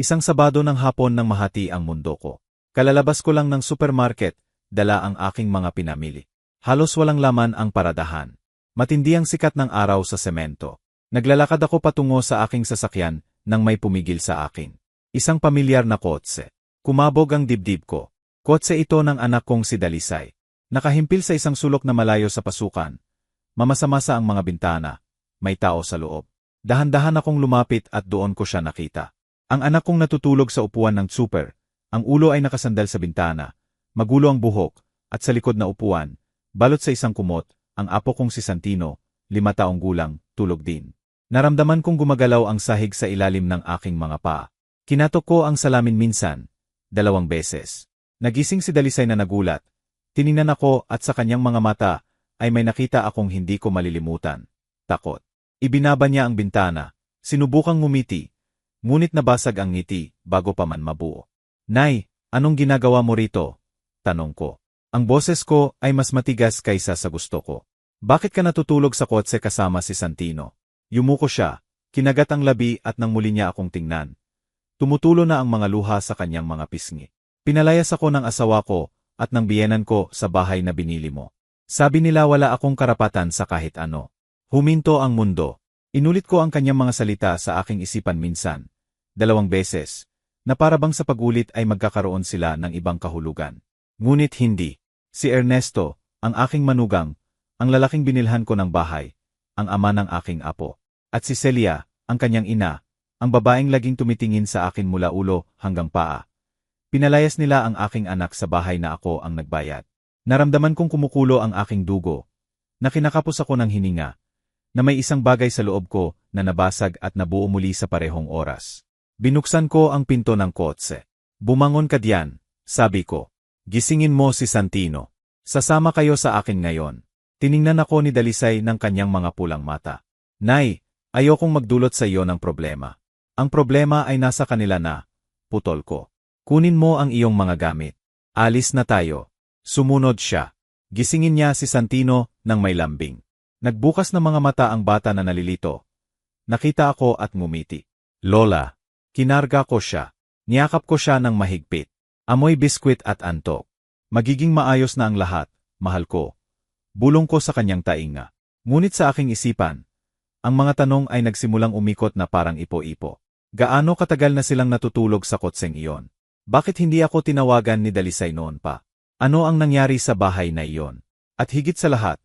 Isang Sabado ng hapon nang mahati ang mundo ko. Kalalabas ko lang ng supermarket, dala ang aking mga pinamili. Halos walang laman ang paradahan. Matindi ang sikat ng araw sa semento. Naglalakad ako patungo sa aking sasakyan nang may pumigil sa akin. Isang pamilyar na kotse. Kumabog ang dibdib ko. Kotse ito ng anak kong si Dalisay. Nakahimpil sa isang sulok na malayo sa pasukan. Mamasa-masa ang mga bintana. May tao sa loob. Dahan-dahan akong lumapit at doon ko siya nakita. Ang anak kong natutulog sa upuan ng super, ang ulo ay nakasandal sa bintana, magulo ang buhok, at sa likod na upuan, balot sa isang kumot, ang apo kong si Santino, 5 taong gulang, tulog din. Naramdaman kong gumagalaw ang sahig sa ilalim ng aking mga paa. Kinatok ko ang salamin minsan, 2 beses. Nagising si Dalisay na nagulat. Tiningnan ako at sa kanyang mga mata ay may nakita akong hindi ko malilimutan. Takot. Ibinaba niya ang bintana. Sinubukang ngumiti. Ngunit nabasag ang ngiti bago pa man mabuo. Nay, anong ginagawa mo rito? Tanong ko. Ang boses ko ay mas matigas kaysa sa gusto ko. Bakit ka natutulog sa kotse kasama si Santino? Yumuko siya, kinagat ang labi at nang muli niya akong tingnan. Tumutulo na ang mga luha sa kanyang mga pisngi. Pinalayas ako ng asawa ko at ng biyenan ko sa bahay na binili mo. Sabi nila wala akong karapatan sa kahit ano. Huminto ang mundo. Inulit ko ang kanyang mga salita sa aking isipan minsan, 2 beses, na parabang sa pagulit ay magkakaroon sila ng ibang kahulugan. Ngunit hindi. Si Ernesto, ang aking manugang, ang lalaking binilhan ko ng bahay, ang ama ng aking apo, at si Celia, ang kanyang ina, ang babaeng laging tumitingin sa akin mula ulo hanggang paa. Pinalayas nila ang aking anak sa bahay na ako ang nagbayad. Naramdaman kong kumukulo ang aking dugo, na kinakapos ako ng hininga, na may isang bagay sa loob ko na nabasag at nabuo muli sa parehong oras. Binuksan ko ang pinto ng kotse. Bumangon ka diyan, sabi ko. Gisingin mo si Santino. Sasama kayo sa akin ngayon. Tiningnan ako ni Dalisay ng kanyang mga pulang mata. Nay, ayokong magdulot sa iyo ng problema. Ang problema ay nasa kanila na. Putol ko. Kunin mo ang iyong mga gamit. Alis na tayo. Sumunod siya. Gisingin niya si Santino nang may lambing. Nagbukas ng mga mata ang bata na nalilito. Nakita ako at ngumiti. Lola. Kinarga ko siya. Niyakap ko siya ng mahigpit. Amoy biskwit at antok. Magiging maayos na ang lahat, mahal ko. Bulong ko sa kanyang tainga. Ngunit sa aking isipan, ang mga tanong ay nagsimulang umikot na parang ipo-ipo. Gaano katagal na silang natutulog sa kotseng iyon? Bakit hindi ako tinawagan ni Dalisay noon pa? Ano ang nangyari sa bahay na iyon? At higit sa lahat,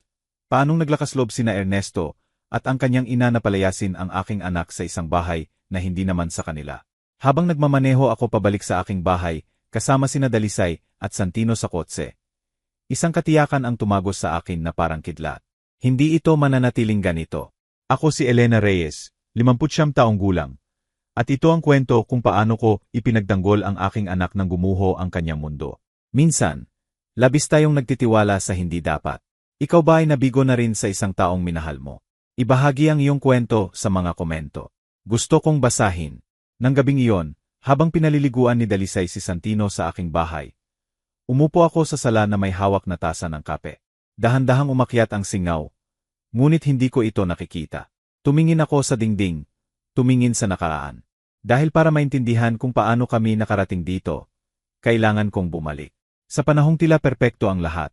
paanong naglakas loob sina Ernesto at ang kanyang ina na palayasin ang aking anak sa isang bahay na hindi naman sa kanila? Habang nagmamaneho ako pabalik sa aking bahay, kasama sina Dalisay at Santino sa kotse, isang katiyakan ang tumagos sa akin na parang kidlat. Hindi ito mananatiling ganito. Ako si Elena Reyes, 59 taong gulang. At ito ang kwento kung paano ko ipinagtanggol ang aking anak nang gumuho ang kanyang mundo. Minsan, labis tayong nagtitiwala sa hindi dapat. Ikaw ba ay nabigo na rin sa isang taong minahal mo? Ibahagi ang iyong kwento sa mga komento. Gusto kong basahin. Nang gabing iyon, habang pinaliliguan ni Dalisay si Santino sa aking bahay, umupo ako sa sala na may hawak na tasa ng kape. Dahan-dahang umakyat ang singaw, ngunit hindi ko ito nakikita. Tumingin ako sa dingding, tumingin sa nakaraan. Dahil para maintindihan kung paano kami nakarating dito, kailangan kong bumalik. Sa panahong tila perpekto ang lahat,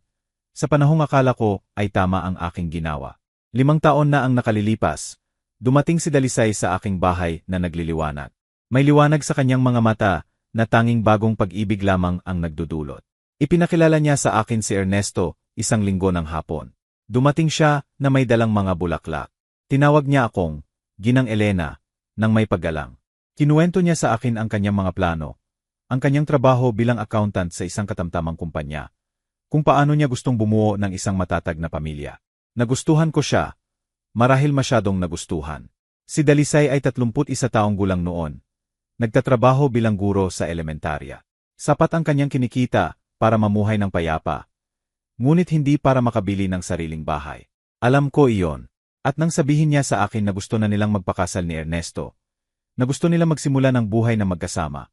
sa panahong akala ko ay tama ang aking ginawa. 5 taon na ang nakalilipas, dumating si Dalisay sa aking bahay na nagliliwanag. May liwanag sa kanyang mga mata na tanging bagong pag-ibig lamang ang nagdudulot. Ipinakilala niya sa akin si Ernesto 1 linggo ng hapon. Dumating siya na may dalang mga bulaklak. Tinawag niya akong Ginang Elena nang may paggalang. Kinuwento niya sa akin ang kanyang mga plano, ang kanyang trabaho bilang accountant sa isang katamtamang kumpanya, kung paano niya gustong bumuo ng isang matatag na pamilya. Nagustuhan ko siya, marahil masyadong nagustuhan. Si Dalisay ay 31 taong gulang noon. Nagtatrabaho bilang guro sa elementarya. Sapat ang kanyang kinikita para mamuhay ng payapa, ngunit hindi para makabili ng sariling bahay. Alam ko iyon, at nang sabihin niya sa akin na gusto na nilang magpakasal ni Ernesto, na gusto nila magsimula ng buhay na magkasama,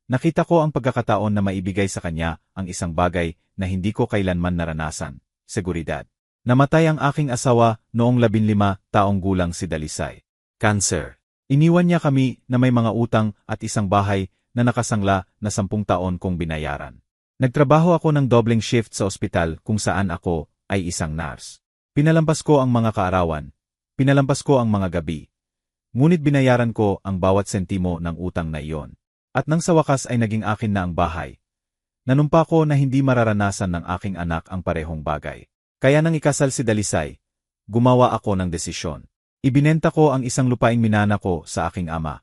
nakita ko ang pagkakataon na maibigay sa kanya ang isang bagay na hindi ko kailanman naranasan, seguridad. Namatay ang aking asawa noong 15 taong gulang si Dalisay. Cancer. Iniwan niya kami na may mga utang at isang bahay na nakasangla na 10 taon kong binayaran. Nagtrabaho ako ng dobleng shift sa ospital kung saan ako ay isang nurse. Pinalampas ko ang mga kaarawan, pinalampas ko ang mga gabi. Ngunit binayaran ko ang bawat sentimo ng utang na iyon. At nang sa wakas ay naging akin na ang bahay. Nanumpa ko na hindi mararanasan ng aking anak ang parehong bagay. Kaya nang ikasal si Dalisay, gumawa ako ng desisyon. Ibinenta ko ang isang lupaing minana ko sa aking ama.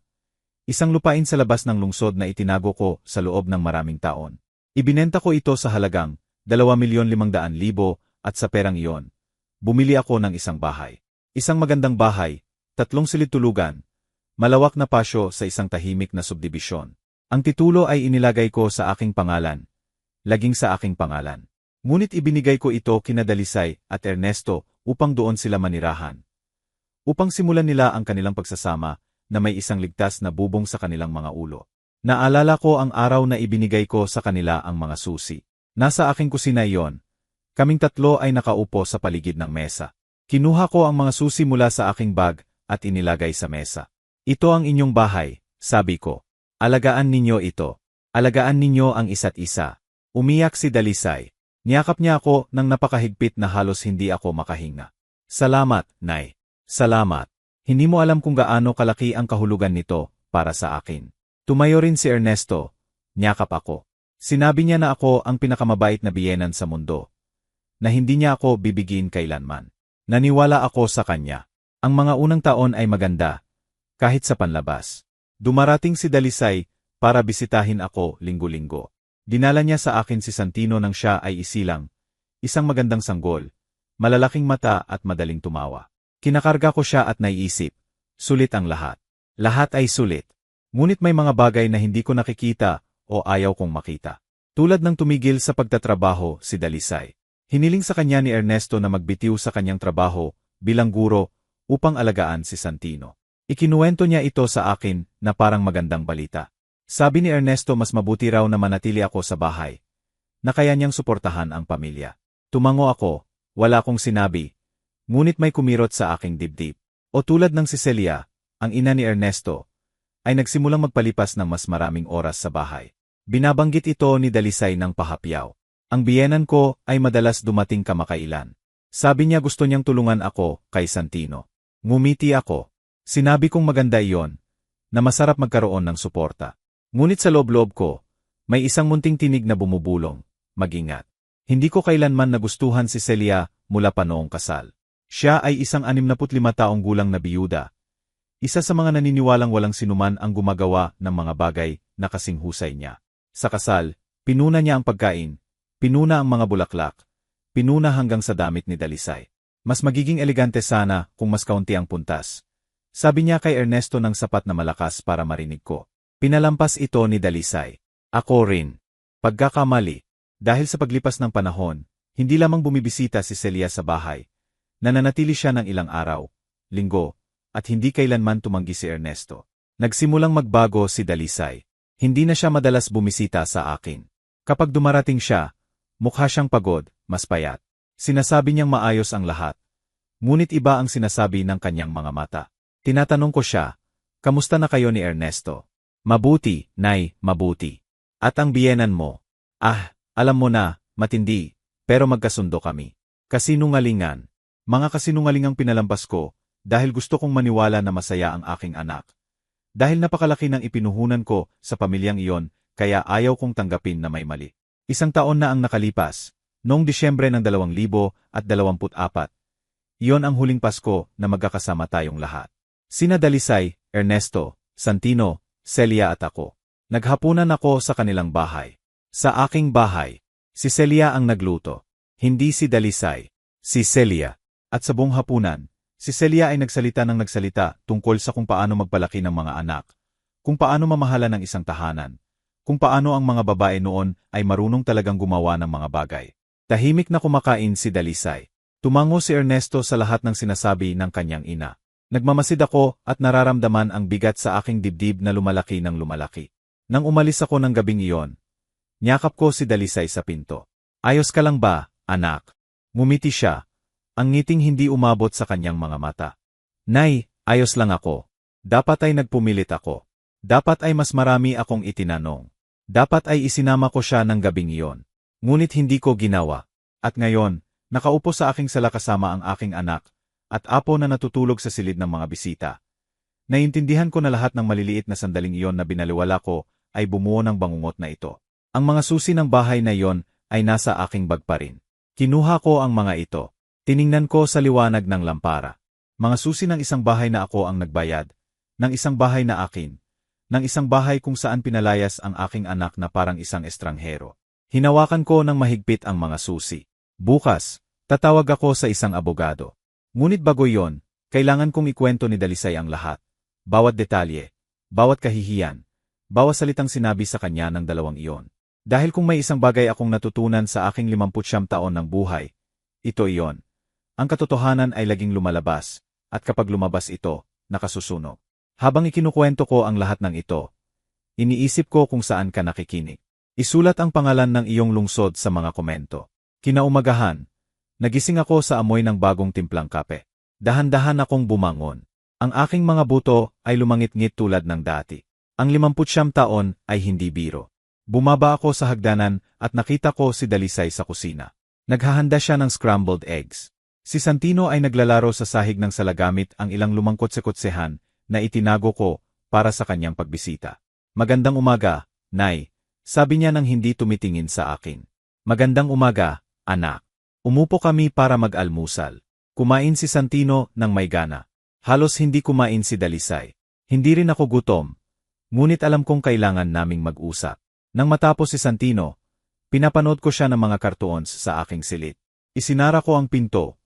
Isang lupain sa labas ng lungsod na itinago ko sa loob ng maraming taon. Ibinenta ko ito sa halagang 2,500,000 at sa perang iyon, bumili ako ng isang bahay. Isang magandang bahay, 3 silid-tulugan, malawak na pasyo sa isang tahimik na subdibisyon. Ang titulo ay inilagay ko sa aking pangalan, laging sa aking pangalan. Ngunit ibinigay ko ito kina Dalisay at Ernesto upang doon sila manirahan. Upang simulan nila ang kanilang pagsasama na may isang ligtas na bubong sa kanilang mga ulo. Naalala ko ang araw na ibinigay ko sa kanila ang mga susi. Nasa aking kusina iyon. Kaming 3 ay nakaupo sa paligid ng mesa. Kinuha ko ang mga susi mula sa aking bag at inilagay sa mesa. Ito ang inyong bahay, sabi ko. Alagaan ninyo ito. Alagaan ninyo ang isa't isa. Umiyak si Dalisay. Niyakap niya ako nang napakahigpit na halos hindi ako makahinga. Salamat, Nay. Salamat. Hindi mo alam kung gaano kalaki ang kahulugan nito para sa akin. Tumayo rin si Ernesto. Niyakap ako. Sinabi niya na ako ang pinakamabait na biyenan sa mundo. Na hindi niya ako bibigin kailanman. Naniwala ako sa kanya. Ang mga unang taon ay maganda, kahit sa panlabas. Dumarating si Dalisay para bisitahin ako linggo-linggo. Dinala niya sa akin si Santino nang siya ay isilang, isang magandang sanggol, malalaking mata at madaling tumawa. Kinakarga ko siya at naiisip, sulit ang lahat. Lahat ay sulit. Ngunit may mga bagay na hindi ko nakikita o ayaw kong makita. Tulad ng tumigil sa pagtatrabaho si Dalisay. Hiniling sa kanya ni Ernesto na magbitiw sa kanyang trabaho bilang guro upang alagaan si Santino. Ikinuwento niya ito sa akin na parang magandang balita. Sabi ni Ernesto mas mabuti raw na manatili ako sa bahay, na kaya niyang suportahan ang pamilya. Tumango ako, wala akong sinabi, ngunit may kumirot sa aking dibdib. O tulad ng si Celia, ang ina ni Ernesto, ay nagsimulang magpalipas ng mas maraming oras sa bahay. Binabanggit ito ni Dalisay ng pahapyaw. Ang biyenan ko ay madalas dumating kamakailan. Sabi niya gusto niyang tulungan ako kay Santino. Ngumiti ako. Sinabi kong maganda iyon, na masarap magkaroon ng suporta. Ngunit sa loob-loob ko, may isang munting tinig na bumubulong, mag-ingat. Hindi ko kailanman nagustuhan si Celia mula pa noong kasal. Siya ay isang 65 taong gulang na biyuda. Isa sa mga naniniwalang walang sinuman ang gumagawa ng mga bagay na kasing husay niya. Sa kasal, pinuna niya ang pagkain, pinuna ang mga bulaklak, pinuna hanggang sa damit ni Dalisay. Mas magiging elegante sana kung mas kaunti ang puntas. Sabi niya kay Ernesto ng sapat na malakas para marinig ko. Pinalampas ito ni Dalisay. Ako rin. Pagkakamali. Dahil sa paglipas ng panahon, hindi lamang bumibisita si Celia sa bahay. Nananatili siya ng ilang araw, linggo, at hindi kailanman tumanggi si Ernesto. Nagsimulang magbago si Dalisay. Hindi na siya madalas bumisita sa akin. Kapag dumarating siya, mukha siyang pagod, mas payat. Sinasabi niyang maayos ang lahat. Ngunit iba ang sinasabi ng kanyang mga mata. Tinatanong ko siya, kamusta na kayo ni Ernesto? Mabuti, Nay, mabuti. At ang biyenan mo? Alam mo na, matindi, pero magkasundo kami. Kasinungalingan. Mga kasinungalingang pinalampas ko, dahil gusto kong maniwala na masaya ang aking anak. Dahil napakalaki ng ipinuhunan ko sa pamilyang iyon, kaya ayaw kong tanggapin na may mali. 1 taon na ang nakalipas, noong Disyembre ng 2024, iyon ang huling Pasko na magkakasama tayong lahat. Sina Dalisay, Ernesto, Santino, Celia at ako. Naghapunan ako sa kanilang bahay. Sa aking bahay, si Celia ang nagluto. Hindi si Dalisay, si Celia. At sa buong hapunan, si Celia ay nagsalita ng nagsalita tungkol sa kung paano magpalaki ng mga anak, kung paano mamahala ng isang tahanan, kung paano ang mga babae noon ay marunong talagang gumawa ng mga bagay. Tahimik na kumakain si Dalisay. Tumango si Ernesto sa lahat ng sinasabi ng kanyang ina. Nagmamasid ako at nararamdaman ang bigat sa aking dibdib na lumalaki ng lumalaki. Nang umalis ako ng gabing iyon, niyakap ko si Dalisay sa pinto. Ayos ka lang ba, anak? Ngumiti siya. Ang ngiting hindi umabot sa kanyang mga mata. Nay, ayos lang ako. Dapat ay nagpumilit ako. Dapat ay mas marami akong itinanong. Dapat ay isinama ko siya ng gabing iyon. Ngunit hindi ko ginawa. At ngayon, nakaupo sa aking sala kasama ang aking anak, at apo na natutulog sa silid ng mga bisita. Naiintindihan ko na lahat ng maliliit na sandaling iyon na binaliwala ko ay bumuo ng bangungot na ito. Ang mga susi ng bahay na iyon ay nasa aking bag pa rin. Kinuha ko ang mga ito. Tiningnan ko sa liwanag ng lampara. Mga susi ng isang bahay na ako ang nagbayad, ng isang bahay na akin, ng isang bahay kung saan pinalayas ang aking anak na parang isang estranghero. Hinawakan ko ng mahigpit ang mga susi. Bukas, tatawag ako sa isang abogado. Ngunit bago yon, kailangan kong ikwento ni Dalisay ang lahat. Bawat detalye, bawat kahihiyan, bawat salitang sinabi sa kanya ng dalawang iyon. Dahil kung may isang bagay akong natutunan sa aking 59 taon ng buhay, ito iyon. Ang katotohanan ay laging lumalabas, at kapag lumabas ito, nakasusunog. Habang ikinukwento ko ang lahat ng ito, iniisip ko kung saan ka nakikinig. Isulat ang pangalan ng iyong lungsod sa mga komento. Kinaumagahan, nagising ako sa amoy ng bagong timplang kape. Dahan-dahan akong bumangon. Ang aking mga buto ay lumangit-ngit tulad ng dati. Ang 59 taon ay hindi biro. Bumaba ako sa hagdanan at nakita ko si Dalisay sa kusina. Naghahanda siya ng scrambled eggs. Si Santino ay naglalaro sa sahig ng salagamit ang ilang lumangkot-sekotsehan na itinago ko para sa kanyang pagbisita. Magandang umaga, Nay, sabi niya nang hindi tumitingin sa akin. Magandang umaga, anak. Umupo kami para mag-almusal. Kumain si Santino ng may gana. Halos hindi kumain si Dalisay. Hindi rin ako gutom. Ngunit alam kong kailangan naming mag-usap. Nang matapos si Santino, pinapanood ko siya ng mga cartoons sa aking silid. Isinara ko ang pinto.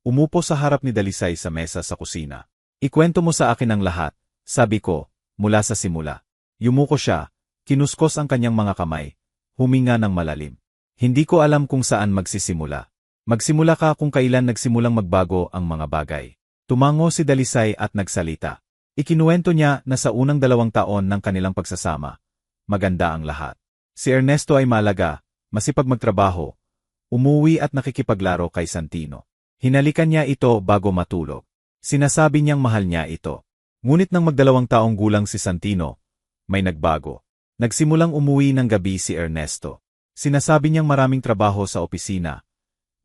Umupo sa harap ni Dalisay sa mesa sa kusina. Ikwento mo sa akin ang lahat, sabi ko, mula sa simula. Yumuko siya, kinuskos ang kanyang mga kamay, huminga ng malalim. Hindi ko alam kung saan magsisimula. Magsimula ka kung kailan nagsimulang magbago ang mga bagay. Tumango si Dalisay at nagsalita. Ikinuwento niya na sa unang 2 taon ng kanilang pagsasama, maganda ang lahat. Si Ernesto ay malaga, masipag magtrabaho, umuwi at nakikipaglaro kay Santino. Hinalikan niya ito bago matulog. Sinasabi niyang mahal niya ito. Ngunit nang mag-2 taong gulang si Santino, may nagbago. Nagsimulang umuwi ng gabi si Ernesto. Sinasabi niyang maraming trabaho sa opisina,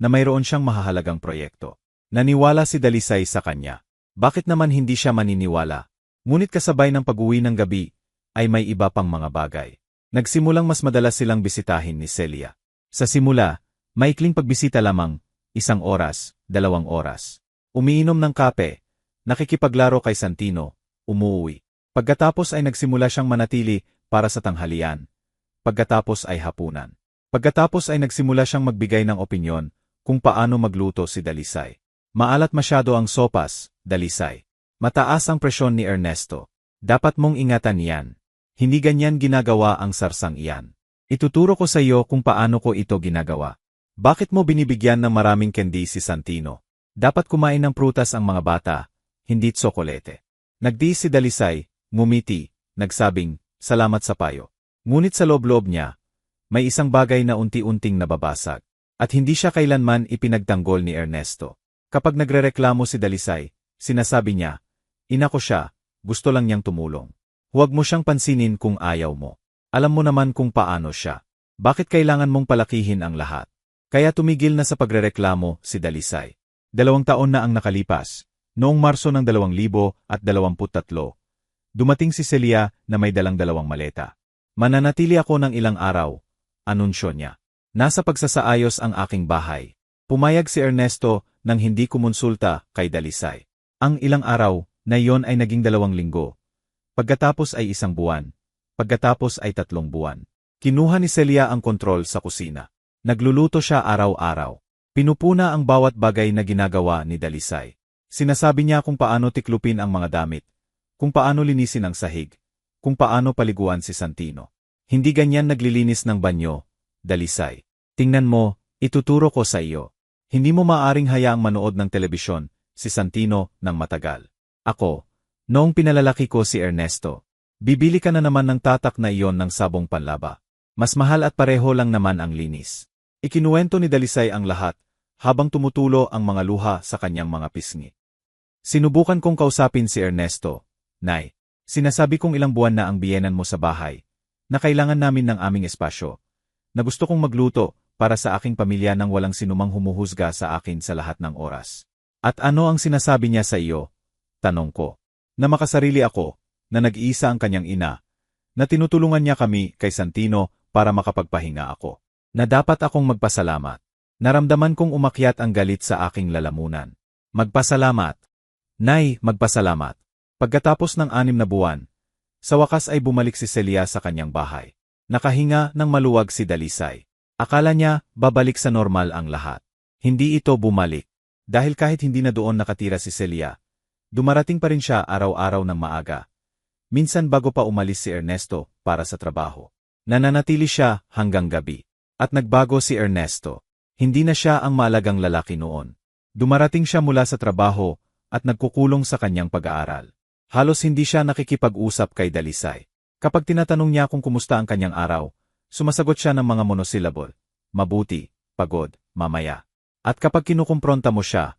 na mayroon siyang mahahalagang proyekto. Naniwala si Dalisay sa kanya. Bakit naman hindi siya maniniwala? Ngunit kasabay ng pag-uwi ng gabi, ay may iba pang mga bagay. Nagsimulang mas madalas silang bisitahin ni Celia. Sa simula, maikling pagbisita lamang, 1 oras, 2 oras. Umiinom ng kape, nakikipaglaro kay Santino, umuwi. Pagkatapos ay nagsimula siyang manatili para sa tanghalian. Pagkatapos ay hapunan. Pagkatapos ay nagsimula siyang magbigay ng opinyon kung paano magluto si Dalisay. Maalat masyado ang sopas, Dalisay. Mataas ang presyon ni Ernesto. Dapat mong ingatan yan. Hindi ganyan ginagawa ang sarsang iyan. Ituturo ko sa iyo kung paano ko ito ginagawa. Bakit mo binibigyan ng maraming candy si Santino? Dapat kumain ng prutas ang mga bata, hindi tsokolete. Nagdiis si Dalisay, ngumiti, nagsabing, salamat sa payo. Ngunit sa loob-loob niya, may isang bagay na unti-unting nababasag. At hindi siya kailanman ipinagtanggol ni Ernesto. Kapag nagrereklamo si Dalisay, sinasabi niya, ina ko siya, gusto lang niyang tumulong. Huwag mo siyang pansinin kung ayaw mo. Alam mo naman kung paano siya. Bakit kailangan mong palakihin ang lahat? Kaya tumigil na sa pagrereklamo si Dalisay. 2 taon na ang nakalipas. Noong Marso ng 2023, dumating si Celia na may dalang 2 maleta. Mananatili ako ng ilang araw, anunsyo niya. Nasa pagsasaayos ang aking bahay. Pumayag si Ernesto nang hindi kumonsulta kay Dalisay. Ang ilang araw na iyon ay naging 2 linggo. Pagkatapos ay 1 buwan. Pagkatapos ay 3 buwan. Kinuha ni Celia ang kontrol sa kusina. Nagluluto siya araw-araw. Pinupuna ang bawat bagay na ginagawa ni Dalisay. Sinasabi niya kung paano tiklupin ang mga damit, kung paano linisin ang sahig, kung paano paliguan si Santino. Hindi ganyan naglilinis ng banyo, Dalisay. Tingnan mo, ituturo ko sa iyo. Hindi mo maaring hayaang manood ng telebisyon si Santino ng matagal. Ako, noong pinalalaki ko si Ernesto, bibili ka na naman ng tatak na iyon ng sabong panlaba. Mas mahal at pareho lang naman ang linis. Ikinuwento ni Dalisay ang lahat, habang tumutulo ang mga luha sa kanyang mga pisngi. Sinubukan kong kausapin si Ernesto, Nay, sinasabi kong ilang buwan na ang biyenan mo sa bahay, na kailangan namin ng aming espasyo, na gusto kong magluto para sa aking pamilya nang walang sinumang humuhusga sa akin sa lahat ng oras. At ano ang sinasabi niya sa iyo? Tanong ko. Na makasarili ako, na nag-iisa ang kanyang ina, na tinutulungan niya kami kay Santino para makapagpahinga ako. Na dapat akong magpasalamat. Naramdaman kong umakyat ang galit sa aking lalamunan. Magpasalamat. Nay, magpasalamat. Pagkatapos ng 6 na buwan, sa wakas ay bumalik si Celia sa kanyang bahay. Nakahinga ng maluwag si Dalisay. Akala niya babalik sa normal ang lahat. Hindi ito bumalik. Dahil kahit hindi na doon nakatira si Celia, dumarating pa rin siya araw-araw ng maaga. Minsan bago pa umalis si Ernesto para sa trabaho. Nananatili siya hanggang gabi. At nagbago si Ernesto. Hindi na siya ang maalagang lalaki noon. Dumarating siya mula sa trabaho at nagkukulong sa kanyang pag-aaral. Halos hindi siya nakikipag-usap kay Dalisay. Kapag tinatanong niya kung kumusta ang kanyang araw, sumasagot siya ng mga monosyllable. Mabuti, pagod, mamaya. At kapag kinukumpronta mo siya,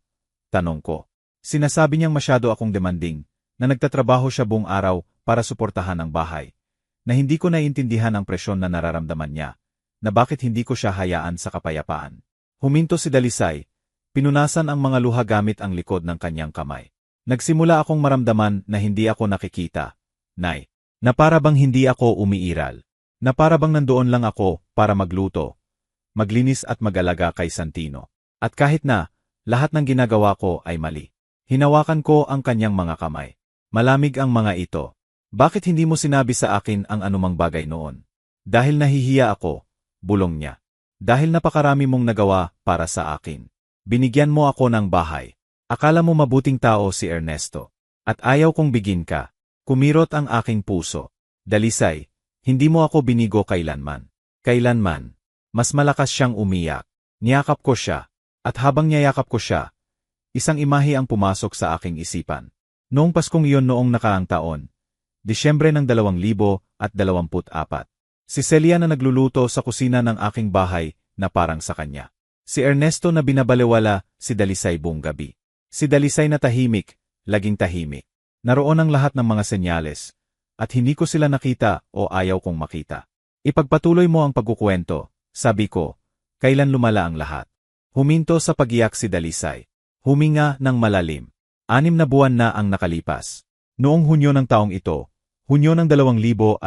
tanong ko. Sinasabi niyang masyado akong demanding, na nagtatrabaho siya buong araw para suportahan ang bahay, na hindi ko naiintindihan ang presyon na nararamdaman niya, na bakit hindi ko siya hayaan sa kapayapaan. Huminto si Dalisay, pinunasan ang mga luha gamit ang likod ng kanyang kamay. Nagsimula akong maramdaman na hindi ako nakikita, Nay. Na para bang hindi ako umiiral. Na para bang nandoon lang ako para magluto, maglinis at mag-alaga kay Santino. At kahit na, lahat ng ginagawa ko ay mali. Hinawakan ko ang kanyang mga kamay. Malamig ang mga ito. Bakit hindi mo sinabi sa akin ang anumang bagay noon? Dahil nahihiya ako, bulong niya. Dahil napakarami mong nagawa para sa akin. Binigyan mo ako ng bahay. Akala mo mabuting tao si Ernesto. At ayaw kong bigin ka. Kumirot ang aking puso. Dalisay, hindi mo ako binigo kailanman. Kailanman. Mas malakas siyang umiyak. Niyakap ko siya. At habang niyayakap ko siya, isang imahe ang pumasok sa aking isipan. Noong Paskong iyon noong nakaraang taon, Disyembre ng 2024, si Celia na nagluluto sa kusina ng aking bahay na parang sa kanya. Si Ernesto na binabalewala si Dalisay buong gabi. Si Dalisay na tahimik, laging tahimik. Naroon ang lahat ng mga senyales, at hindi ko sila nakita o ayaw kong makita. Ipagpatuloy mo ang pagkukwento, sabi ko, kailan lumala ang lahat. Huminto sa pagiyak si Dalisay. Huminga ng malalim. 6 na buwan na ang nakalipas. Noong Hunyo ng taong ito, Hunyo ng 2025,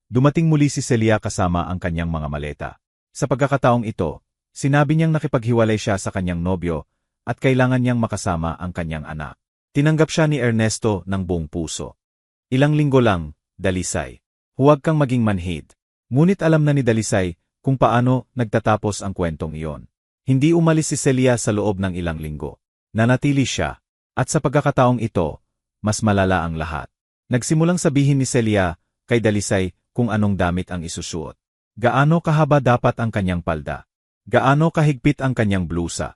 dumating muli si Celia kasama ang kanyang mga maleta. Sa pagkakataong ito, sinabi niyang nakipaghiwalay siya sa kanyang nobyo at kailangan niyang makasama ang kanyang anak. Tinanggap siya ni Ernesto ng buong puso. Ilang linggo lang, Dalisay. Huwag kang maging manhid. Ngunit alam na ni Dalisay kung paano nagtatapos ang kwentong iyon. Hindi umalis si Celia sa loob ng ilang linggo. Nanatili siya. At sa pagkakataong ito, mas malala ang lahat. Nagsimulang sabihin ni Celia kay Dalisay kung anong damit ang isusuot. Gaano kahaba dapat ang kanyang palda. Gaano kahigpit ang kanyang blusa.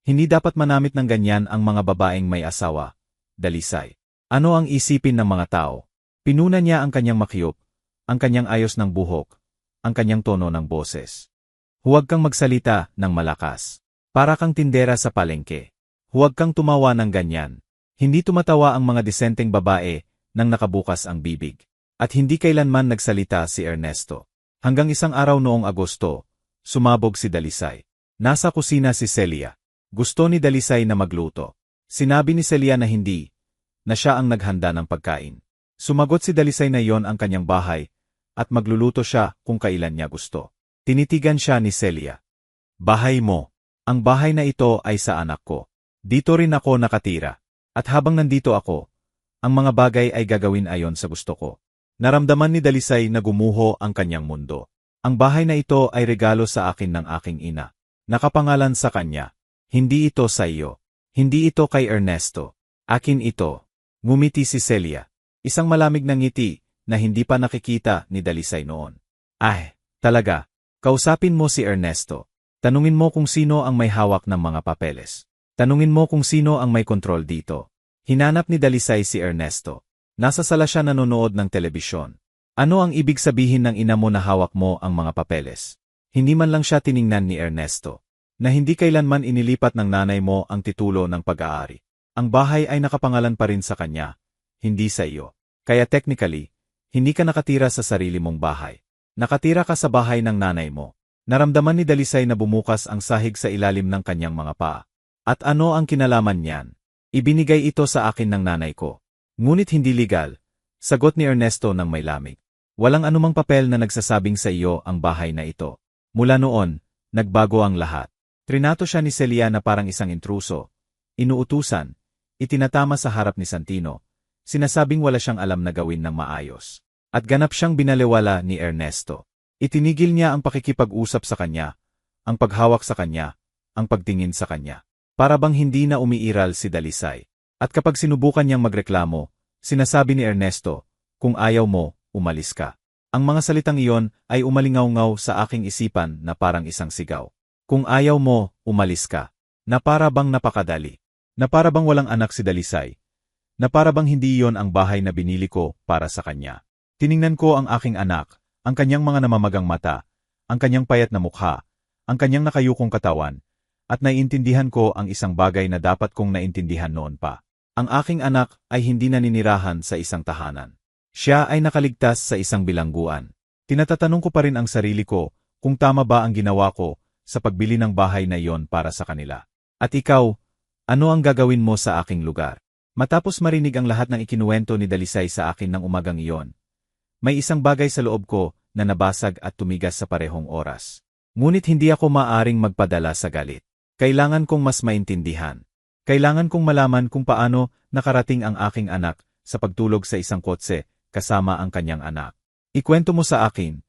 Hindi dapat manamit ng ganyan ang mga babaeng may asawa. Dalisay. Ano ang isipin ng mga tao? Pinuna niya ang kanyang makyop, ang kanyang ayos ng buhok, ang kanyang tono ng boses. Huwag kang magsalita ng malakas. Para kang tindera sa palengke. Huwag kang tumawa ng ganyan. Hindi tumatawa ang mga disenteng babae nang nakabukas ang bibig. At hindi kailanman nagsalita si Ernesto. Hanggang isang araw noong Agosto, sumabog si Dalisay. Nasa kusina si Celia. Gusto ni Dalisay na magluto. Sinabi ni Celia na hindi, na siya ang naghanda ng pagkain. Sumagot si Dalisay na iyon ang kanyang bahay, at magluluto siya kung kailan niya gusto. Tinitigan siya ni Celia. Bahay mo. Ang bahay na ito ay sa anak ko. Dito rin ako nakatira. At habang nandito ako, ang mga bagay ay gagawin ayon sa gusto ko. Naramdaman ni Dalisay na gumuho ang kanyang mundo. Ang bahay na ito ay regalo sa akin ng aking ina. Nakapangalan sa kanya. Hindi ito sa iyo. Hindi ito kay Ernesto. Akin ito. Ngumiti si Celia. Isang malamig na ngiti na hindi pa nakikita ni Dalisay noon. Ay, talaga. Kausapin mo si Ernesto. Tanungin mo kung sino ang may hawak ng mga papeles. Tanungin mo kung sino ang may kontrol dito. Hinanap ni Dalisay si Ernesto. Nasa sala siya nanonood ng telebisyon. Ano ang ibig sabihin ng ina mo na hawak mo ang mga papeles? Hindi man lang siya tiningnan ni Ernesto. Na hindi kailanman inilipat ng nanay mo ang titulo ng pag-aari. Ang bahay ay nakapangalan pa rin sa kanya. hindi sa iyo. Kaya technically, hindi ka nakatira sa sarili mong bahay. Nakatira ka sa bahay ng nanay mo. Naramdaman ni Dalisay na bumukas ang sahig sa ilalim ng kanyang mga paa. At ano ang kinalaman niyan? Ibinigay ito sa akin ng nanay ko. Ngunit hindi legal, sagot ni Ernesto ng may lamig. Walang anumang papel na nagsasabing sa iyo ang bahay na ito. Mula noon, nagbago ang lahat. Trinato siya ni Celia na parang isang intruso. Inuutusan, itinatama sa harap ni Santino. Sinasabing wala siyang alam na gawin ng maayos. At ganap siyang binaliwala ni Ernesto. Itinigil niya ang pakikipag-usap sa kanya, ang paghawak sa kanya, ang pagtingin sa kanya. Para bang hindi na umiiral si Dalisay. At kapag sinubukan niyang magreklamo, sinasabi ni Ernesto, kung ayaw mo, umalis ka. Ang mga salitang iyon ay umalingaw-ngaw sa aking isipan na parang isang sigaw. Kung ayaw mo, umalis ka. Na para bang napakadali. Na para bang walang anak si Dalisay. Na para bang hindi iyon ang bahay na binili ko para sa kanya. Tiningnan ko ang aking anak, ang kanyang mga namamagang mata, ang kanyang payat na mukha, ang kanyang nakayukong katawan, at naiintindihan ko ang isang bagay na dapat kong naintindihan noon pa. Ang aking anak ay hindi naninirahan sa isang tahanan. Siya ay nakaligtas sa isang bilangguan. Tinatatanong ko pa rin ang sarili ko kung tama ba ang ginawa ko sa pagbili ng bahay na iyon para sa kanila. At ikaw, ano ang gagawin mo sa aking lugar? Matapos marinig ang lahat ng ikinuwento ni Dalisay sa akin ng umagang iyon, may isang bagay sa loob ko na nabasag at tumigas sa parehong oras. Ngunit hindi ako maaring magpadala sa galit. Kailangan kong mas maintindihan. Kailangan kong malaman kung paano nakarating ang aking anak sa pagtulog sa isang kotse kasama ang kanyang anak. Ikwento mo sa akin,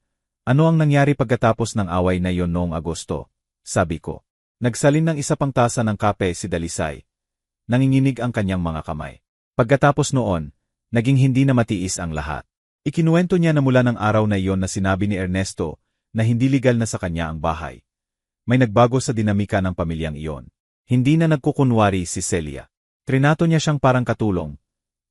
ano ang nangyari pagkatapos ng away na iyon noong Agosto? Sabi ko. Nagsalin ng isa pang tasa ng kape si Dalisay. Nanginginig ang kanyang mga kamay. Pagkatapos noon, naging hindi na matiis ang lahat. Ikinuwento niya na mula ng araw na iyon na sinabi ni Ernesto na hindi legal na sa kanya ang bahay. May nagbago sa dinamika ng pamilyang iyon. Hindi na nagkukunwari si Celia. Trinato niya siyang parang katulong.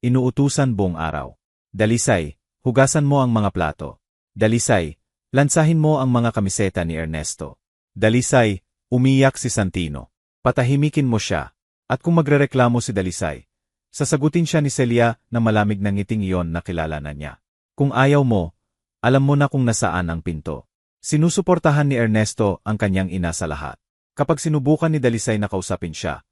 Inuutusan buong araw. Dalisay, hugasan mo ang mga plato. Dalisay, lansahin mo ang mga kamiseta ni Ernesto. Dalisay, umiyak si Santino. Patahimikin mo siya. At kung magrereklamo si Dalisay, sasagutin siya ni Celia na malamig ng ngiting iyon na kilala na niya. Kung ayaw mo, alam mo na kung nasaan ang pinto. Sinusuportahan ni Ernesto ang kanyang ina sa lahat. Kapag sinubukan ni Dalisay na kausapin siya,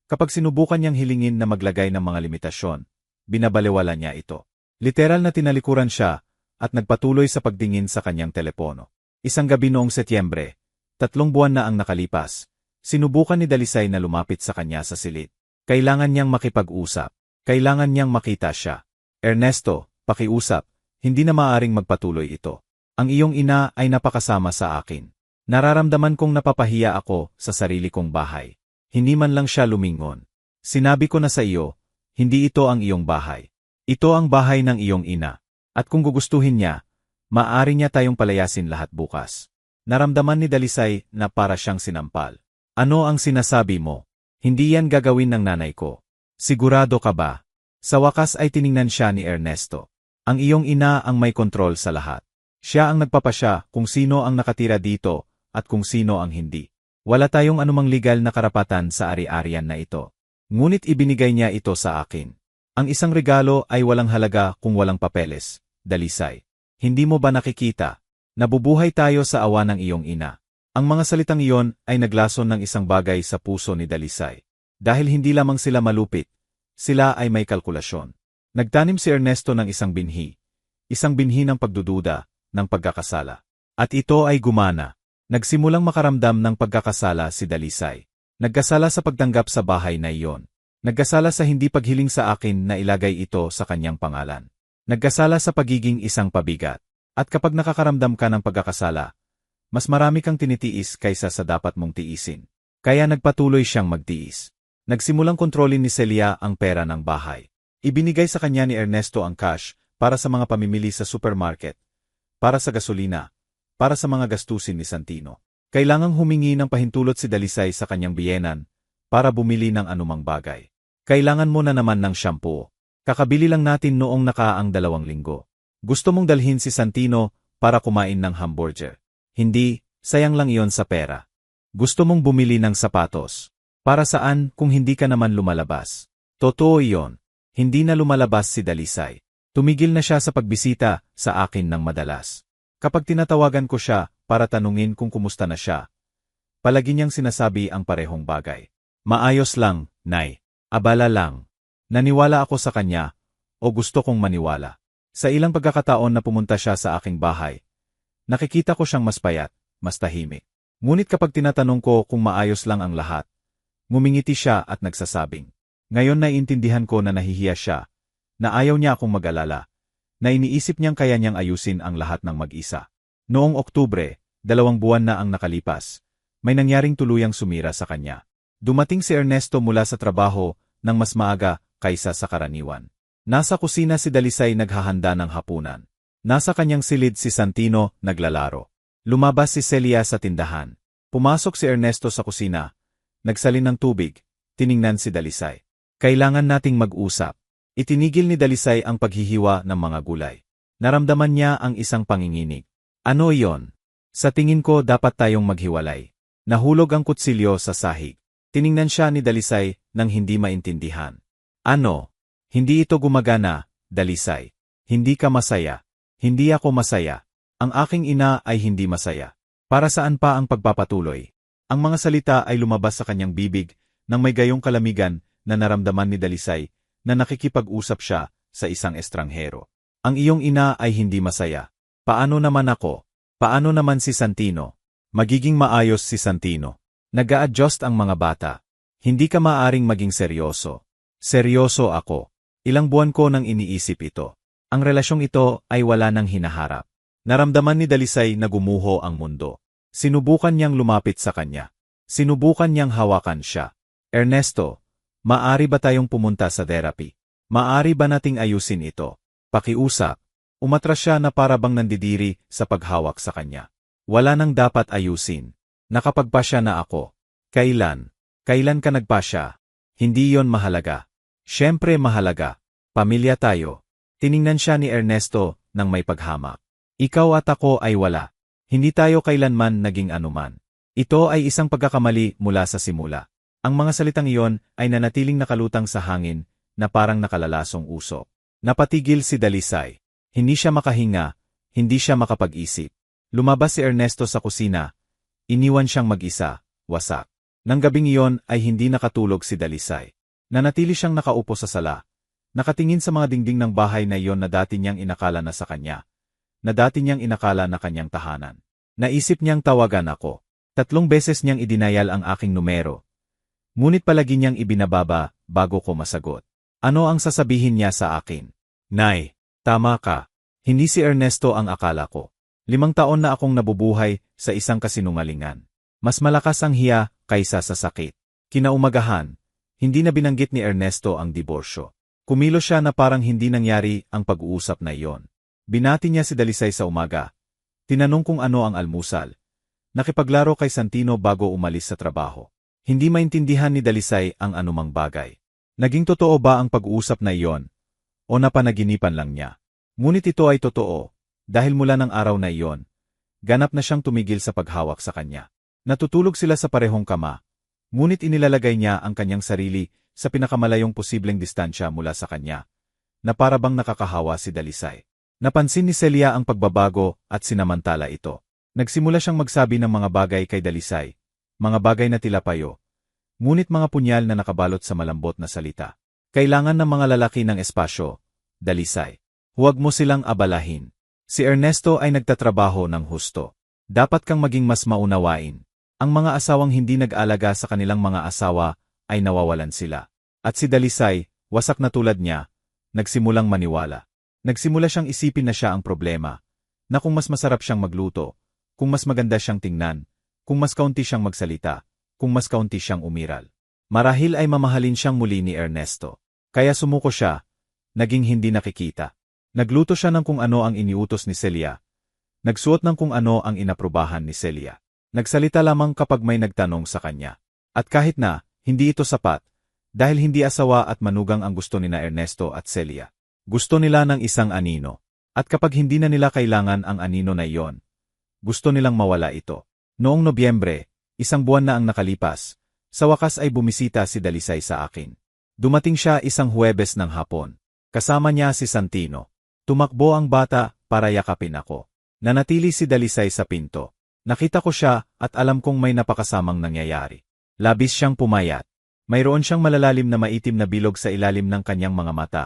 kapag sinubukan niyang hilingin na maglagay ng mga limitasyon, binabalewala niya ito. Literal na tinalikuran siya at nagpatuloy sa pagtingin sa kanyang telepono. Isang gabi noong Setyembre, 3 buwan na ang nakalipas, sinubukan ni Dalisay na lumapit sa kanya sa silid. Kailangan niyang makipag-usap. Kailangan niyang makita siya. Ernesto, pakiusap, hindi na maaaring magpatuloy ito. Ang iyong ina ay napakasama sa akin. Nararamdaman kong napapahiya ako sa sarili kong bahay. Hindi man lang siya lumingon. Sinabi ko na sa iyo, hindi ito ang iyong bahay. Ito ang bahay ng iyong ina. At kung gugustuhin niya, maaari niya tayong palayasin lahat bukas. Naramdaman ni Dalisay na para siyang sinampal. Ano ang sinasabi mo? Hindi yan gagawin ng nanay ko. Sigurado ka ba? Sa wakas ay tiningnan siya ni Ernesto. Ang iyong ina ang may kontrol sa lahat. Siya ang nagpapasya kung sino ang nakatira dito at kung sino ang hindi. Wala tayong anumang legal na karapatan sa ari-arian na ito. Ngunit ibinigay niya ito sa akin. Ang isang regalo ay walang halaga kung walang papeles, Dalisay. Hindi mo ba nakikita? Nabubuhay tayo sa awa ng iyong ina. Ang mga salitang iyon ay naglason ng isang bagay sa puso ni Dalisay. Dahil hindi lamang sila malupit, sila ay may kalkulasyon. Nagtanim si Ernesto ng isang binhi ng pagdududa, ng pagkakasala. At ito ay gumana. Nagsimulang makaramdam ng pagkakasala si Dalisay. Nagkasala sa pagtanggap sa bahay na iyon. Nagkasala sa hindi paghiling sa akin na ilagay ito sa kanyang pangalan. Nagkasala sa pagiging isang pabigat. At kapag nakakaramdam ka ng pagkakasala, mas marami kang tinitiis kaysa sa dapat mong tiisin. Kaya nagpatuloy siyang magtiis. Nagsimulang kontrolin ni Celia ang pera ng bahay. Ibinigay sa kanya ni Ernesto ang cash para sa mga pamimili sa supermarket, para sa gasolina, para sa mga gastusin ni Santino. Kailangang humingi ng pahintulot si Dalisay sa kanyang biyenan para bumili ng anumang bagay. Kailangan mo na naman ng shampoo. Kakabili lang natin noong nakaang 2 linggo. Gusto mong dalhin si Santino para kumain ng hamburger. Hindi, sayang lang iyon sa pera. Gusto mong bumili ng sapatos. Para saan kung hindi ka naman lumalabas? Totoo iyon. Hindi na lumalabas si Dalisay. Tumigil na siya sa pagbisita sa akin ng madalas. Kapag tinatawagan ko siya para tanungin kung kumusta na siya, palagi niyang sinasabi ang parehong bagay. Maayos lang, Nay. Abala lang. Naniwala ako sa kanya, o gusto kong maniwala. Sa ilang pagkakataon na pumunta siya sa aking bahay, nakikita ko siyang mas payat, mas tahimik. Ngunit kapag tinatanong ko kung maayos lang ang lahat, ngumingiti siya at nagsasabing, ngayon naiintindihan ko na nahihiya siya, na ayaw niya akong mag-alala, na iniisip niyang kaya niyang ayusin ang lahat ng mag-isa. Noong Oktubre, 2 buwan na ang nakalipas, may nangyaring tuluyang sumira sa kanya. Dumating si Ernesto mula sa trabaho ng mas maaga kaysa sa karaniwan. Nasa kusina si Dalisay naghahanda ng hapunan. Nasa kanyang silid si Santino naglalaro. Lumabas si Celia sa tindahan. Pumasok si Ernesto sa kusina. Nagsalin ng tubig. Tiningnan si Dalisay. Kailangan nating mag-usap. Itinigil ni Dalisay ang paghihiwa ng mga gulay. Naramdaman niya ang isang panginginig. Ano iyon? Sa tingin ko dapat tayong maghiwalay. Nahulog ang kutsilyo sa sahig. Tiningnan siya ni Dalisay nang hindi maintindihan. Ano? Hindi ito gumagana, Dalisay. Hindi ka masaya. Hindi ako masaya. Ang aking ina ay hindi masaya. Para saan pa ang pagpapatuloy? Ang mga salita ay lumabas sa kanyang bibig nang may gayong kalamigan na naramdaman ni Dalisay na nakikipag-usap siya sa isang estranghero. Ang iyong ina ay hindi masaya. Paano naman ako? Paano naman si Santino? Magiging maayos si Santino. Nag-a-adjust ang mga bata. Hindi ka maaaring maging seryoso. Seryoso ako. Ilang buwan ko nang iniisip ito. Ang relasyong ito ay wala nang hinaharap. Naramdaman ni Dalisay na gumuho ang mundo. Sinubukan niyang lumapit sa kanya. Sinubukan niyang hawakan siya. Ernesto, maari ba tayong pumunta sa therapy? Maari ba nating ayusin ito? Pakiusap. Umatras siya na para bang nandidiri sa paghawak sa kanya. Wala nang dapat ayusin. Nakapagpasya na ako. Kailan? Kailan ka nagpasya? Hindi yon mahalaga. Siyempre mahalaga. Pamilya tayo. Tiningnan siya ni Ernesto nang may paghamak. Ikaw at ako ay wala. Hindi tayo kailanman naging anuman. Ito ay isang pagkakamali mula sa simula. Ang mga salitang iyon ay nanatiling nakalutang sa hangin na parang nakalalasong usok. Napatigil si Dalisay. Hindi siya makahinga, hindi siya makapag-isip. Lumabas si Ernesto sa kusina. Iniwan siyang mag-isa, wasak. Nang gabing iyon ay hindi nakatulog si Dalisay. Nanatili siyang nakaupo sa sala. Nakatingin sa mga dingding ng bahay na iyon na dati niyang inakala na sa kanya. Na dati niyang inakala na kanyang tahanan. Naisip niyang tawagan ako. 3 beses niyang idinayal ang aking numero. Ngunit palagi niyang ibinababa bago ko masagot. Ano ang sasabihin niya sa akin? Nay, tama ka. Hindi si Ernesto ang akala ko. 5 taon na akong nabubuhay sa isang kasinungalingan. Mas malakas ang hiya kaysa sa sakit. Kinaumagahan, hindi na binanggit ni Ernesto ang diborsyo. Kumilos siya na parang hindi nangyari ang pag-uusap na iyon. Binati niya si Dalisay sa umaga. Tinanong kung ano ang almusal. Nakipaglaro kay Santino bago umalis sa trabaho. Hindi maintindihan ni Dalisay ang anumang bagay. Naging totoo ba ang pag-uusap na iyon? O napanaginipan lang niya? Ngunit ito ay totoo, dahil mula ng araw na iyon, ganap na siyang tumigil sa paghawak sa kanya. Natutulog sila sa parehong kama, ngunit inilalagay niya ang kanyang sarili sa pinakamalayong posibleng distansya mula sa kanya, na para bang nakakahawa si Dalisay. Napansin ni Celia ang pagbabago at sinamantala ito. Nagsimula siyang magsabi ng mga bagay kay Dalisay, mga bagay na tila payo, ngunit mga punyal na nakabalot sa malambot na salita. Kailangan ng mga lalaki ng espasyo, Dalisay. Huwag mo silang abalahin. Si Ernesto ay nagtatrabaho ng husto. Dapat kang maging mas maunawain. Ang mga asawang hindi nag-alaga sa kanilang mga asawa ay nawawalan sila. At si Dalisay, wasak na tulad niya, nagsimulang maniwala. Nagsimula siyang isipin na siya ang problema, na kung mas masarap siyang magluto, kung mas maganda siyang tingnan, kung mas kaunti siyang magsalita, kung mas kaunti siyang umiral. Marahil ay mamahalin siyang muli ni Ernesto. Kaya sumuko siya, naging hindi nakikita. Nagluto siya ng kung ano ang iniutos ni Celia. Nagsuot ng kung ano ang inaprubahan ni Celia. Nagsalita lamang kapag may nagtanong sa kanya. At kahit na, hindi ito sapat, dahil hindi asawa at manugang ang gusto ni na Ernesto at Celia. Gusto nila ng isang anino. At kapag hindi na nila kailangan ang anino na iyon, gusto nilang mawala ito. Noong Nobyembre, 1 buwan na ang nakalipas, sa wakas ay bumisita si Dalisay sa akin. Dumating siya isang Huwebes ng hapon. Kasama niya si Santino. Tumakbo ang bata para yakapin ako. Nanatili si Dalisay sa pinto. Nakita ko siya at alam kong may napakasamang nangyayari. Labis siyang pumayat. Mayroon siyang malalalim na maitim na bilog sa ilalim ng kanyang mga mata.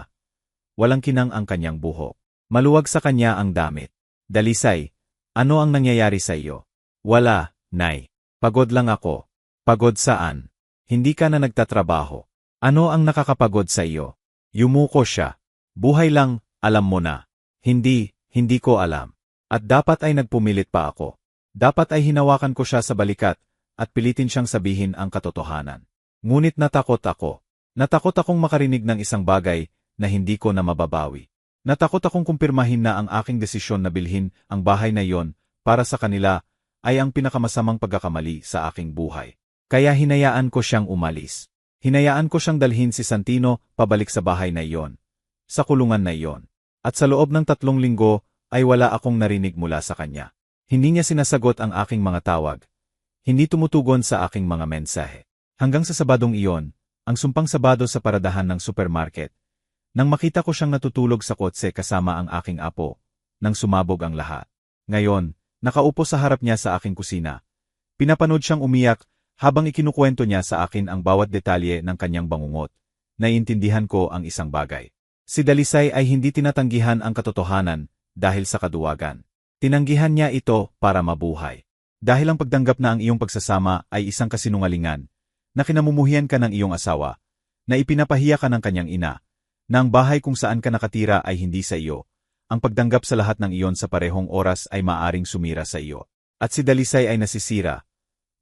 Walang kinang ang kanyang buhok. Maluwag sa kanya ang damit. Dalisay, ano ang nangyayari sa iyo? Wala, Nay. Pagod lang ako. Pagod saan? Hindi ka na nagtatrabaho. Ano ang nakakapagod sa iyo? Yumuko siya. Buhay lang, alam mo na. Hindi ko alam. At dapat ay nagpumilit pa ako. Dapat ay hinawakan ko siya sa balikat at pilitin siyang sabihin ang katotohanan. Ngunit natakot ako. Natakot akong makarinig ng isang bagay na hindi ko na mababawi. Natakot akong kumpirmahin na ang aking desisyon na bilhin ang bahay na iyon para sa kanila ay ang pinakamasamang pagkakamali sa aking buhay. Kaya hinayaan ko siyang umalis. Hinayaan ko siyang dalhin si Santino pabalik sa bahay na iyon, sa kulungan na iyon. At sa loob ng 3 linggo ay wala akong narinig mula sa kanya. Hindi niya sinasagot ang aking mga tawag. Hindi tumutugon sa aking mga mensahe. Hanggang sa Sabadong iyon, ang sumpang Sabado sa paradahan ng supermarket. Nang makita ko siyang natutulog sa kotse kasama ang aking apo, nang sumabog ang lahat. Ngayon, nakaupo sa harap niya sa aking kusina. Pinapanood siyang umiyak habang ikinukwento niya sa akin ang bawat detalye ng kanyang bangungot. Naiintindihan ko ang isang bagay. Si Dalisay ay hindi tinatanggihan ang katotohanan dahil sa kaduwagan. Tinanggihan niya ito para mabuhay. Dahil ang pagdanggap na ang iyong pagsasama ay isang kasinungalingan, na kinamumuhian ka ng iyong asawa, na ipinapahiya ka ng kanyang ina, na ang bahay kung saan ka nakatira ay hindi sa iyo, ang pagdanggap sa lahat ng iyon sa parehong oras ay maaring sumira sa iyo. At si Dalisay ay nasisira.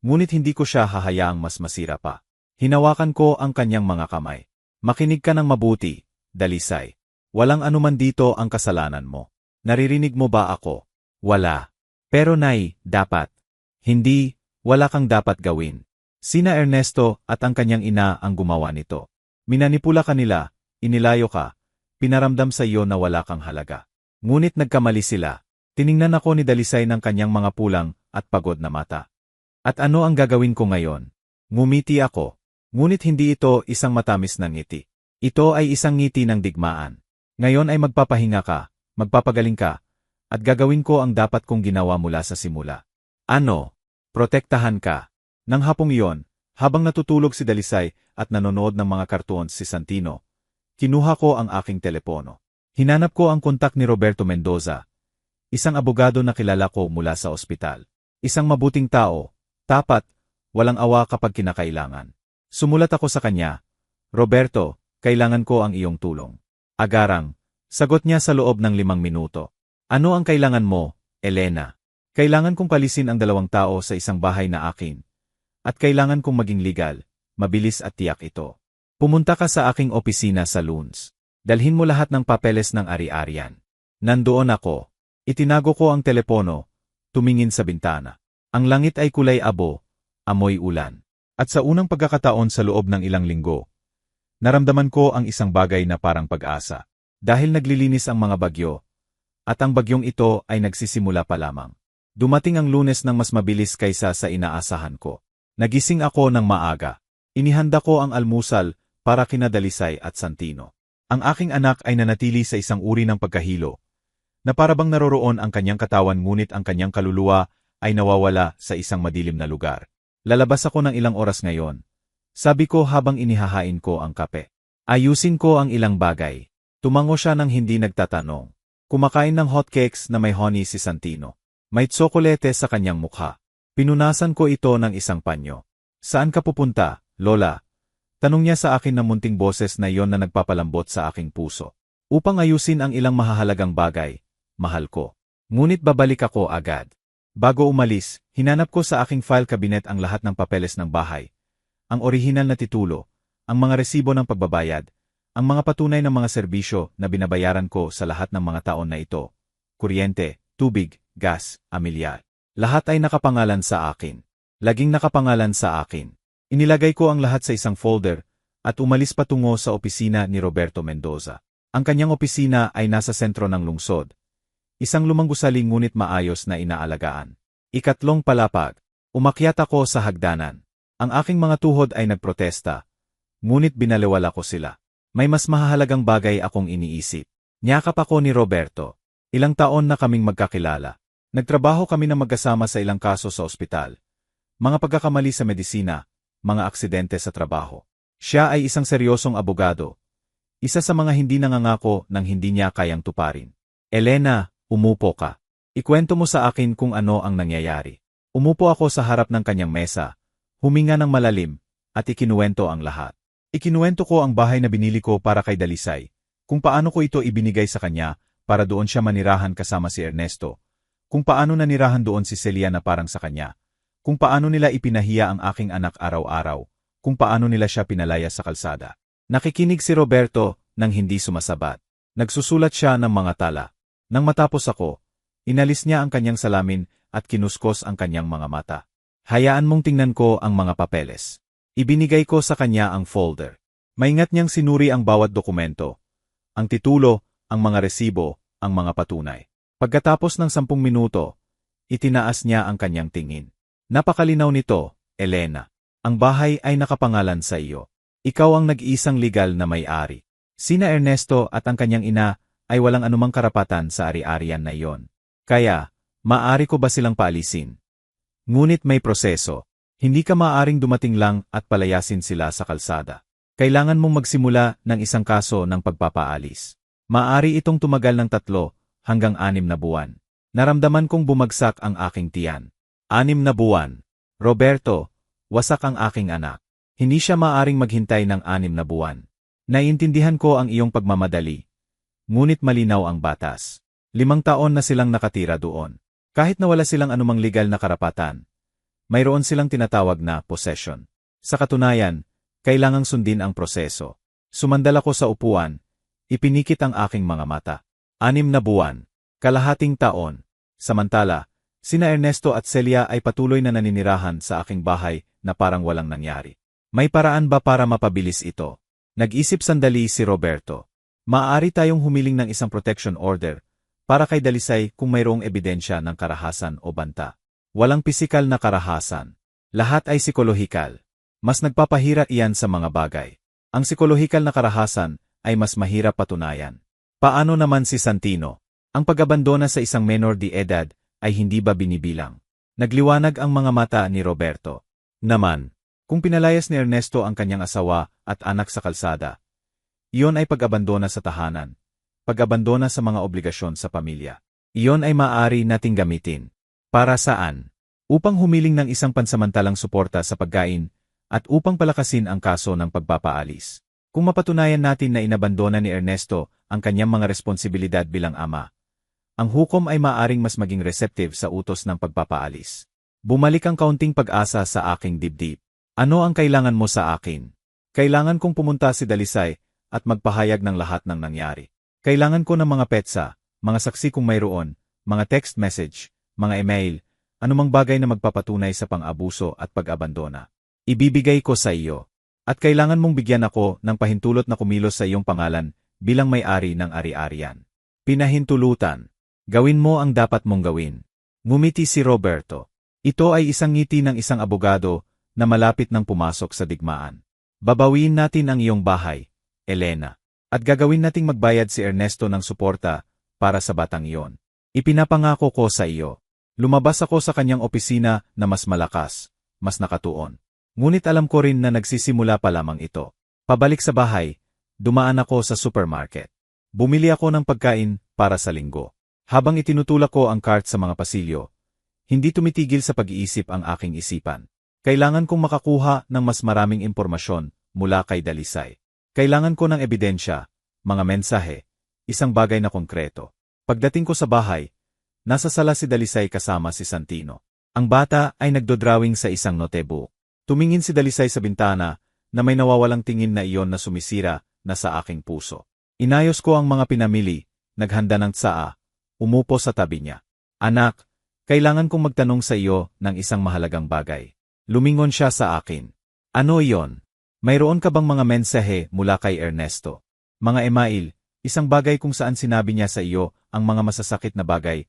Ngunit hindi ko siya hahayaang mas masira pa. Hinawakan ko ang kanyang mga kamay. Makinig ka ng mabuti, Dalisay. Walang anuman dito ang kasalanan mo. Naririnig mo ba ako? Wala. Pero Nay, dapat. Hindi, wala kang dapat gawin. Sina Ernesto at ang kanyang ina ang gumawa nito. Minanipula ka nila, inilayo ka, pinaramdam sa iyo na wala kang halaga. Ngunit nagkamali sila. Tiningnan ako ni Dalisay ng kanyang mga pulang at pagod na mata. At ano ang gagawin ko ngayon? Ngumiti ako. Ngunit hindi ito isang matamis na ngiti. Ito ay isang ngiti ng digmaan. Ngayon ay magpapahinga ka, magpapagaling ka, at gagawin ko ang dapat kong ginawa mula sa simula. Ano? Protektahan ka. Nang hapong iyon, habang natutulog si Dalisay at nanonood ng mga cartoons si Santino, kinuha ko ang aking telepono. Hinanap ko ang kontak ni Roberto Mendoza, isang abogado na kilala ko mula sa ospital. Isang mabuting tao, tapat, walang awa kapag kinakailangan. Sumulat ako sa kanya, Roberto, kailangan ko ang iyong tulong. Agarang, sagot niya sa loob ng 5 minuto. Ano ang kailangan mo, Elena? Kailangan kong palisin ang 2 tao sa isang bahay na akin. At kailangan kong maging legal, mabilis at tiyak ito. Pumunta ka sa aking opisina sa Lunes. Dalhin mo lahat ng papeles ng ari-arian. Nandoon ako. Itinago ko ang telepono, tumingin sa bintana. Ang langit ay kulay abo, amoy ulan. At sa unang pagkakataon sa loob ng ilang linggo, naramdaman ko ang isang bagay na parang pag-asa. Dahil naglilinis ang mga bagyo, at ang bagyong ito ay nagsisimula pa lamang. Dumating ang Lunes ng mas mabilis kaysa sa inaasahan ko. Nagising ako ng maaga. Inihanda ko ang almusal para kina Dalisay at Santino. Ang aking anak ay nanatili sa isang uri ng pagkahilo, na parabang naroroon ang kanyang katawan ngunit ang kanyang kaluluwa ay nawawala sa isang madilim na lugar. Lalabas ako ng ilang oras ngayon. Sabi ko habang inihahain ko ang kape. Ayusin ko ang ilang bagay. Tumango siya nang hindi nagtatanong. Kumakain ng hotcakes na may honey si Santino. May tsokolete sa kanyang mukha. Pinunasan ko ito ng isang panyo. Saan ka pupunta, Lola? Tanong niya sa akin na munting boses na iyon na nagpapalambot sa aking puso. Upang ayusin ang ilang mahahalagang bagay, mahal ko. Ngunit babalik ako agad. Bago umalis, hinanap ko sa aking file cabinet ang lahat ng papeles ng bahay. Ang orihinal na titulo, ang mga resibo ng pagbabayad, ang mga patunay ng mga serbisyo na binabayaran ko sa lahat ng mga taon na ito. Kuryente, tubig, gas, amilyar. Lahat ay nakapangalan sa akin. Laging nakapangalan sa akin. Inilagay ko ang lahat sa isang folder at umalis patungo sa opisina ni Roberto Mendoza. Ang kanyang opisina ay nasa sentro ng lungsod. Isang lumang gusali ngunit maayos na inaalagaan. Ikatlong palapag. Umakyat ako sa hagdanan. Ang aking mga tuhod ay nagprotesta. Ngunit binaliwala ko sila. May mas mahahalagang bagay akong iniisip. Niyakap ako ni Roberto. Ilang taon na kaming magkakilala. Nagtrabaho kami na magkasama sa ilang kaso sa ospital. Mga pagkakamali sa medisina, mga aksidente sa trabaho. Siya ay isang seryosong abogado. Isa sa mga hindi nangangako ng hindi niya kayang tuparin. Elena, umupo ka. Ikwento mo sa akin kung ano ang nangyayari. Umupo ako sa harap ng kanyang mesa, huminga ng malalim, at ikinuwento ang lahat. Ikinuwento ko ang bahay na binili ko para kay Dalisay, kung paano ko ito ibinigay sa kanya para doon siya manirahan kasama si Ernesto, kung paano nanirahan doon si Celia na parang sa kanya, kung paano nila ipinahiya ang aking anak araw-araw, kung paano nila siya pinalaya sa kalsada. Nakikinig si Roberto nang hindi sumasabat. Nagsusulat siya ng mga tala. Nang matapos ako, inalis niya ang kanyang salamin at kinuskos ang kanyang mga mata. Hayaan mong tingnan ko ang mga papeles. Ibinigay ko sa kanya ang folder. Maingat niyang sinuri ang bawat dokumento. Ang titulo, ang mga resibo, ang mga patunay. Pagkatapos ng 10 minuto, itinaas niya ang kanyang tingin. Napakalinaw nito, Elena. Ang bahay ay nakapangalan sa iyo. Ikaw ang nag-iisang legal na may-ari. Sina Ernesto at ang kanyang ina ay walang anumang karapatan sa ari-arian na iyon. Kaya, maaari ko ba silang paalisin? Ngunit may proseso. Hindi ka maaaring dumating lang at palayasin sila sa kalsada. Kailangan mong magsimula ng isang kaso ng pagpapaalis. Maaari itong tumagal ng 3 hanggang 6 na buwan. Naramdaman kong bumagsak ang aking tiyan. 6 na buwan. Roberto, wasak ang aking anak. Hindi siya maaaring maghintay ng 6 na buwan. Naiintindihan ko ang iyong pagmamadali. Ngunit malinaw ang batas. 5 taon na silang nakatira doon. Kahit na wala silang anumang legal na karapatan, mayroon silang tinatawag na possession. Sa katunayan, kailangang sundin ang proseso. Sumandal ako sa upuan, ipinikit ang aking mga mata. 6 na buwan, kalahating taon. Samantala, sina Ernesto at Celia ay patuloy na naninirahan sa aking bahay na parang walang nangyari. May paraan ba para mapabilis ito? Nag-isip sandali si Roberto. Maaari tayong humiling ng isang protection order para kay Dalisay kung mayroong ebidensya ng karahasan o banta. Walang pisikal na karahasan. Lahat ay psikolohikal. Mas nagpapahirap iyan sa mga bagay. Ang psikolohikal na karahasan ay mas mahirap patunayan. Paano naman si Santino? Ang pag-abandona sa isang menor de edad ay hindi ba binibilang? Nagliwanag ang mga mata ni Roberto. Naman, kung pinalayas ni Ernesto ang kanyang asawa at anak sa kalsada, iyon ay pag-abandona sa tahanan, pag-abandona sa mga obligasyon sa pamilya. Iyon ay maaari nating gamitin. Para saan? Upang humiling ng isang pansamantalang suporta sa pagkain at upang palakasin ang kaso ng pagpapaalis. Kung mapatunayan natin na inabandona ni Ernesto ang kanyang mga responsibilidad bilang ama, ang hukom ay maaring mas maging receptive sa utos ng pagpapaalis. Bumalik ang kaunting pag-asa sa aking dibdib. Ano ang kailangan mo sa akin? Kailangan kong pumunta si Dalisay at magpahayag ng lahat ng nangyari. Kailangan ko ng mga petsa, mga saksi kung mayroon, mga text message, mga email, anumang bagay na magpapatunay sa pang-abuso at pag-abandona. Ibibigay ko sa iyo. At kailangan mong bigyan ako ng pahintulot na kumilos sa iyong pangalan bilang may-ari ng ari-arian. Pinahintulutan. Gawin mo ang dapat mong gawin. Ngumiti si Roberto. Ito ay isang ngiti ng isang abogado na malapit nang pumasok sa digmaan. Babawiin natin ang iyong bahay, Elena. At gagawin nating magbayad si Ernesto ng suporta para sa batang iyon. Ipinapangako ko sa iyo. Lumabas ako sa kanyang opisina na mas malakas, mas nakatuon. Ngunit alam ko rin na nagsisimula pa lamang ito. Pabalik sa bahay, dumaan ako sa supermarket. Bumili ako ng pagkain para sa linggo. Habang itinutulak ko ang cart sa mga pasilyo, hindi tumitigil sa pag-iisip ang aking isipan. Kailangan kong makakuha ng mas maraming impormasyon mula kay Dalisay. Kailangan ko ng ebidensya, mga mensahe, isang bagay na konkreto. Pagdating ko sa bahay, nasa sala si Dalisay kasama si Santino. Ang bata ay nagdodrawing sa isang notebook. Tumingin si Dalisay sa bintana na may nawawalang tingin na iyon na sumisira na sa aking puso. Inayos ko ang mga pinamili, naghanda ng tsaa, umupo sa tabi niya. Anak, kailangan kong magtanong sa iyo ng isang mahalagang bagay. Lumingon siya sa akin. Ano iyon? Mayroon ka bang mga mensahe mula kay Ernesto? Mga email, isang bagay kung saan sinabi niya sa iyo ang mga masasakit na bagay,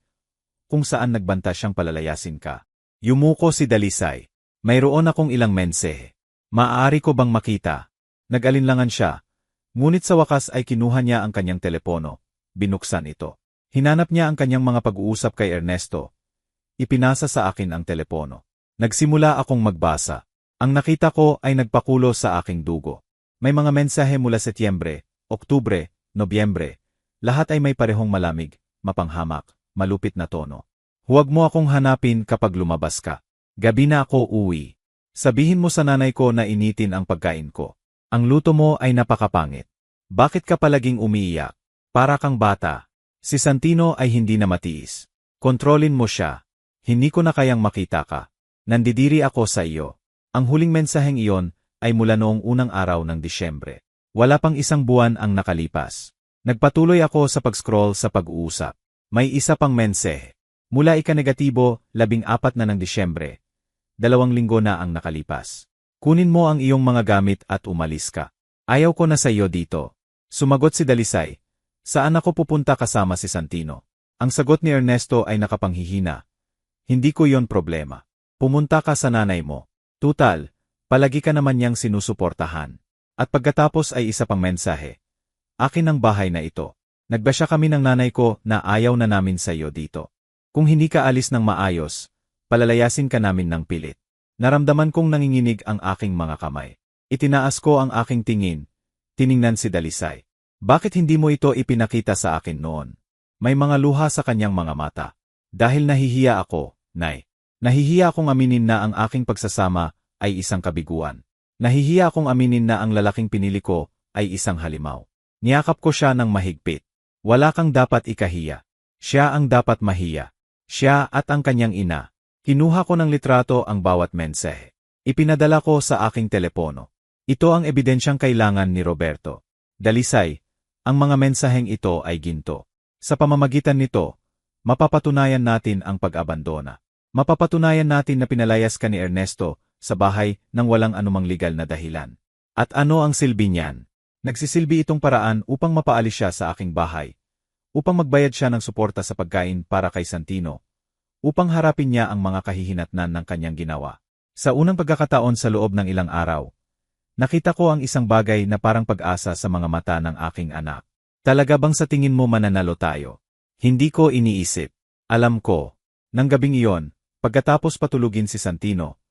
kung saan nagbanta siyang palalayasin ka. Yumuko si Dalisay. Mayroon akong ilang mensahe. Maaari ko bang makita? Nag-alinlangan siya. Ngunit sa wakas ay kinuha niya ang kanyang telepono. Binuksan ito. Hinanap niya ang kanyang mga pag-uusap kay Ernesto. Ipinasa sa akin ang telepono. Nagsimula akong magbasa. Ang nakita ko ay nagpakulo sa aking dugo. May mga mensahe mula Setyembre, Oktubre, Nobyembre. Lahat ay may parehong malamig, mapanghamak, malupit na tono. Huwag mo akong hanapin kapag lumabas ka. Gabi na ako uwi. Sabihin mo sa nanay ko na initin ang pagkain ko. Ang luto mo ay napakapangit. Bakit ka palaging umiiyak? Para kang bata. Si Santino ay hindi na matiis. Kontrolin mo siya. Hindi ko na kayang makita ka. Nandidiri ako sa iyo. Ang huling mensaheng iyon ay mula noong unang araw ng Disyembre. Wala pang isang buwan ang nakalipas. Nagpatuloy ako sa pag-scroll sa pag-uusap. May isa pang mensahe. Mula ika-negatibo, 14 na ng Disyembre. 2 linggo na ang nakalipas. Kunin mo ang iyong mga gamit at umalis ka. Ayaw ko na sa iyo dito. Sumagot si Dalisay. Saan ako pupunta kasama si Santino? Ang sagot ni Ernesto ay nakapanghihina. Hindi ko yon problema. Pumunta ka sa nanay mo. Tutal, palagi ka naman niyang sinusuportahan. At pagkatapos ay isa pang mensahe. Akin ang bahay na ito. Nagbasya kami ng nanay ko na ayaw na namin sa iyo dito. Kung hindi ka alis ng maayos, palalayasin ka namin ng pilit. Naramdaman kong nanginginig ang aking mga kamay. Itinaas ko ang aking tingin. Tiningnan si Dalisay. Bakit hindi mo ito ipinakita sa akin noon? May mga luha sa kanyang mga mata. Dahil nahihiya ako, Nay. Nahihiya akong aminin na ang aking pagsasama ay isang kabiguan. Nahihiya akong aminin na ang lalaking pinili ko ay isang halimaw. Niyakap ko siya ng mahigpit. Wala kang dapat ikahiya. Siya ang dapat mahiya. Siya at ang kanyang ina. Kinuha ko ng litrato ang bawat mensahe. Ipinadala ko sa aking telepono. Ito ang ebidensyang kailangan ni Roberto. Dalisay, ang mga mensaheng ito ay ginto. Sa pamamagitan nito, mapapatunayan natin ang pag-abandona. Mapapatunayan natin na pinalayas ka ni Ernesto sa bahay nang walang anumang legal na dahilan. At ano ang silbi niyan? Nagsisilbi itong paraan upang mapaalis siya sa aking bahay. Upang magbayad siya ng suporta sa pagkain para kay Santino. Upang harapin niya ang mga kahihinatnan ng kanyang ginawa. Sa unang pagkakataon sa loob ng ilang araw, nakita ko ang isang bagay na parang pag-asa sa mga mata ng aking anak. Talaga bang sa tingin mo mananalo tayo? Hindi ko iniisip. Alam ko. Nang gabing iyon, pagkatapos patulugin si Santino,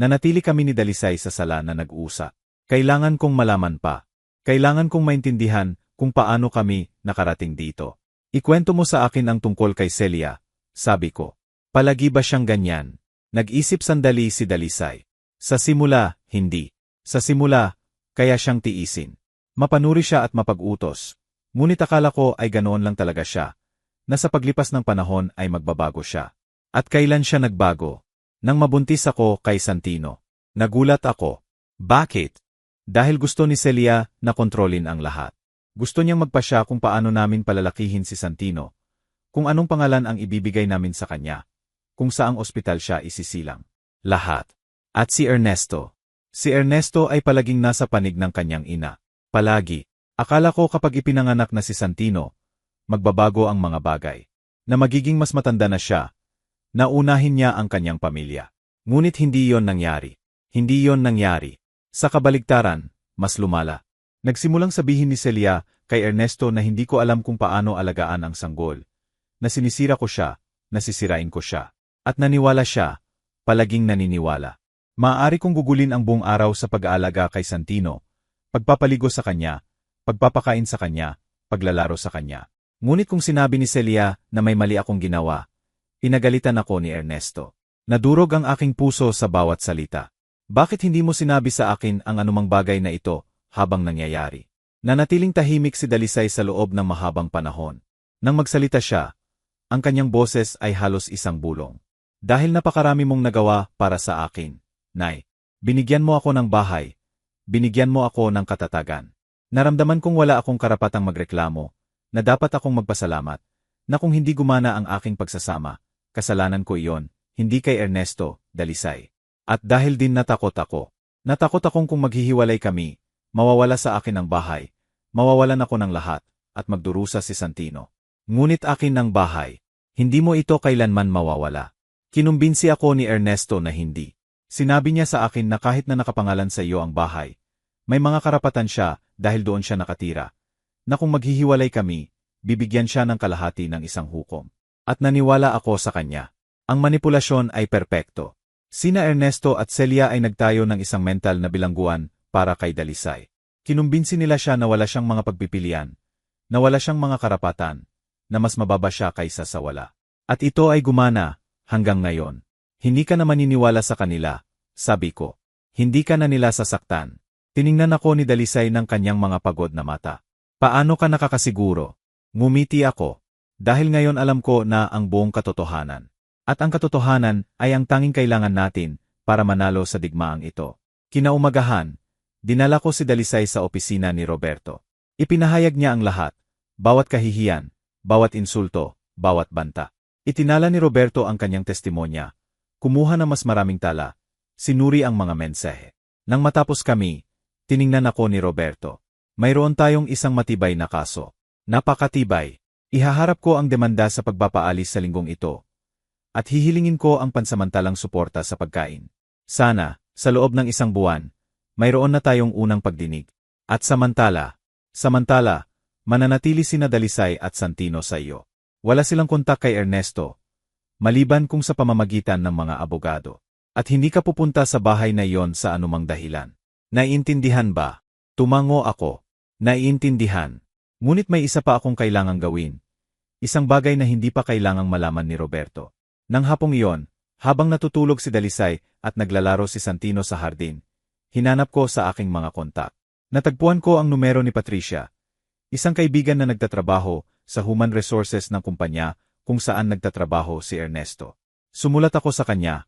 nanatili kami ni Dalisay sa sala na nag-uusap. Kailangan kong malaman pa. Kailangan kong maintindihan kung paano kami nakarating dito. Ikwento mo sa akin ang tungkol kay Celia, sabi ko. Palagi ba siyang ganyan? Nag-isip sandali si Dalisay. Sa simula, hindi. Sa simula, kaya siyang tiisin. Mapanuri siya at mapag-utos. Ngunit akala ko ay ganoon lang talaga siya. Na sa paglipas ng panahon ay magbabago siya. At kailan siya nagbago? Nang mabuntis ako kay Santino. Nagulat ako. Bakit? Dahil gusto ni Celia na kontrolin ang lahat. Gusto niyang magpasya kung paano namin palalakihin si Santino. Kung anong pangalan ang ibibigay namin sa kanya. Kung saang ospital siya isisilang. Lahat. At si Ernesto. Si Ernesto ay palaging nasa panig ng kanyang ina. Palagi. Akala ko kapag ipinanganak na si Santino, magbabago ang mga bagay. Na magiging mas matanda na siya. Naunahin niya ang kanyang pamilya. Ngunit hindi yon nangyari. Hindi yon nangyari. Sa kabaligtaran, mas lumala. Nagsimulang sabihin ni Celia kay Ernesto na hindi ko alam kung paano alagaan ang sanggol. Na sinisira ko siya, nasisirain ko siya. At naniwala siya, palaging naniniwala. Maaari kong gugulin ang buong araw sa pag-aalaga kay Santino, pagpapaligo sa kanya, pagpapakain sa kanya, paglalaro sa kanya. Ngunit kung sinabi ni Celia na may mali akong ginawa, pinagalitan ako ni Ernesto. Nadurog ang aking puso sa bawat salita. Bakit hindi mo sinabi sa akin ang anumang bagay na ito habang nangyayari? Nanatiling tahimik si Dalisay sa loob ng mahabang panahon. Nang magsalita siya, ang kanyang boses ay halos isang bulong. Dahil napakarami mong nagawa para sa akin, Nay. Binigyan mo ako ng bahay. Binigyan mo ako ng katatagan. Naramdaman kong wala akong karapatang magreklamo, na dapat akong magpasalamat, na kung hindi gumana ang aking pagsasama, kasalanan ko iyon, hindi kay Ernesto, Dalisay. At dahil din natakot ako. Natakot akong kung maghihiwalay kami, mawawala sa akin ang bahay, mawawalan ako ng lahat, at magdurusa si Santino. Ngunit akin ang bahay. Hindi mo ito kailanman mawawala. Kinumbinsi ako ni Ernesto na hindi. Sinabi niya sa akin na kahit na nakapangalan sa iyo ang bahay, May mga karapatan siya dahil doon siya nakatira. Na kung maghihiwalay kami, bibigyan siya ng kalahati ng isang hukom. At naniwala ako sa kanya. Ang manipulasyon ay perpekto. Sina Ernesto at Celia ay nagtayo ng isang mental na bilangguan para kay Dalisay. Kinumbinsi nila siya na wala siyang mga pagpipilian, na wala siyang mga karapatan, na mas mababa siya kaysa sa wala. At ito ay gumana hanggang ngayon. Hindi ka na maniniwala sa kanila, sabi ko. Hindi ka na nila sasaktan. Tiningnan ako ni Dalisay ng kanyang mga pagod na mata. Paano ka nakakasiguro? Ngumiti ako. Dahil ngayon alam ko na ang buong katotohanan. At ang katotohanan ay ang tanging kailangan natin para manalo sa digmaang ito. Kinaumagahan, dinala ko si Dalisay sa opisina ni Roberto. Ipinahayag niya ang lahat, bawat kahihiyan, bawat insulto, bawat banta. Itinala ni Roberto ang kanyang testimonya, kumuha ng mas maraming tala, sinuri ang mga mensahe. Nang matapos kami, tiningnan ako ni Roberto. Mayroon tayong isang matibay na kaso. Napakatibay. Ihaharap ko ang demanda sa pagpapaalis sa linggong ito. At hihilingin ko ang pansamantalang suporta sa pagkain. Sana, sa loob ng isang buwan, mayroon na tayong unang pagdinig. At samantala, mananatili sina Dalisay at Santino sa iyo. Wala silang kontak kay Ernesto, maliban kung sa pamamagitan ng mga abogado. At hindi ka pupunta sa bahay na iyon sa anumang dahilan. Naiintindihan ba? Tumango ako. Naiintindihan. Ngunit may isa pa akong kailangang gawin. Isang bagay na hindi pa kailangang malaman ni Roberto. Nang hapong iyon, habang natutulog si Dalisay at naglalaro si Santino sa hardin, hinanap ko sa aking mga kontak. Natagpuan ko ang numero ni Patricia, isang kaibigan na nagtatrabaho sa human resources ng kumpanya kung saan nagtatrabaho si Ernesto. Sumulat ako sa kanya,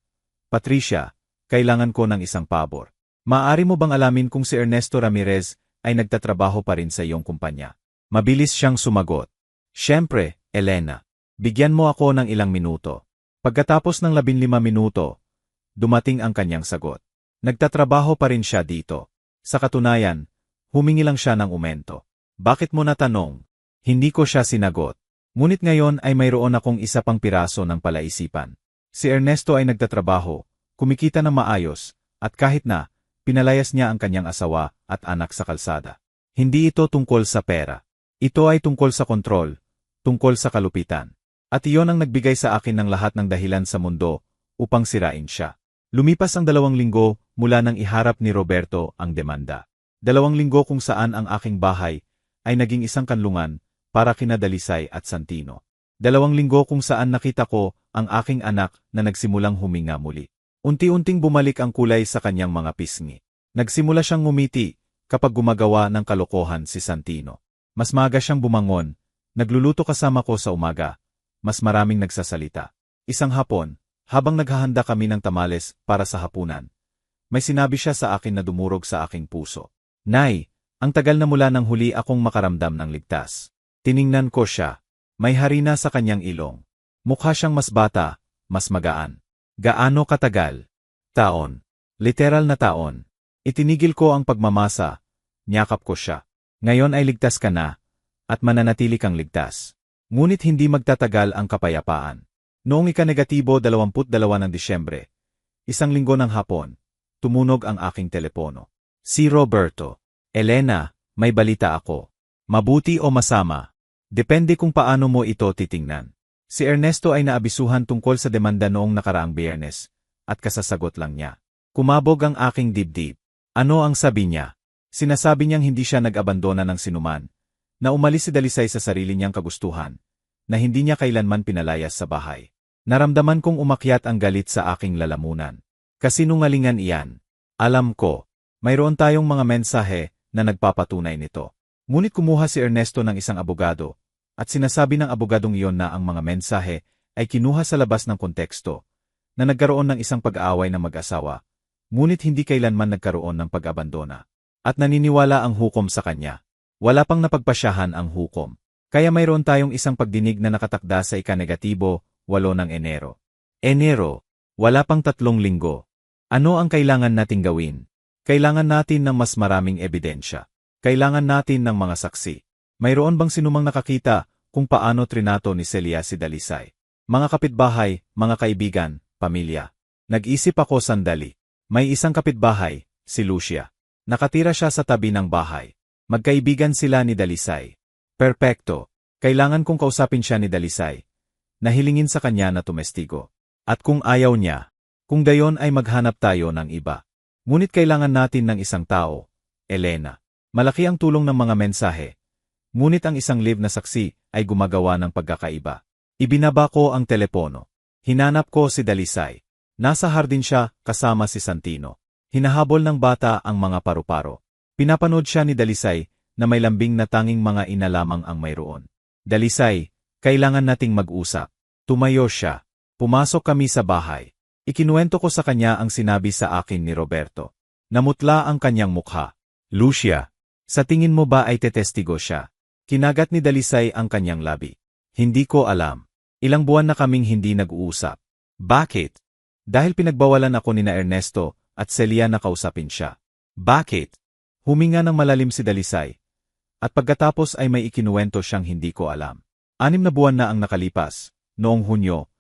Patricia, kailangan ko ng isang pabor. Maaari mo bang alamin kung si Ernesto Ramirez ay nagtatrabaho pa rin sa iyong kumpanya? Mabilis siyang sumagot. Siyempre, Elena. Bigyan mo ako ng ilang minuto. Pagkatapos ng 15 minuto, dumating ang kanyang sagot. Nagtatrabaho pa rin siya dito. Sa katunayan, humingi lang siya ng umento. Bakit mo natanong? Hindi ko siya sinagot. Ngunit ngayon ay mayroon akong isa pang piraso ng palaisipan. Si Ernesto ay nagtatrabaho, kumikita ng maayos, at kahit na, pinalayas niya ang kanyang asawa at anak sa kalsada. Hindi ito tungkol sa pera. Ito ay tungkol sa kontrol, tungkol sa kalupitan. At iyon ang nagbigay sa akin ng lahat ng dahilan sa mundo upang sirain siya. Lumipas ang 2 linggo mula nang iharap ni Roberto ang demanda. 2 linggo kung saan ang aking bahay ay naging isang kanlungan para kina Dalisay at Santino. 2 linggo kung saan nakita ko ang aking anak na nagsimulang huminga muli. Unti-unting bumalik ang kulay sa kanyang mga pisngi. Nagsimula siyang ngumiti kapag gumagawa ng kalokohan si Santino. Mas maaga siyang bumangon, nagluluto kasama ko sa umaga. Mas maraming nagsasalita. Isang hapon, habang naghahanda kami ng tamales para sa hapunan, may sinabi siya sa akin na dumurog sa aking puso. Nay, ang tagal na mula nang huli akong makaramdam ng ligtas. Tiningnan ko siya. May harina sa kanyang ilong. Mukha siyang mas bata, mas magaan. Gaano katagal? Taon. Literal na taon. Itinigil ko ang pagmamasa. Niyakap ko siya. Ngayon ay ligtas ka na, at mananatili kang ligtas. Ngunit hindi magtatagal ang kapayapaan. Noong ika-22 ng Disyembre, 1 linggo ng hapon, tumunog ang aking telepono. Si Roberto. Elena, may balita ako. Mabuti o masama? Depende kung paano mo ito titingnan. Si Ernesto ay naabisuhan tungkol sa demanda noong nakaraang Biyernes, at kasasagot lang niya. Kumabog ang aking dibdib. Ano ang sabi niya? Sinasabi niyang hindi siya nag-abandona ng sinuman, na umalis si Dalisay sa sarili niyang kagustuhan, na hindi niya kailanman pinalayas sa bahay. Naramdaman kong umakyat ang galit sa aking lalamunan. Kasinungalingan iyan. Alam ko, mayroon tayong mga mensahe na nagpapatunay nito. Ngunit kumuha si Ernesto ng isang abogado, at sinasabi ng abogadong iyon na ang mga mensahe ay kinuha sa labas ng konteksto, na nagkaroon ng isang pag-aaway ng mag-asawa, ngunit hindi kailanman nagkaroon ng pag-abandona. At naniniwala ang hukom sa kanya. Wala pang napagpasyahan ang hukom. Kaya mayroon tayong isang pagdinig na nakatakda sa ika-8 ng Enero. Enero, wala pang 3 linggo. Ano ang kailangan nating gawin? Kailangan natin ng mas maraming ebidensya. Kailangan natin ng mga saksi. Mayroon bang sinumang nakakita kung paano trinato ni Celia si Dalisay? Mga kapitbahay, mga kaibigan, pamilya. Nag-isip ako sandali. May isang kapitbahay, si Lucia. Nakatira siya sa tabi ng bahay. Magkaibigan sila ni Dalisay. Perpekto. Kailangan kong kausapin siya ni Dalisay. Nahilingin sa kanya na tumestigo. At kung ayaw niya, kung gayon ay maghanap tayo ng iba. Ngunit kailangan natin ng isang tao, Elena. Malaki ang tulong ng mga mensahe. Ngunit ang isang live na saksi ay gumagawa ng pagkakaiba. Ibinaba ko ang telepono. Hinanap ko si Dalisay. Nasa hardin siya kasama si Santino. Hinahabol ng bata ang mga paru-paro. Pinapanood siya ni Dalisay na may lambing na tanging mga ina lamang ang mayroon. Dalisay, kailangan nating mag-usap. Tumayo siya. Pumasok kami sa bahay. Ikinuwento ko sa kanya ang sinabi sa akin ni Roberto. Namutla ang kanyang mukha. Lucia, sa tingin mo ba ay tetestigo siya? Kinagat ni Dalisay ang kanyang labi. Hindi ko alam. Ilang buwan na kaming hindi nag-uusap. Bakit? Dahil pinagbawalan ako ni na Ernesto at Celia na kausapin siya. Bakit? Huminga ng malalim si Dalisay. At pagkatapos ay may ikinuwento siyang hindi ko alam. 6 na buwan na ang nakalipas. Noong Hunyo,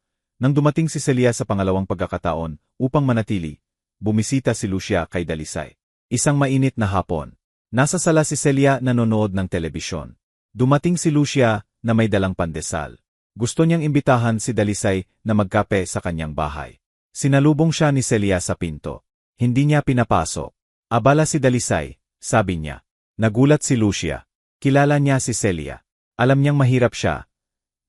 nang dumating si Celia sa pangalawang pagkakataon upang manatili, bumisita si Lucia kay Dalisay. Isang mainit na hapon. Nasa sala si Celia nanonood ng telebisyon. Dumating si Lucia na may dalang pandesal. Gusto niyang imbitahan si Dalisay na magkape sa kanyang bahay. Sinalubong siya ni Celia sa pinto. Hindi niya pinapasok. Abala si Dalisay, sabi niya. Nagulat si Lucia. Kilala niya si Celia. Alam niyang mahirap siya.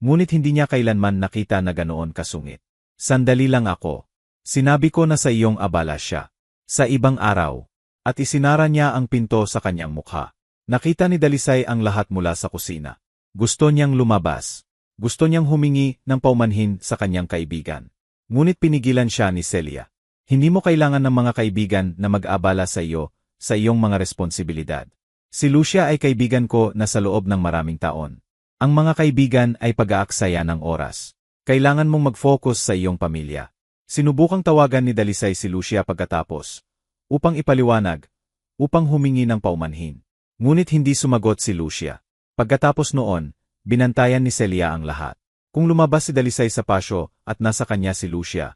Ngunit hindi niya kailanman nakita na ganoon kasungit. Sandali lang ako. Sinabi ko na sa iyong abala siya. Sa ibang araw. At isinara niya ang pinto sa kanyang mukha. Nakita ni Dalisay ang lahat mula sa kusina. Gusto niyang lumabas. Gusto niyang humingi ng paumanhin sa kanyang kaibigan. Ngunit pinigilan siya ni Celia. Hindi mo kailangan ng mga kaibigan na mag-abala sa iyo, sa iyong mga responsibilidad. Si Lucia ay kaibigan ko na sa loob ng maraming taon. Ang mga kaibigan ay pag-aaksaya ng oras. Kailangan mong mag-focus sa iyong pamilya. Sinubukang tawagan ni Dalisay si Lucia pagkatapos, upang ipaliwanag, upang humingi ng paumanhin. Ngunit hindi sumagot si Lucia. Pagkatapos noon, binantayan ni Celia ang lahat. Kung lumabas si Dalisay sa pasyo at nasa kanya si Lucia,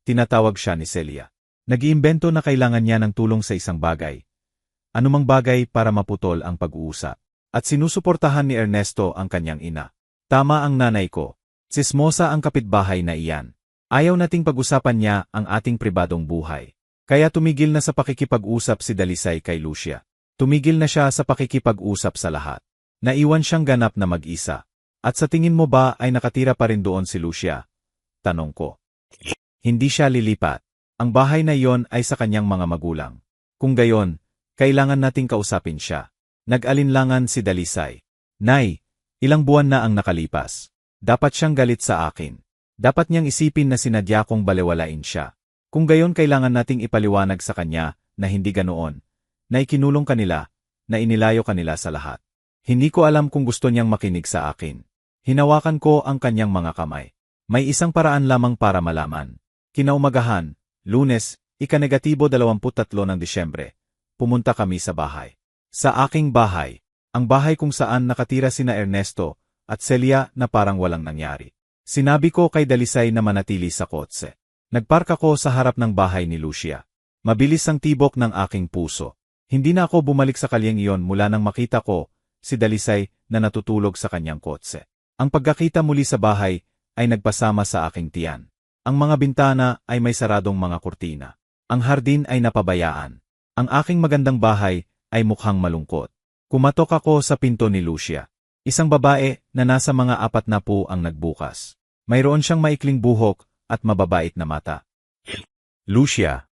tinatawag siya ni Celia. Nag-iimbento na kailangan niya ng tulong sa isang bagay. Anumang bagay para maputol ang pag-uusap. At sinusuportahan ni Ernesto ang kanyang ina. Tama ang nanay ko. Sismosa ang kapitbahay na iyan. Ayaw nating pag-usapan niya ang ating pribadong buhay. Kaya tumigil na sa pakikipag-usap si Dalisay kay Lucia. Tumigil na siya sa pakikipag-usap sa lahat. Naiwan siyang ganap na mag-isa. At sa tingin mo ba ay nakatira pa rin doon si Lucia? Tanong ko. Hindi siya lilipat. Ang bahay na iyon ay sa kanyang mga magulang. Kung gayon, kailangan nating kausapin siya. Nag-alinlangan si Dalisay. Nay, ilang buwan na ang nakalipas. Dapat siyang galit sa akin. Dapat niyang isipin na sinadya kong balewalain siya. Kung gayon kailangan nating ipaliwanag sa kanya na hindi ganoon, na ikinulong kanila, na inilayo kanila sa lahat. Hindi ko alam kung gusto niyang makinig sa akin. Hinawakan ko ang kanyang mga kamay. May isang paraan lamang para malaman. Kinaumagahan, Lunes, ika-23 ng Disyembre, pumunta kami sa bahay. Sa aking bahay, ang bahay kung saan nakatira sina Ernesto at Celia na parang walang nangyari. Sinabi ko kay Dalisay na manatili sa kotse. Nagpark ako sa harap ng bahay ni Lucia. Mabilis ang tibok ng aking puso. Hindi na ako bumalik sa kalyeng iyon mula nang makita ko si Dalisay na natutulog sa kanyang kotse. Ang pagkakita muli sa bahay ay nagpasama sa aking tiyan. Ang mga bintana ay may saradong mga kurtina. Ang hardin ay napabayaan. Ang aking magandang bahay ay mukhang malungkot. Kumatok ako sa pinto ni Lucia. Isang babae na nasa mga 40 ang nagbukas. Mayroon siyang maikling buhok at mababait na mata. Lucia.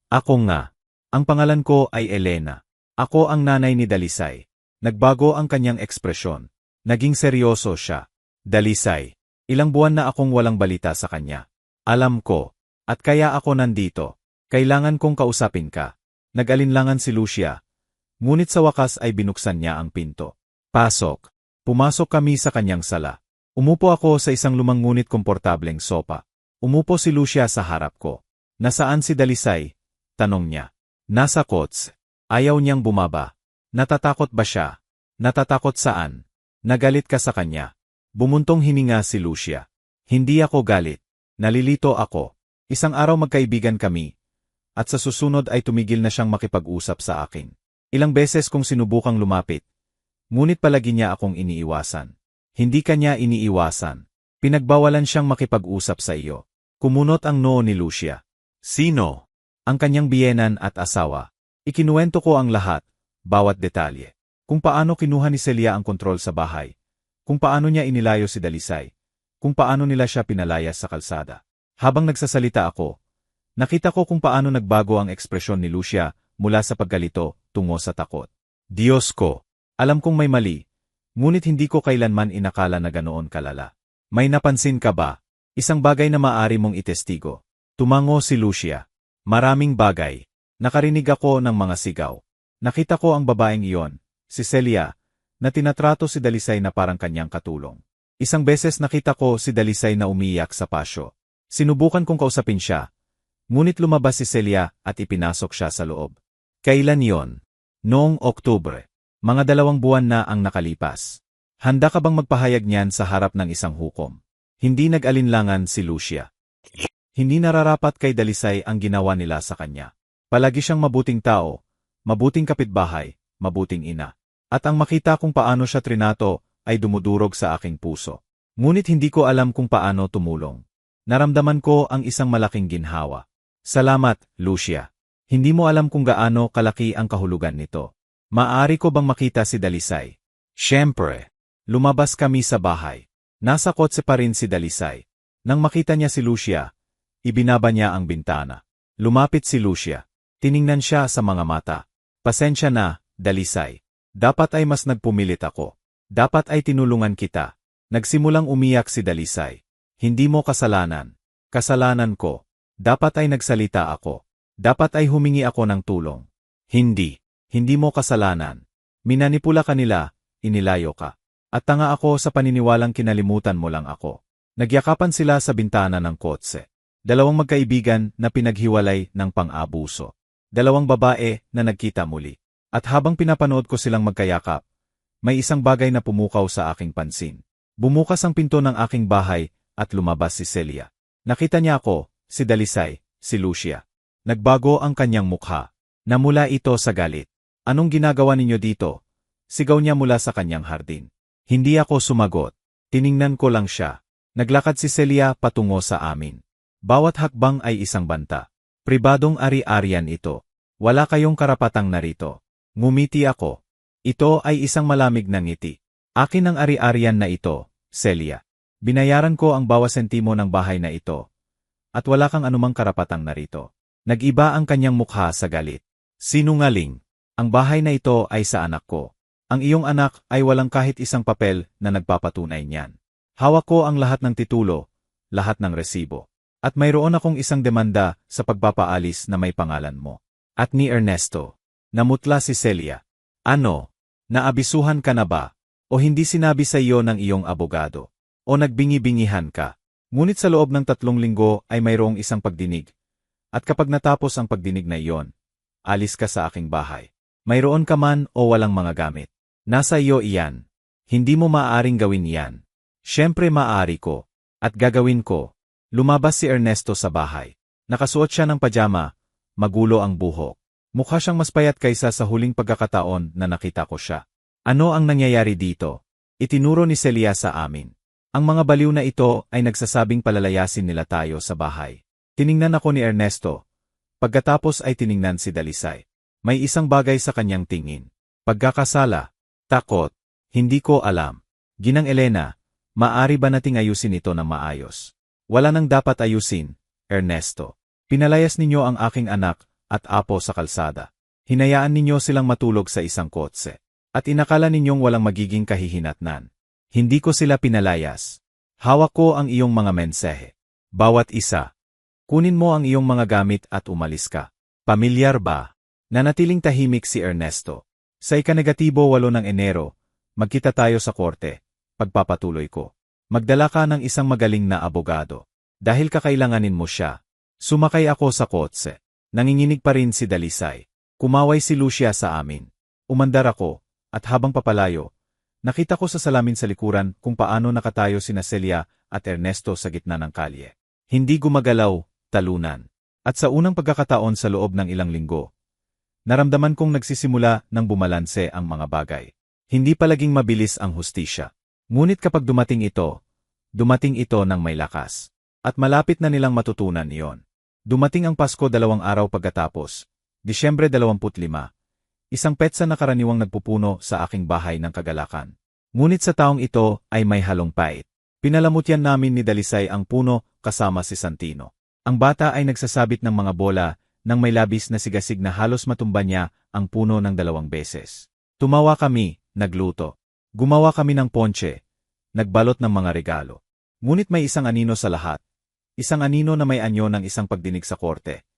Ako nga. Ang pangalan ko ay Elena. Ako ang nanay ni Dalisay. Nagbago ang kanyang ekspresyon. Naging seryoso siya. Dalisay. Ilang buwan na akong walang balita sa kanya. Alam ko. At kaya ako nandito. Kailangan kong kausapin ka. Nag-alinlangan si Lucia. Ngunit sa wakas ay binuksan niya ang pinto. Pasok. Pumasok kami sa kanyang sala. Umupo ako sa isang lumang ngunit komportableng sopa. Umupo si Lucia sa harap ko. Nasaan si Dalisay? Tanong niya. Nasa kotse. Ayaw niyang bumaba. Natatakot ba siya? Natatakot saan? Nagalit ka sa kanya. Bumuntong hininga si Lucia. Hindi ako galit. Nalilito ako. Isang araw magkaibigan kami. At sa susunod ay tumigil na siyang makipag-usap sa akin. Ilang beses kong sinubukang lumapit, ngunit palagi niya akong iniiwasan. Hindi kanya iniiwasan. Pinagbawalan siyang makipag-usap sa iyo. Kumunot ang noo ni Lucia. Sino? Ang kanyang biyenan at asawa. Ikinuwento ko ang lahat, bawat detalye. Kung paano kinuha ni Celia ang kontrol sa bahay. Kung paano niya inilayo si Dalisay. Kung paano nila siya pinalayas sa kalsada. Habang nagsasalita ako, nakita ko kung paano nagbago ang ekspresyon ni Lucia mula sa paggalito tungo sa takot. Diyos ko! Alam kong may mali, ngunit hindi ko kailanman inakala na ganoon kalala. May napansin ka ba? Isang bagay na maaari mong itestigo. Tumango si Lucia. Maraming bagay. Nakarinig ako ng mga sigaw. Nakita ko ang babaeng iyon, si Celia, na tinatrato si Dalisay na parang kanyang katulong. Isang beses nakita ko si Dalisay na umiiyak sa pasyo. Sinubukan kong kausapin siya, ngunit lumabas si Celia at ipinasok siya sa loob. Kailan yon? Noong Oktubre. Mga 2 buwan na ang nakalipas. Handa ka bang magpahayag niyan sa harap ng isang hukom? Hindi nag-alinlangan si Lucia. Hindi nararapat kay Dalisay ang ginawa nila sa kanya. Palagi siyang mabuting tao, mabuting kapitbahay, mabuting ina. At ang makita kung paano siya trinato ay dumudurog sa aking puso. Ngunit hindi ko alam kung paano tumulong. Naramdaman ko ang isang malaking ginhawa. Salamat, Lucia. Hindi mo alam kung gaano kalaki ang kahulugan nito. Maaari ko bang makita si Dalisay? Siyempre. Lumabas kami sa bahay. Nasa kotse pa rin si Dalisay. Nang makita niya si Lucia, ibinaba niya ang bintana. Lumapit si Lucia. Tiningnan siya sa mga mata. Pasensya na, Dalisay. Dapat ay mas nagpumilit ako. Dapat ay tinulungan kita. Nagsimulang umiyak si Dalisay. Hindi mo kasalanan. Kasalanan ko. Dapat ay nagsalita ako. Dapat ay humingi ako ng tulong. Hindi. Hindi mo kasalanan. Minanipula ka nila, inilayo ka. At tanga ako sa paniniwalang kinalimutan mo lang ako. Nagyakapan sila sa bintana ng kotse. 2 magkaibigan na pinaghiwalay ng pang-abuso. 2 babae na nagkita muli. At habang pinapanood ko silang magkayakap, may isang bagay na pumukaw sa aking pansin. Bumukas ang pinto ng aking bahay at lumabas si Celia. Nakita niya ako, si Dalisay, si Lucia. Nagbago ang kanyang mukha. Namula ito sa galit. Anong ginagawa ninyo dito? Sigaw niya mula sa kanyang hardin. Hindi ako sumagot. Tiningnan ko lang siya. Naglakad si Celia patungo sa amin. Bawat hakbang ay isang banta. Pribadong ari-arian ito. Wala kayong karapatang narito. Ngumiti ako. Ito ay isang malamig na ngiti. Akin ang ari-arian na ito, Celia. Binayaran ko ang bawat sentimo ng bahay na ito. At wala kang anumang karapatang narito. Nag-iba ang kanyang mukha sa galit. Sinungaling. Ang bahay na ito ay sa anak ko. Ang iyong anak ay walang kahit isang papel na nagpapatunay niyan. Hawak ko ang lahat ng titulo, lahat ng resibo. At mayroon akong isang demanda sa pagpapaalis na may pangalan mo. At ni Ernesto. Namutla si Celia. Ano? Naabisuhan ka na ba? O hindi sinabi sa iyo ng iyong abogado? O nagbingi-bingihan ka? Ngunit sa loob ng 3 linggo ay mayroong isang pagdinig. At kapag natapos ang pagdinig na iyon, alis ka sa aking bahay. Mayroon ka man o walang mga gamit. Nasa iyo iyan. Hindi mo maaaring gawin iyan. Siyempre maaari ko. At gagawin ko. Lumabas si Ernesto sa bahay. Nakasuot siya ng pajama, magulo ang buhok. Mukha siyang mas payat kaysa sa huling pagkakataon na nakita ko siya. Ano ang nangyayari dito? Itinuro ni Celia sa amin. Ang mga baliw na ito ay nagsasabing palalayasin nila tayo sa bahay. Tiningnan ako ni Ernesto. Pagkatapos ay tiningnan si Dalisay. May isang bagay sa kanyang tingin. Pagkakasala. Takot. Hindi ko alam. Ginang Elena, maaari ba nating ayusin ito ng maayos? Wala nang dapat ayusin, Ernesto. Pinalayas ninyo ang aking anak at apo sa kalsada. Hinayaan ninyo silang matulog sa isang kotse. At inakala ninyong walang magiging kahihinatnan. Hindi ko sila pinalayas. Hawak ko ang iyong mga mensahe. Bawat isa. Kunin mo ang iyong mga gamit at umalis ka. Pamilyar ba? Nanatiling tahimik si Ernesto. Sa ika-8 ng Enero, magkita tayo sa korte. Pagpapatuloy ko. Magdala ka ng isang magaling na abogado. Dahil kakailanganin mo siya. Sumakay ako sa kotse. Nanginginig pa rin si Dalisay. Kumaway si Lucia sa amin. Umandar ako, at habang papalayo, nakita ko sa salamin sa likuran kung paano nakatayo sina Celia at Ernesto sa gitna ng kalye. Hindi gumagalaw, talunan. At sa unang pagkakataon sa loob ng ilang linggo, Naramdaman kong nagsisimula ng bumalanse ang mga bagay. Hindi palaging mabilis ang hustisya. Ngunit kapag dumating ito ng may lakas. At malapit na nilang matutunan iyon. Dumating ang Pasko 2 araw pagkatapos, Disyembre 25, isang petsa na karaniwang nagpupuno sa aking bahay ng kagalakan. Ngunit sa taong ito ay may halong pait. Pinalamutyan namin ni Dalisay ang puno kasama si Santino. Ang bata ay nagsasabit ng mga bola nang may labis na sigasig na halos matumba niya ang puno ng 2 beses. Tumawa kami, nagluto. Gumawa kami ng ponche, nagbalot ng mga regalo. Ngunit may isang anino sa lahat. Isang anino na may anyo ng isang pagdinig sa korte.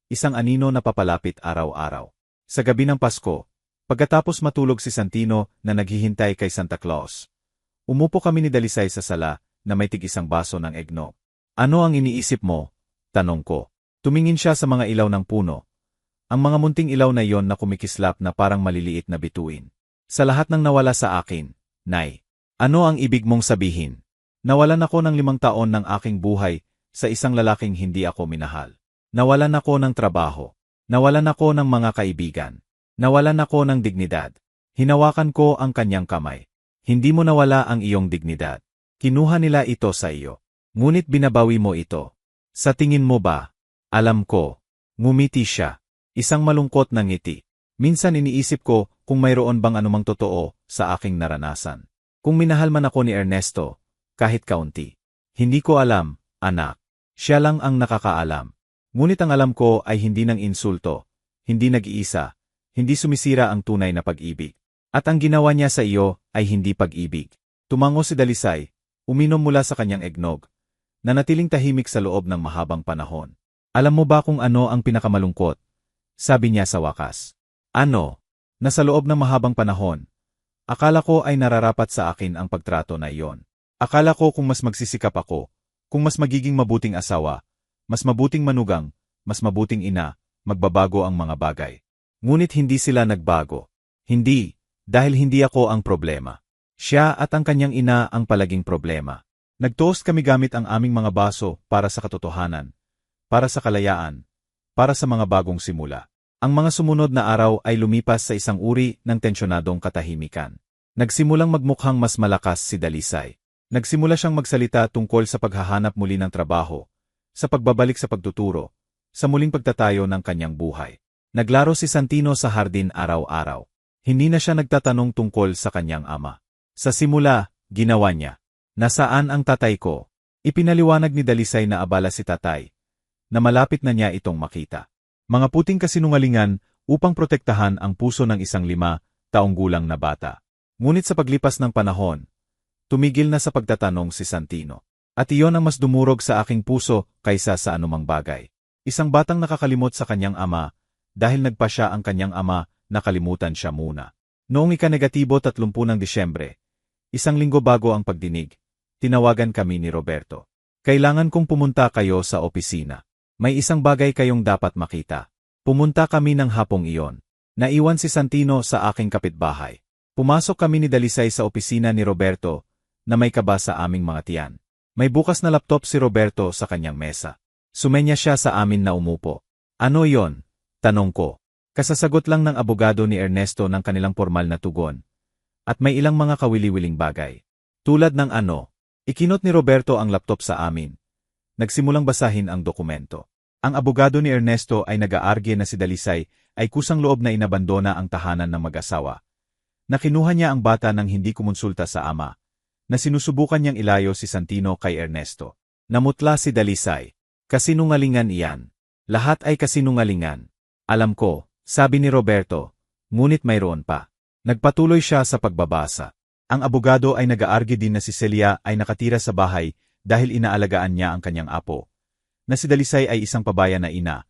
Isang anino na papalapit araw-araw. Sa gabi ng Pasko, pagkatapos matulog si Santino na naghihintay kay Santa Claus, umupo kami ni Dalisay sa sala na may tig-isang baso ng eggnog. Ano ang iniisip mo? Tanong ko. Tumingin siya sa mga ilaw ng puno. Ang mga munting ilaw na iyon na kumikislap na parang maliliit na bituin. Sa lahat ng nawala sa akin, Nay. Ano ang ibig mong sabihin? Nawalan ako ng 5 taon ng aking buhay sa isang lalaking hindi ako minahal. Nawalan ako ng trabaho. Nawalan ako ng mga kaibigan. Nawalan ako ng dignidad. Hinawakan ko ang kanyang kamay. Hindi mo nawala ang iyong dignidad. Kinuha nila ito sa iyo. Ngunit binabawi mo ito. Sa tingin mo ba? Alam ko. Ngumiti siya. Isang malungkot na ngiti. Minsan iniisip ko kung mayroon bang anumang totoo sa aking naranasan. Kung minahal man ako ni Ernesto, kahit kaunti. Hindi ko alam, anak. Siya lang ang nakakaalam. Ngunit ang alam ko ay hindi ng insulto, hindi nag-iisa, hindi sumisira ang tunay na pag-ibig. At ang ginawa niya sa iyo ay hindi pag-ibig. Tumango si Dalisay, uminom mula sa kanyang eggnog, nanatiling tahimik sa loob ng mahabang panahon. Alam mo ba kung ano ang pinakamalungkot? Sabi niya sa wakas. Ano? Na sa loob ng mahabang panahon, akala ko ay nararapat sa akin ang pagtrato na iyon. Akala ko kung mas magsisikap ako, kung mas magiging mabuting asawa, mas mabuting manugang, mas mabuting ina, magbabago ang mga bagay. Ngunit hindi sila nagbago. Hindi, dahil hindi ako ang problema. Siya at ang kanyang ina ang palaging problema. Nag-toast kami gamit ang aming mga baso para sa katotohanan, para sa kalayaan, para sa mga bagong simula. Ang mga sumunod na araw ay lumipas sa isang uri ng tensyonadong katahimikan. Nagsimulang magmukhang mas malakas si Dalisay. Nagsimula siyang magsalita tungkol sa paghahanap muli ng trabaho, sa pagbabalik sa pagtuturo, sa muling pagtatayo ng kanyang buhay. Naglaro si Santino sa hardin araw-araw. Hindi na siya nagtatanong tungkol sa kanyang ama. Sa simula, ginawa niya. Nasaan ang tatay ko? Ipinaliwanag ni Dalisay na abala si tatay, na malapit na niya itong makita. Mga puting kasinungalingan upang protektahan ang puso ng isang 5 taong gulang na bata. Ngunit sa paglipas ng panahon, tumigil na sa pagtatanong si Santino. At iyon ang mas dumurog sa aking puso kaysa sa anumang bagay. Isang batang nakakalimot sa kanyang ama, dahil nagpa siya ang kanyang ama, nakalimutan siya muna. Noong ika-30 ng Disyembre, isang linggo bago ang pagdinig, tinawagan kami ni Roberto. Kailangan kong pumunta kayo sa opisina. May isang bagay kayong dapat makita. Pumunta kami ng hapong iyon. Naiwan si Santino sa aking kapitbahay. Pumasok kami ni Dalisay sa opisina ni Roberto, na may kaba sa aming mga tiyan. May bukas na laptop si Roberto sa kanyang mesa. Sumenya siya sa amin na umupo. Ano yon? Tanong ko. Kasasagot lang ng abogado ni Ernesto ng kanilang formal na tugon. At may ilang mga kawili-wiling bagay. Tulad ng ano? Ikinot ni Roberto ang laptop sa amin. Nagsimulang basahin ang dokumento. Ang abogado ni Ernesto ay nag-aarge na si Dalisay ay kusang loob na inabandona ang tahanan ng mag-asawa. Nakinuha niya ang bata nang hindi kumonsulta sa ama, na sinusubukan niyang ilayo si Santino kay Ernesto. Namutla si Dalisay. Kasinungalingan iyan. Lahat ay kasinungalingan. Alam ko, sabi ni Roberto, ngunit mayroon pa. Nagpatuloy siya sa pagbabasa. Ang abogado ay nag-aarge din na si Celia ay nakatira sa bahay dahil inaalagaan niya ang kanyang apo. Na si Dalisay ay isang pabaya na ina,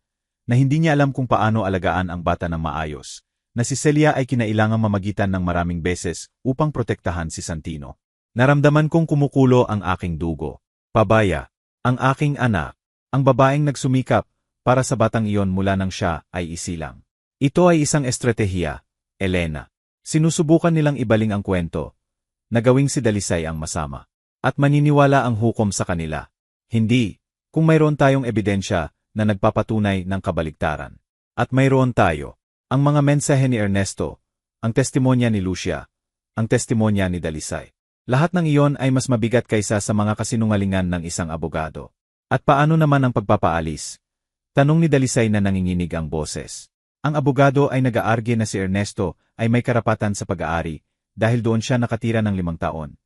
na hindi niya alam kung paano alagaan ang bata ng maayos. Na si Celia ay kinailangang mamagitan ng maraming beses upang protektahan si Santino. Naramdaman kong kumukulo ang aking dugo. Pabaya. Ang aking anak. Ang babaeng nagsumikap para sa batang iyon mula nang siya ay isilang. Ito ay isang estratehiya, Elena. Sinusubukan nilang ibaling ang kwento, na gawing si Dalisay ang masama. At maniniwala ang hukom sa kanila. Hindi, kung mayroon tayong ebidensya na nagpapatunay ng kabaligtaran. At mayroon tayo. Ang mga mensahe ni Ernesto, ang testimonya ni Lucia, ang testimonya ni Dalisay. Lahat ng iyon ay mas mabigat kaysa sa mga kasinungalingan ng isang abogado. At paano naman ang pagpapaalis? Tanong ni Dalisay na nanginginig ang boses. Ang abogado ay nag-aargue na si Ernesto ay may karapatan sa pag-aari dahil doon siya nakatira ng 5 taon.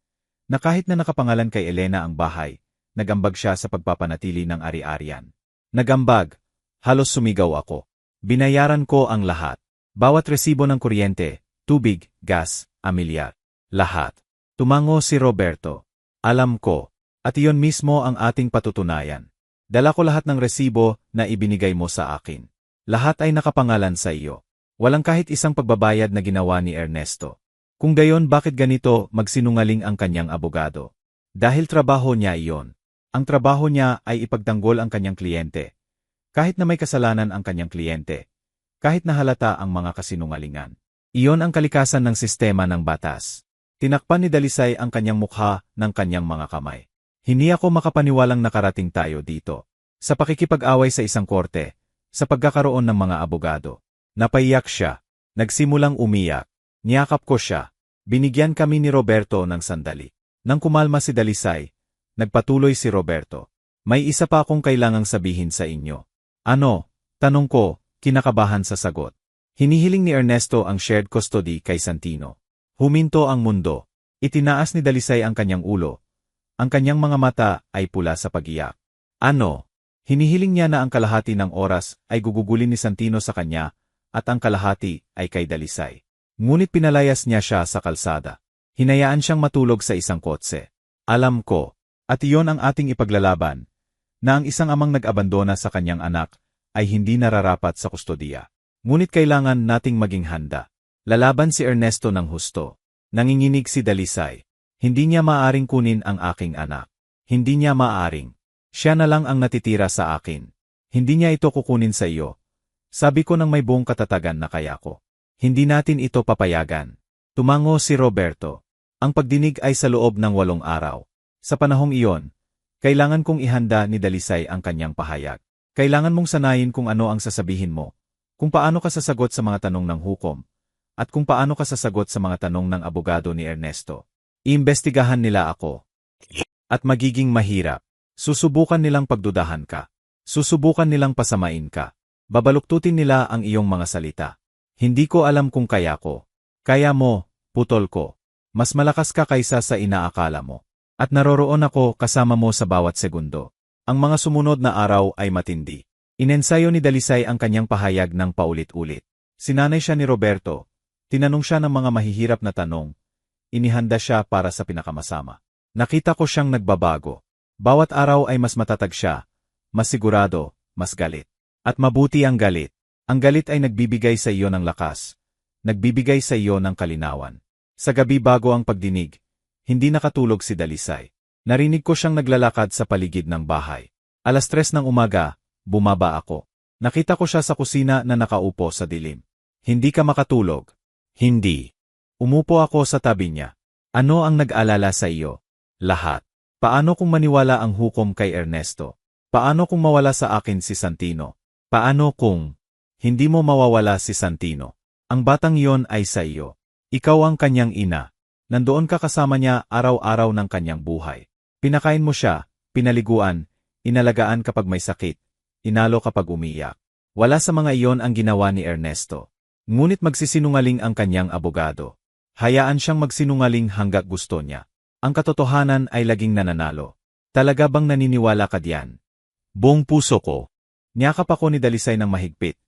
Na kahit na nakapangalan kay Elena ang bahay, nagambag siya sa pagpapanatili ng ari-arian. Nagambag, halos sumigaw ako. Binayaran ko ang lahat. Bawat resibo ng kuryente, tubig, gas, amilyar. Lahat. Tumango si Roberto. Alam ko. At iyon mismo ang ating patutunayan. Dala ko lahat ng resibo na ibinigay mo sa akin. Lahat ay nakapangalan sa iyo. Walang kahit isang pagbabayad na ginawa ni Ernesto. Kung gayon bakit ganito magsinungaling ang kanyang abogado? Dahil trabaho niya iyon. Ang trabaho niya ay ipagtanggol ang kanyang kliyente. Kahit na may kasalanan ang kanyang kliyente. Kahit na halata ang mga kasinungalingan. Iyon ang kalikasan ng sistema ng batas. Tinakpan ni Dalisay ang kanyang mukha ng kanyang mga kamay. Hindi ako makapaniwalang nakarating tayo dito. Sa pakikipag-away sa isang korte, sa pagkakaroon ng mga abogado. Napaiyak siya. Nagsimulang umiyak. Niyakap ko siya. Binigyan kami ni Roberto ng sandali. Nang kumalma si Dalisay, nagpatuloy si Roberto. May isa pa akong kailangang sabihin sa inyo. Ano? Tanong ko, kinakabahan sa sagot. Hinihiling ni Ernesto ang shared custody kay Santino. Huminto ang mundo. Itinaas ni Dalisay ang kanyang ulo. Ang kanyang mga mata ay pula sa pag-iyak. Ano? Hinihiling niya na ang kalahati ng oras ay gugugulin ni Santino sa kanya at ang kalahati ay kay Dalisay. Ngunit pinalayas niya siya sa kalsada. Hinayaan siyang matulog sa isang kotse. Alam ko, at iyon ang ating ipaglalaban, na ang isang amang nag-abandona sa kanyang anak ay hindi nararapat sa kustodiya. Ngunit kailangan nating maging handa. Lalaban si Ernesto ng husto. Nanginginig si Dalisay. Hindi niya maaring kunin ang aking anak. Hindi niya maaring. Siya na lang ang natitira sa akin. Hindi niya ito kukunin sa iyo. Sabi ko ng may buong katatagan na kaya ko. Hindi natin ito papayagan. Tumango si Roberto. Ang pagdinig ay sa loob ng 8 araw. Sa panahong iyon, kailangan kong ihanda ni Dalisay ang kanyang pahayag. Kailangan mong sanayin kung ano ang sasabihin mo, kung paano ka sasagot sa mga tanong ng hukom, at kung paano ka sasagot sa mga tanong ng abogado ni Ernesto. Iimbestigahan nila ako. At magiging mahirap. Susubukan nilang pagdudahan ka. Susubukan nilang pasamain ka. Babaluktutin nila ang iyong mga salita. Hindi ko alam kung kaya ko. Kaya mo, putol ko. Mas malakas ka kaysa sa inaakala mo. At naroroon ako kasama mo sa bawat segundo. Ang mga sumunod na araw ay matindi. Inensayo ni Dalisay ang kanyang pahayag ng paulit-ulit. Sinanay siya ni Roberto. Tinanong siya ng mga mahihirap na tanong. Inihanda siya para sa pinakamasama. Nakita ko siyang nagbabago. Bawat araw ay mas matatag siya. Mas sigurado, mas galit. At mabuti ang galit. Ang galit ay nagbibigay sa iyo ng lakas. Nagbibigay sa iyo ng kalinawan. Sa gabi bago ang pagdinig, hindi nakatulog si Dalisay. Narinig ko siyang naglalakad sa paligid ng bahay. 3:00 ng umaga, bumaba ako. Nakita ko siya sa kusina na nakaupo sa dilim. Hindi ka makatulog? Hindi. Umupo ako sa tabi niya. Ano ang nag-alala sa iyo? Lahat. Paano kung maniwala ang hukom kay Ernesto? Paano kung mawala sa akin si Santino? Paano kung hindi mo mawawala si Santino? Ang batang iyon ay sa iyo. Ikaw ang kanyang ina. Nandoon ka kasama niya araw-araw ng kanyang buhay. Pinakain mo siya, pinaliguan, inalagaan kapag may sakit, inalo kapag umiyak. Wala sa mga iyon ang ginawa ni Ernesto. Ngunit magsisinungaling ang kanyang abogado. Hayaan siyang magsinungaling hanggat gusto niya. Ang katotohanan ay laging nananalo. Talaga bang naniniwala ka diyan? Buong puso ko. Niyakap ako ni Dalisay ng mahigpit.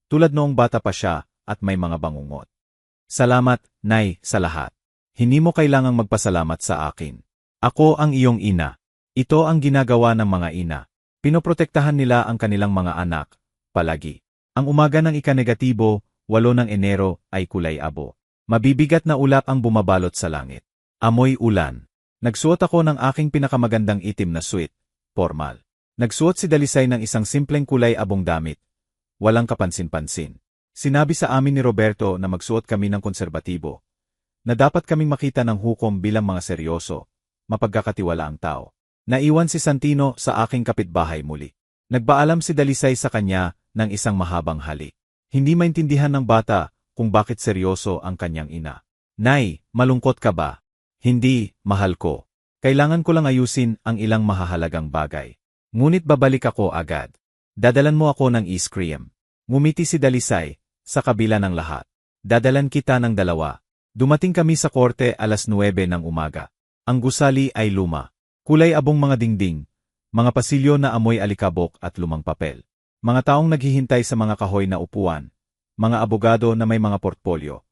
Tulad noong bata pa siya at may mga bangungot. Salamat, Nay, sa lahat. Hindi mo kailangang magpasalamat sa akin. Ako ang iyong ina. Ito ang ginagawa ng mga ina. Pinoprotektahan nila ang kanilang mga anak, palagi. Ang umaga ng ika-negatibo, 8 ng Enero, ay kulay abo. Mabibigat na ulap ang bumabalot sa langit. Amoy ulan. Nagsuot ako ng aking pinakamagandang itim na suit, formal. Nagsuot si Dalisay ng isang simpleng kulay abong damit. Walang kapansin-pansin. Sinabi sa amin ni Roberto na magsuot kami ng konserbatibo. Na dapat kaming makita ng hukom bilang mga seryoso, mapagkakatiwalaang tao. Naiwan si Santino sa aking kapitbahay muli. Nagpaalam si Dalisay sa kanya ng isang mahabang halik. Hindi maintindihan ng bata kung bakit seryoso ang kanyang ina. Nay, malungkot ka ba? Hindi, mahal ko. Kailangan ko lang ayusin ang ilang mahahalagang bagay. Ngunit babalik ako agad. Dadalan mo ako ng ice cream. Ngumiti si Dalisay, sa kabila ng lahat. Dadalan kita ng 2. Dumating kami sa korte 9:00 ng umaga. Ang gusali ay luma. Kulay abong mga dingding, mga pasilyo na amoy alikabok at lumang papel. Mga taong naghihintay sa mga kahoy na upuan, mga abogado na may mga portfolyo.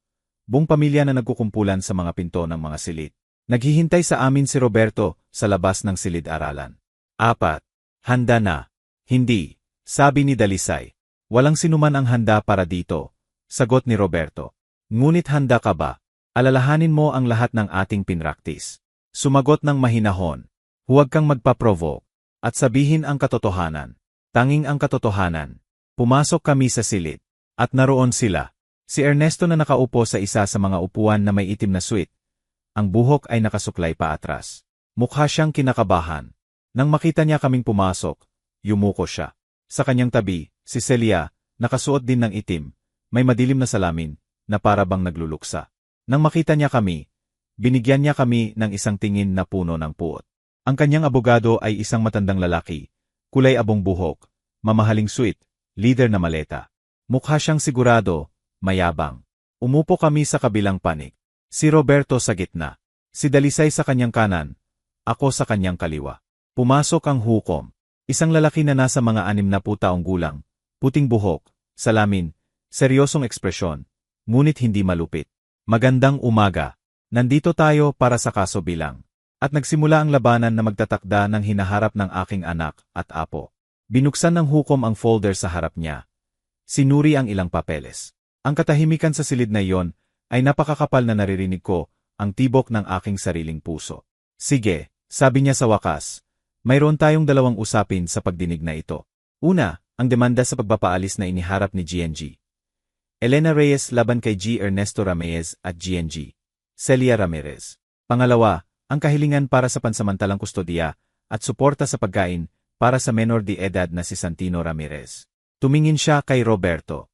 Buong pamilya na nagkukumpulan sa mga pinto ng mga silid. Naghihintay sa amin si Roberto sa labas ng silid-aralan. 4. Handa na. Hindi, sabi ni Dalisay. Walang sinuman ang handa para dito, sagot ni Roberto. Ngunit handa ka ba? Alalahanin mo ang lahat ng ating pinraktis. Sumagot ng mahinahon. Huwag kang magpa-provoke. At sabihin ang katotohanan. Tanging ang katotohanan. Pumasok kami sa silid. At naroon sila. Si Ernesto na nakaupo sa isa sa mga upuan na may itim na suite. Ang buhok ay nakasuklay pa atras. Mukha siyang kinakabahan. Nang makita niya kaming pumasok, yumuko siya. Sa kanyang tabi, si Celia, nakasuot din ng itim, may madilim na salamin, na para bang nagluluksa. Nang makita niya kami, binigyan niya kami ng isang tingin na puno ng puot. Ang kanyang abogado ay isang matandang lalaki, kulay abong buhok, mamahaling suit, leader na maleta. Mukha siyang sigurado, mayabang. Umupo kami sa kabilang panig. Si Roberto sa gitna. Si Dalisay sa kanyang kanan. Ako sa kanyang kaliwa. Pumasok ang hukom. Isang lalaki na nasa mga 60 taong gulang. Puting buhok, salamin, seryosong ekspresyon. Ngunit hindi malupit. Magandang umaga. Nandito tayo para sa kaso bilang. At nagsimula ang labanan na magtatakda ng hinaharap ng aking anak at apo. Binuksan ng hukom ang folder sa harap niya. Sinuri ang ilang papeles. Ang katahimikan sa silid na iyon ay napakakapal na naririnig ko ang tibok ng aking sariling puso. Sige, sabi niya sa wakas, mayroon tayong 2 usapin sa pagdinig na ito. Una, ang demanda sa pagpapaalis na iniharap ni GNG. Elena Reyes laban kay G. Ernesto Ramirez at GNG. Celia Ramirez. Pangalawa, ang kahilingan para sa pansamantalang kustodiya at suporta sa pagkain para sa menor de edad na si Santino Ramirez. Tumingin siya kay Roberto.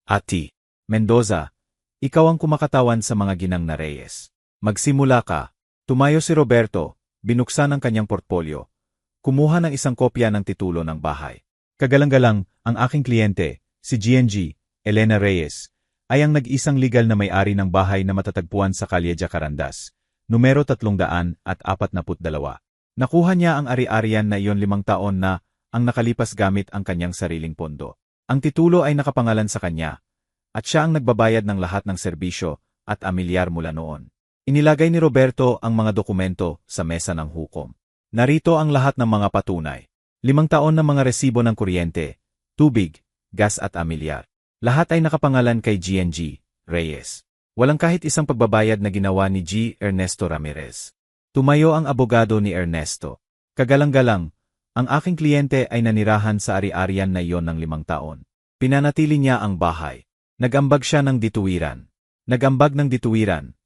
Ati, Mendoza, ikaw ang kumakatawan sa mga ginang na Reyes. Magsimula ka. Tumayo si Roberto, binuksan ang kanyang portfolyo. Kumuha ng isang kopya ng titulo ng bahay. Kagalang-galang, ang aking kliyente, si GNG, Elena Reyes, ay ang nag-isang legal na may-ari ng bahay na matatagpuan sa Calle Jacarandas, numero 342. Nakuha niya ang ari-arian na iyon 5 taon na ang nakalipas gamit ang kanyang sariling pondo. Ang titulo ay nakapangalan sa kanya, at siya ang nagbabayad ng lahat ng serbisyo at amilyar mula noon. Inilagay ni Roberto ang mga dokumento sa mesa ng hukom. Narito ang lahat ng mga patunay. 5 taon na mga resibo ng kuryente, tubig, gas at amilyar. Lahat ay nakapangalan kay GNG, Reyes. Walang kahit isang pagbabayad na ginawa ni G. Ernesto Ramirez. Tumayo ang abogado ni Ernesto. Kagalang-galang, ang aking kliyente ay nanirahan sa ari-arian na iyon ng 5 taon. Pinanatili niya ang bahay. Nag-ambag siya ng dituwiran. Nag-ambag ng dituwiran.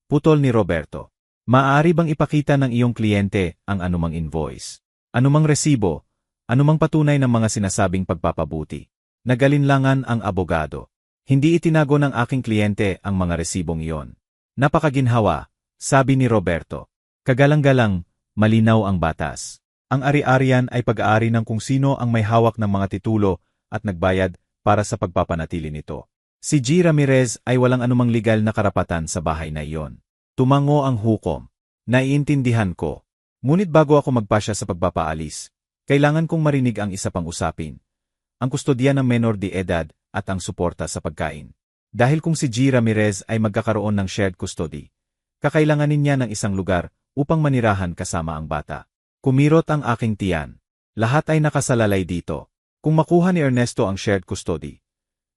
Putol ni Roberto. Maaari bang ipakita ng iyong kliyente ang anumang invoice, anumang resibo, anumang patunay ng mga sinasabing pagpapabuti? Nagalinlangan ang abogado. Hindi itinago ng aking kliyente ang mga resibong iyon. Napakaginhawa, sabi ni Roberto. Kagalang-galang, malinaw ang batas. Ang ari-arian ay pag-aari ng kung sino ang may hawak ng mga titulo at nagbayad para sa pagpapanatili nito. Si G. Ramirez ay walang anumang legal na karapatan sa bahay na iyon. Tumango ang hukom. Naiintindihan ko. Ngunit bago ako magpasya sa pagpapaalis, kailangan kong marinig ang isa pang usapin. Ang kustodiya ng menor de edad at ang suporta sa pagkain. Dahil kung si G. Ramirez ay magkakaroon ng shared custody, kakailanganin niya ng isang lugar upang manirahan kasama ang bata. Kumirot ang aking tiyan. Lahat ay nakasalalay dito. Kung makuha ni Ernesto ang shared custody,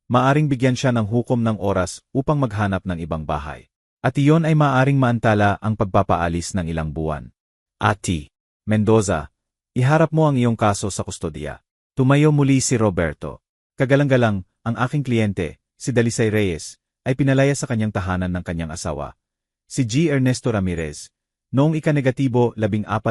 maaring bigyan siya ng hukom ng oras upang maghanap ng ibang bahay. At iyon ay maaring maantala ang pagpapaalis ng ilang buwan. Ati, Mendoza, iharap mo ang iyong kaso sa kustodiya. Tumayo muli si Roberto. Kagalang-galang, ang aking kliyente, si Dalisay Reyes, ay pinalaya sa kanyang tahanan ng kanyang asawa, si G. Ernesto Ramirez, noong ika-14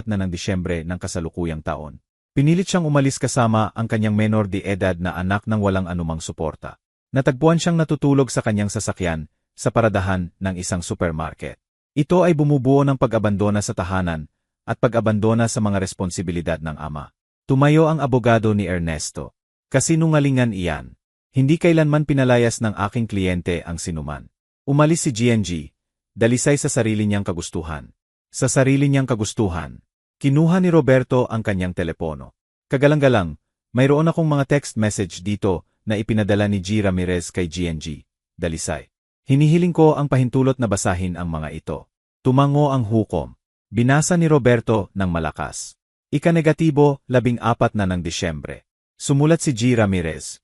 na ng Disyembre ng kasalukuyang taon. Pinilit siyang umalis kasama ang kanyang menor de edad na anak ng walang anumang suporta. Natagpuan siyang natutulog sa kanyang sasakyan sa paradahan ng isang supermarket. Ito ay bumubuo ng pag-abandona sa tahanan at pag-abandona sa mga responsibilidad ng ama. Tumayo ang abogado ni Ernesto. Kasinungalingan iyan. Hindi kailanman pinalayas ng aking kliyente ang sinuman. Umalis si GNG, dalisay sa sarili niyang kagustuhan. Sa sarili niyang kagustuhan. Kinuha ni Roberto ang kanyang telepono. Kagalang-galang, mayroon akong mga text message dito na ipinadala ni G. Ramirez kay GNG, dalisay. Hinihiling ko ang pahintulot na basahin ang mga ito. Tumango ang hukom. Binasa ni Roberto ng malakas. Ika-negatibo, 14 na ng Disyembre. Sumulat si G. Ramirez.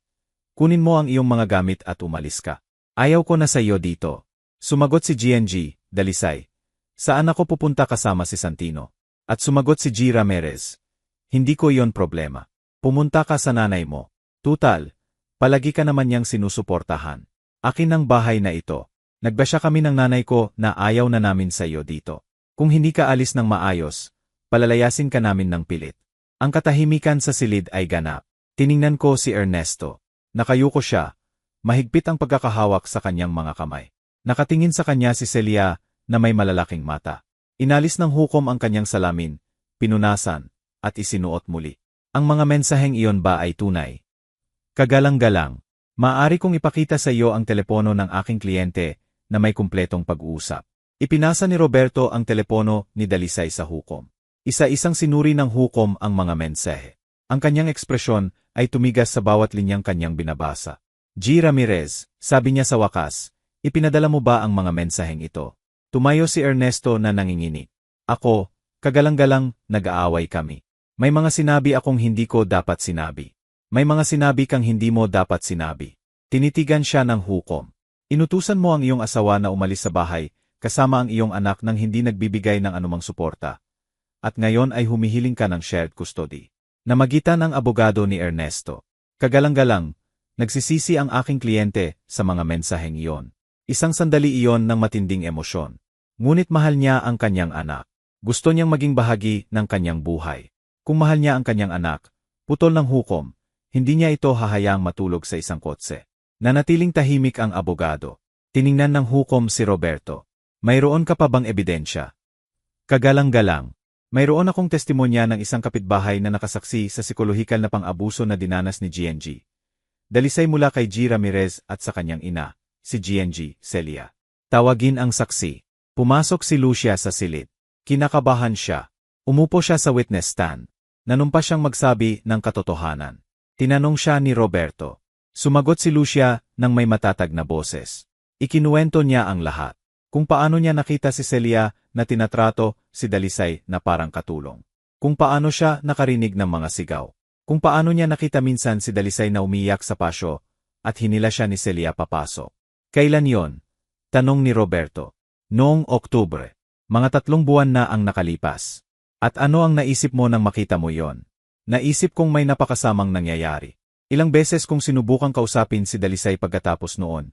Kunin mo ang iyong mga gamit at umalis ka. Ayaw ko na sa iyo dito. Sumagot si GNG, dalisay. Saan ako pupunta kasama si Santino? At sumagot si G. Ramirez. Hindi ko iyon problema. Pumunta ka sa nanay mo. Tutal, palagi ka naman niyang sinusuportahan. Akin ang bahay na ito. Nagbasya kami ng nanay ko na ayaw na namin sa iyo dito. Kung hindi ka alis ng maayos, palalayasin ka namin ng pilit. Ang katahimikan sa silid ay ganap. Tiningnan ko si Ernesto. Nakayuko siya. Mahigpit ang pagkakahawak sa kanyang mga kamay. Nakatingin sa kanya si Celia na may malalaking mata. Inalis ng hukom ang kanyang salamin, pinunasan, at isinuot muli. Ang mga mensaheng iyon ba ay tunay? Kagalang-galang, maaari kong ipakita sa iyo ang telepono ng aking kliyente na may kumpletong pag-uusap. Ipinasa ni Roberto ang telepono ni Dalisay sa hukom. Isa-isang sinuri ng hukom ang mga mensahe. Ang kanyang ekspresyon ay tumigas sa bawat linyang kanyang binabasa. G. Ramirez, sabi niya sa wakas, ipinadala mo ba ang mga mensaheng ito? Tumayo si Ernesto na nanginginig. Ako, kagalang-galang, nag-aaway kami. May mga sinabi akong hindi ko dapat sinabi. May mga sinabi kang hindi mo dapat sinabi. Tinitigan siya ng hukom. Inutusan mo ang iyong asawa na umalis sa bahay, kasama ang iyong anak nang hindi nagbibigay ng anumang suporta. At ngayon ay humihiling ka ng shared custody. Namagitan ang abogado ni Ernesto. Kagalang-galang, nagsisisi ang aking kliyente sa mga mensaheng iyon. Isang sandali iyon ng matinding emosyon. Ngunit mahal niya ang kanyang anak. Gusto niyang maging bahagi ng kanyang buhay. Kung mahal niya ang kanyang anak, putol ng hukom, hindi niya ito hahayaang matulog sa isang kotse. Nanatiling tahimik ang abogado. Tiningnan ng hukom si Roberto. Mayroon ka pa bang ebidensya? Kagalang-galang. Mayroon akong testimonya ng isang kapitbahay na nakasaksi sa psikolohikal na pang-abuso na dinanas ni GNG. Dalisay mula kay G. Ramirez at sa kanyang ina, si GNG, Celia. Tawagin ang saksi. Pumasok si Lucia sa silid. Kinakabahan siya. Umupo siya sa witness stand. Nanumpa siyang magsabi ng katotohanan. Tinanong siya ni Roberto. Sumagot si Lucia ng may matatag na boses. Ikinuwento niya ang lahat. Kung paano niya nakita si Celia na tinatrato si Dalisay na parang katulong. Kung paano siya nakarinig ng mga sigaw. Kung paano niya nakita minsan si Dalisay na umiyak sa pasyo at hinila siya ni Celia papasok. Kailan yon? Tanong ni Roberto. Noong Oktubre. Mga 3 buwan na ang nakalipas. At ano ang naisip mo nang makita mo yon? Naisip kong may napakasamang nangyayari. Ilang beses kong sinubukang kausapin si Dalisay pagkatapos noon.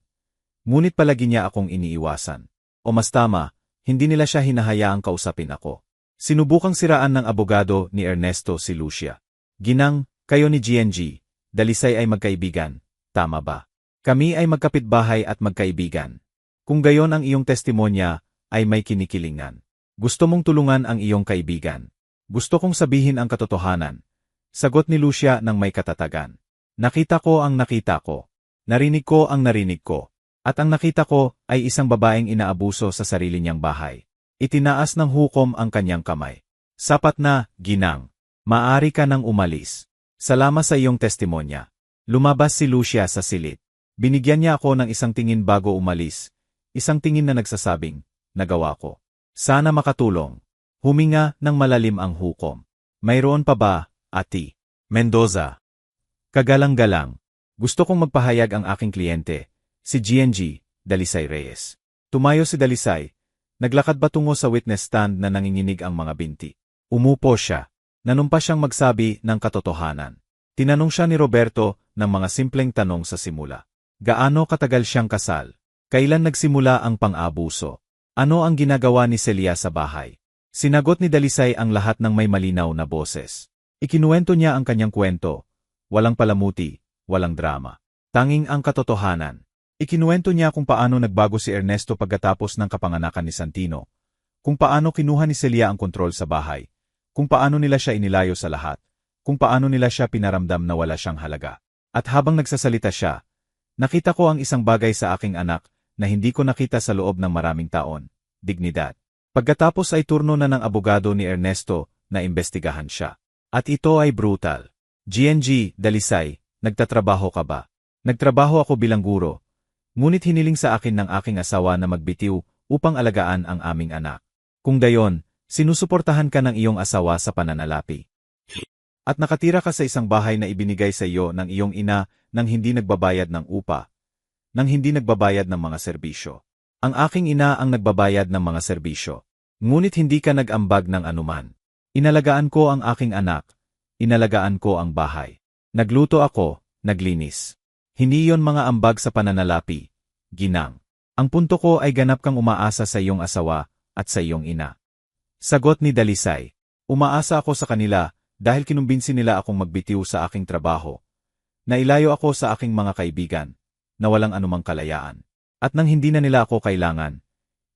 Ngunit palagi niya akong iniiwasan. O mas tama, hindi nila siya hinahayaang kausapin ako. Sinubukang siraan ng abogado ni Ernesto si Lucia. Ginang, kayo ni GNG, Dalisay ay magkaibigan, tama ba? Kami ay magkapitbahay at magkaibigan. Kung gayon ang iyong testimonya, ay may kinikilingan. Gusto mong tulungan ang iyong kaibigan. Gusto kong sabihin ang katotohanan. Sagot ni Lucia ng may katatagan. Nakita ko ang nakita ko. Narinig ko ang narinig ko. At ang nakita ko ay isang babaeng inaabuso sa sarili niyang bahay. Itinaas ng hukom ang kanyang kamay. Sapat na, ginang. Maaari ka nang umalis. Salamat sa iyong testimonya. Lumabas si Lucia sa silid. Binigyan niya ako ng isang tingin bago umalis. Isang tingin na nagsasabing, nagawa ko. Sana makatulong. Huminga ng malalim ang hukom. Mayroon pa ba, Ati Mendoza? Kagalang-galang. Gusto kong magpahayag ang aking kliyente. Si GNG, Dalisay Reyes. Tumayo si Dalisay. Naglakad ba tungo sa witness stand na nanginginig ang mga binti? Umupo siya. Nanumpa siyang magsabi ng katotohanan. Tinanong siya ni Roberto ng mga simpleng tanong sa simula. Gaano katagal siyang kasal? Kailan nagsimula ang pang-abuso? Ano ang ginagawa ni Celia sa bahay? Sinagot ni Dalisay ang lahat ng may malinaw na boses. Ikinuwento niya ang kanyang kwento. Walang palamuti, walang drama. Tanging ang katotohanan. Ikinuwento niya kung paano nagbago si Ernesto pagkatapos ng kapanganakan ni Santino, kung paano kinuha ni Celia ang kontrol sa bahay, kung paano nila siya inilayo sa lahat, kung paano nila siya pinaramdam na wala siyang halaga. At habang nagsasalita siya, nakita ko ang isang bagay sa aking anak na hindi ko nakita sa loob ng maraming taon, dignidad. Pagkatapos ay turno na ng abogado ni Ernesto na imbestigahan siya. At ito ay brutal. GNG, Dalisay, nagtatrabaho ka ba? Nagtrabaho ako bilang guro. Ngunit hiniling sa akin ng aking asawa na magbitiw upang alagaan ang aming anak. Kung gayon, sinusuportahan ka ng iyong asawa sa pananalapi. At nakatira ka sa isang bahay na ibinigay sa iyo ng iyong ina nang hindi nagbabayad ng upa, nang hindi nagbabayad ng mga serbisyo. Ang aking ina ang nagbabayad ng mga serbisyo. Ngunit hindi ka nag-ambag ng anuman. Inalagaan ko ang aking anak. Inalagaan ko ang bahay. Nagluto ako, naglinis. Hindi iyon mga ambag sa pananalapi, ginang. Ang punto ko ay ganap kang umaasa sa iyong asawa at sa iyong ina. Sagot ni Dalisay. Umaasa ako sa kanila dahil kinumbinsi nila akong magbitiw sa aking trabaho. Nailayo ako sa aking mga kaibigan, na walang anumang kalayaan. At nang hindi na nila ako kailangan,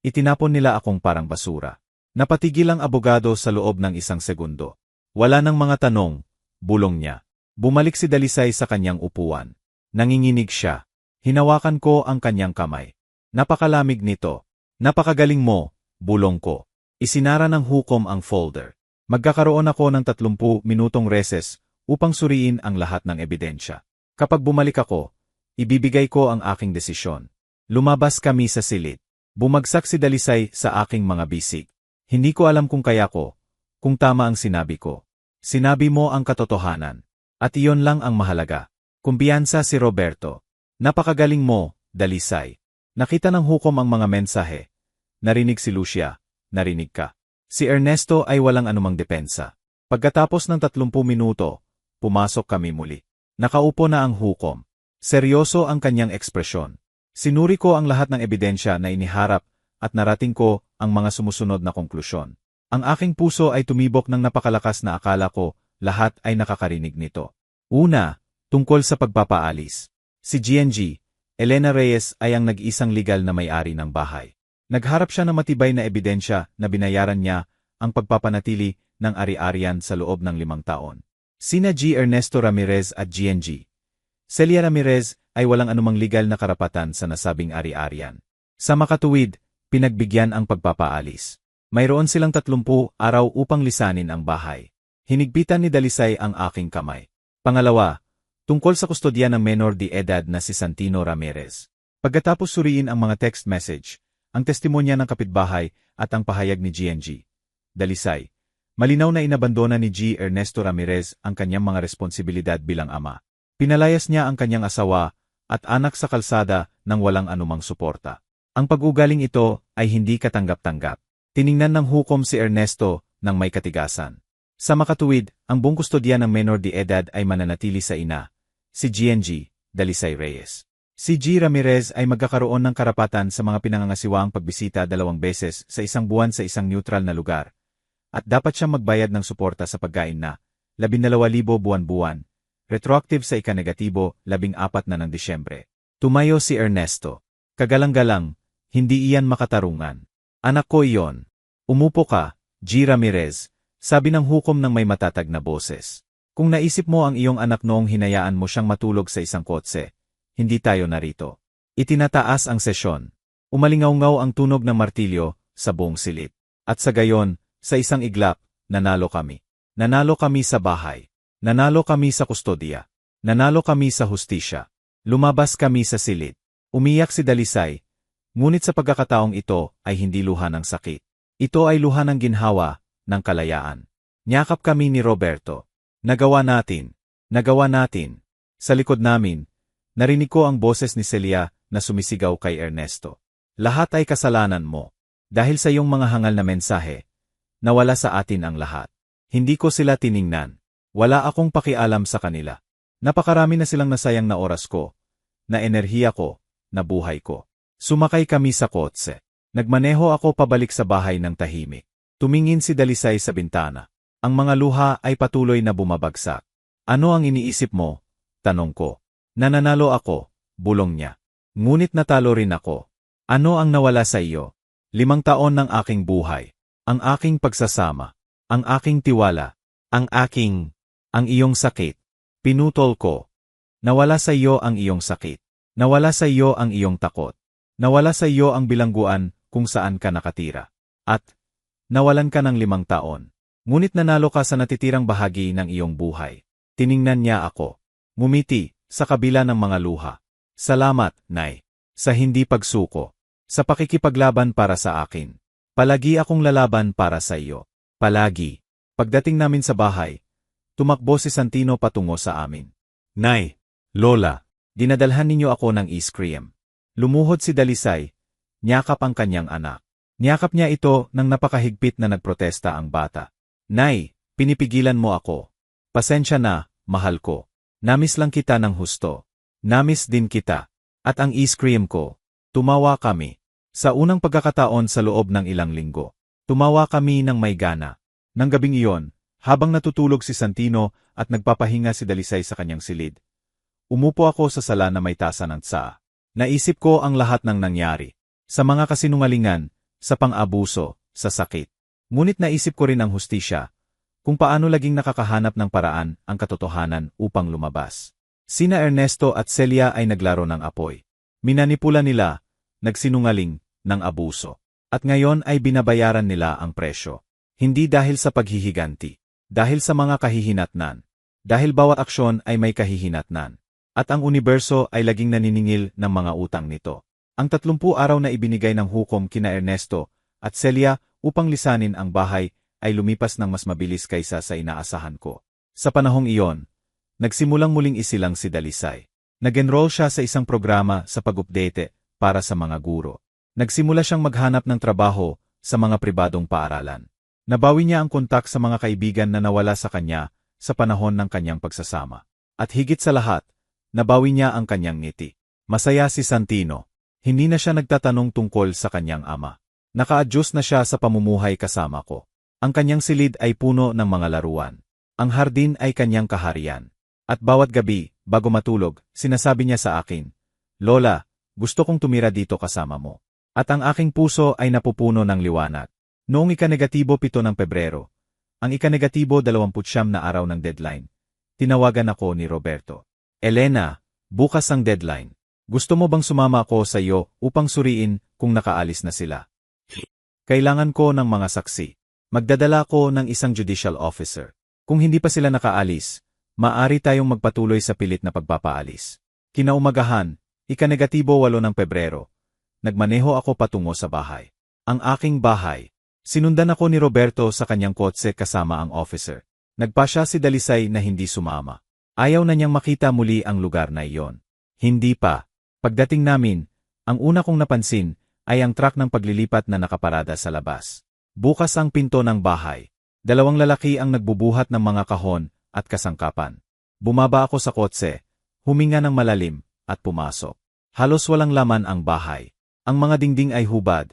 itinapon nila akong parang basura. Napatigil ang abogado sa loob ng isang segundo. Wala nang mga tanong, bulong niya. Bumalik si Dalisay sa kanyang upuan. Nanginginig siya. Hinawakan ko ang kanyang kamay. Napakalamig nito. Napakagaling mo, bulong ko. Isinara ng hukom ang folder. Magkakaroon ako ng 30 minutong reses upang suriin ang lahat ng ebidensya. Kapag bumalik ako, ibibigay ko ang aking desisyon. Lumabas kami sa silid. Bumagsak si Dalisay sa aking mga bisig. Hindi ko alam kung kaya ko, kung tama ang sinabi ko. Sinabi mo ang katotohanan. At iyon lang ang mahalaga. Kumpiyansa si Roberto. Napakagaling mo, Dalisay. Nakita ng hukom ang mga mensahe. Narinig si Lucia. Narinig ka. Si Ernesto ay walang anumang depensa. Pagkatapos ng 30 minuto, pumasok kami muli. Nakaupo na ang hukom. Seryoso ang kanyang ekspresyon. Sinuri ko ang lahat ng ebidensya na iniharap at narating ko ang mga sumusunod na konklusyon. Ang aking puso ay tumibok ng napakalakas na akala ko lahat ay nakakarinig nito. Una, tungkol sa pagpapaalis. Si GNG, Elena Reyes ay ang nag-iisang legal na may-ari ng bahay. Nagharap siya ng matibay na ebidensya na binayaran niya ang pagpapanatili ng ari-arian sa loob ng 5 taon. Sina G. Ernesto Ramirez at GNG. Celia Ramirez ay walang anumang legal na karapatan sa nasabing ari-arian. Sa makatuwid, pinagbigyan ang pagpapaalis. Mayroon silang 30 araw upang lisanin ang bahay. Hinigpitan ni Dalisay ang aking kamay. Pangalawa, tungkol sa kustodya ng menor de edad na si Santino Ramirez. Pagkatapos suriin ang mga text message, ang testimonya ng kapitbahay at ang pahayag ni GNG. Dalisay, malinaw na inabandona ni G. Ernesto Ramirez ang kanyang mga responsibilidad bilang ama. Pinalayas niya ang kanyang asawa at anak sa kalsada nang walang anumang suporta. Ang pag-ugaling ito ay hindi katanggap-tanggap. Tiningnan ng hukom si Ernesto nang may katigasan. Sa makatuwid, ang buong kustodya ng menor de edad ay mananatili sa ina, si GNG, Dalisay Reyes. Si G. Ramirez ay magkakaroon ng karapatan sa mga pinangangasiwaang pagbisita 2 beses sa isang buwan sa isang neutral na lugar, at dapat siyang magbayad ng suporta sa pagkain na 12,000 buwan-buwan, retroactive sa ika-negatibo 14 na ng Disyembre. Tumayo si Ernesto. Kagalang-galang, hindi iyan makatarungan. Anak ko iyon. Umupo ka, G. Ramirez, sabi ng hukom ng may matatag na boses. Kung naisip mo ang iyong anak noong hinayaan mo siyang matulog sa isang kotse, hindi tayo narito. Itinataas ang sesyon. Umalingaw-ngaw ang tunog ng martilyo sa buong silid. At sa gayon, sa isang iglap, nanalo kami. Nanalo kami sa bahay. Nanalo kami sa kustodya. Nanalo kami sa hustisya. Lumabas kami sa silid. Umiyak si Dalisay. Ngunit sa pagkakataong ito ay hindi luha ng sakit. Ito ay luha ng ginhawa, ng kalayaan. Niyakap kami ni Roberto. Nagawa natin. Nagawa natin. Sa likod namin, narinig ko ang boses ni Celia na sumisigaw kay Ernesto. Lahat ay kasalanan mo. Dahil sa iyong mga hangal na mensahe, nawala sa atin ang lahat. Hindi ko sila tiningnan. Wala akong pakialam sa kanila. Napakarami na silang nasayang na oras ko, na enerhiya ko, na buhay ko. Sumakay kami sa kotse. Nagmaneho ako pabalik sa bahay ng tahimik. Tumingin si Dalisay sa bintana. Ang mga luha ay patuloy na bumabagsak. Ano ang iniisip mo? Tanong ko. Nananalo ako, bulong niya. Ngunit natalo rin ako. Ano ang nawala sa iyo? 5 taon ng aking buhay. Ang aking pagsasama. Ang aking tiwala. Ang iyong sakit. Pinutol ko. Nawala sa iyo ang iyong sakit. Nawala sa iyo ang iyong takot. Nawala sa iyo ang bilangguan kung saan ka nakatira. At nawalan ka ng 5 taon. Ngunit nanalo ka sa natitirang bahagi ng iyong buhay. Tiningnan niya ako. Ngumiti sa kabila ng mga luha. Salamat, Nay. Sa hindi pagsuko. Sa pakikipaglaban para sa akin. Palagi akong lalaban para sa iyo. Palagi. Pagdating namin sa bahay, tumakbo si Santino patungo sa amin. Nay, Lola, dinadalhan ninyo ako ng ice cream. Lumuhod si Dalisay, niyakap ang kanyang anak. Niyakap niya ito nang napakahigpit na nagprotesta ang bata. Nay, pinipigilan mo ako. Pasensya na, mahal ko. Namis lang kita ng husto. Namis din kita. At ang ice cream ko. Tumawa kami. Sa unang pagkakataon sa loob ng ilang linggo. Tumawa kami ng may gana. Nang gabing iyon, habang natutulog si Santino at nagpapahinga si Dalisay sa kanyang silid. Umupo ako sa sala na may tasa ng tsaa. Naisip ko ang lahat ng nangyari. Sa mga kasinungalingan, sa pang-abuso, sa sakit. Ngunit naisip ko rin ang hustisya. Kung paano laging nakakahanap ng paraan ang katotohanan upang lumabas. Sina Ernesto at Celia ay naglaro ng apoy. Minanipula nila, nagsinungaling, ng abuso. At ngayon ay binabayaran nila ang presyo. Hindi dahil sa paghihiganti. Dahil sa mga kahihinatnan. Dahil bawat aksyon ay may kahihinatnan. At ang universo ay laging naniningil ng mga utang nito. Ang 30 araw na ibinigay ng hukom kina Ernesto at Celia upang lisanin ang bahay ay lumipas ng mas mabilis kaysa sa inaasahan ko. Sa panahong iyon, nagsimulang muling isilang si Dalisay. Nag-enroll siya sa isang programa sa pag-update para sa mga guro. Nagsimula siyang maghanap ng trabaho sa mga pribadong paaralan. Nabawi niya ang kontak sa mga kaibigan na nawala sa kanya sa panahon ng kanyang pagsasama. At higit sa lahat, nabawi niya ang kanyang ngiti. Masaya si Santino. Hindi na siya nagtatanong tungkol sa kanyang ama. Naka-adjust na siya sa pamumuhay kasama ko. Ang kanyang silid ay puno ng mga laruan. Ang hardin ay kanyang kaharian. At bawat gabi, bago matulog, sinasabi niya sa akin, Lola, gusto kong tumira dito kasama mo. At ang aking puso ay napupuno ng liwanag. Noong ika-7 ng Pebrero, ang ika-29 na araw ng deadline, tinawagan ako ni Roberto. Elena, bukas ang deadline. Gusto mo bang sumama ako sa iyo upang suriin kung nakaalis na sila? Kailangan ko ng mga saksi. Magdadala ko ng isang judicial officer. Kung hindi pa sila nakaalis, maaari tayong magpatuloy sa pilit na pagpapaalis. Kinaumagahan, ika-8 ng Pebrero, nagmaneho ako patungo sa bahay. Ang aking bahay. Sinundan ako ni Roberto sa kanyang kotse kasama ang officer. Nagpasya si Dalisay na hindi sumama. Ayaw na niyang makita muli ang lugar na iyon. Hindi pa. Pagdating namin, ang una kong napansin ay ang truck ng paglilipat na nakaparada sa labas. Bukas ang pinto ng bahay. 2 lalaki ang nagbubuhat ng mga kahon at kasangkapan. Bumaba ako sa kotse, huminga ng malalim, at pumasok. Halos walang laman ang bahay. Ang mga dingding ay hubad,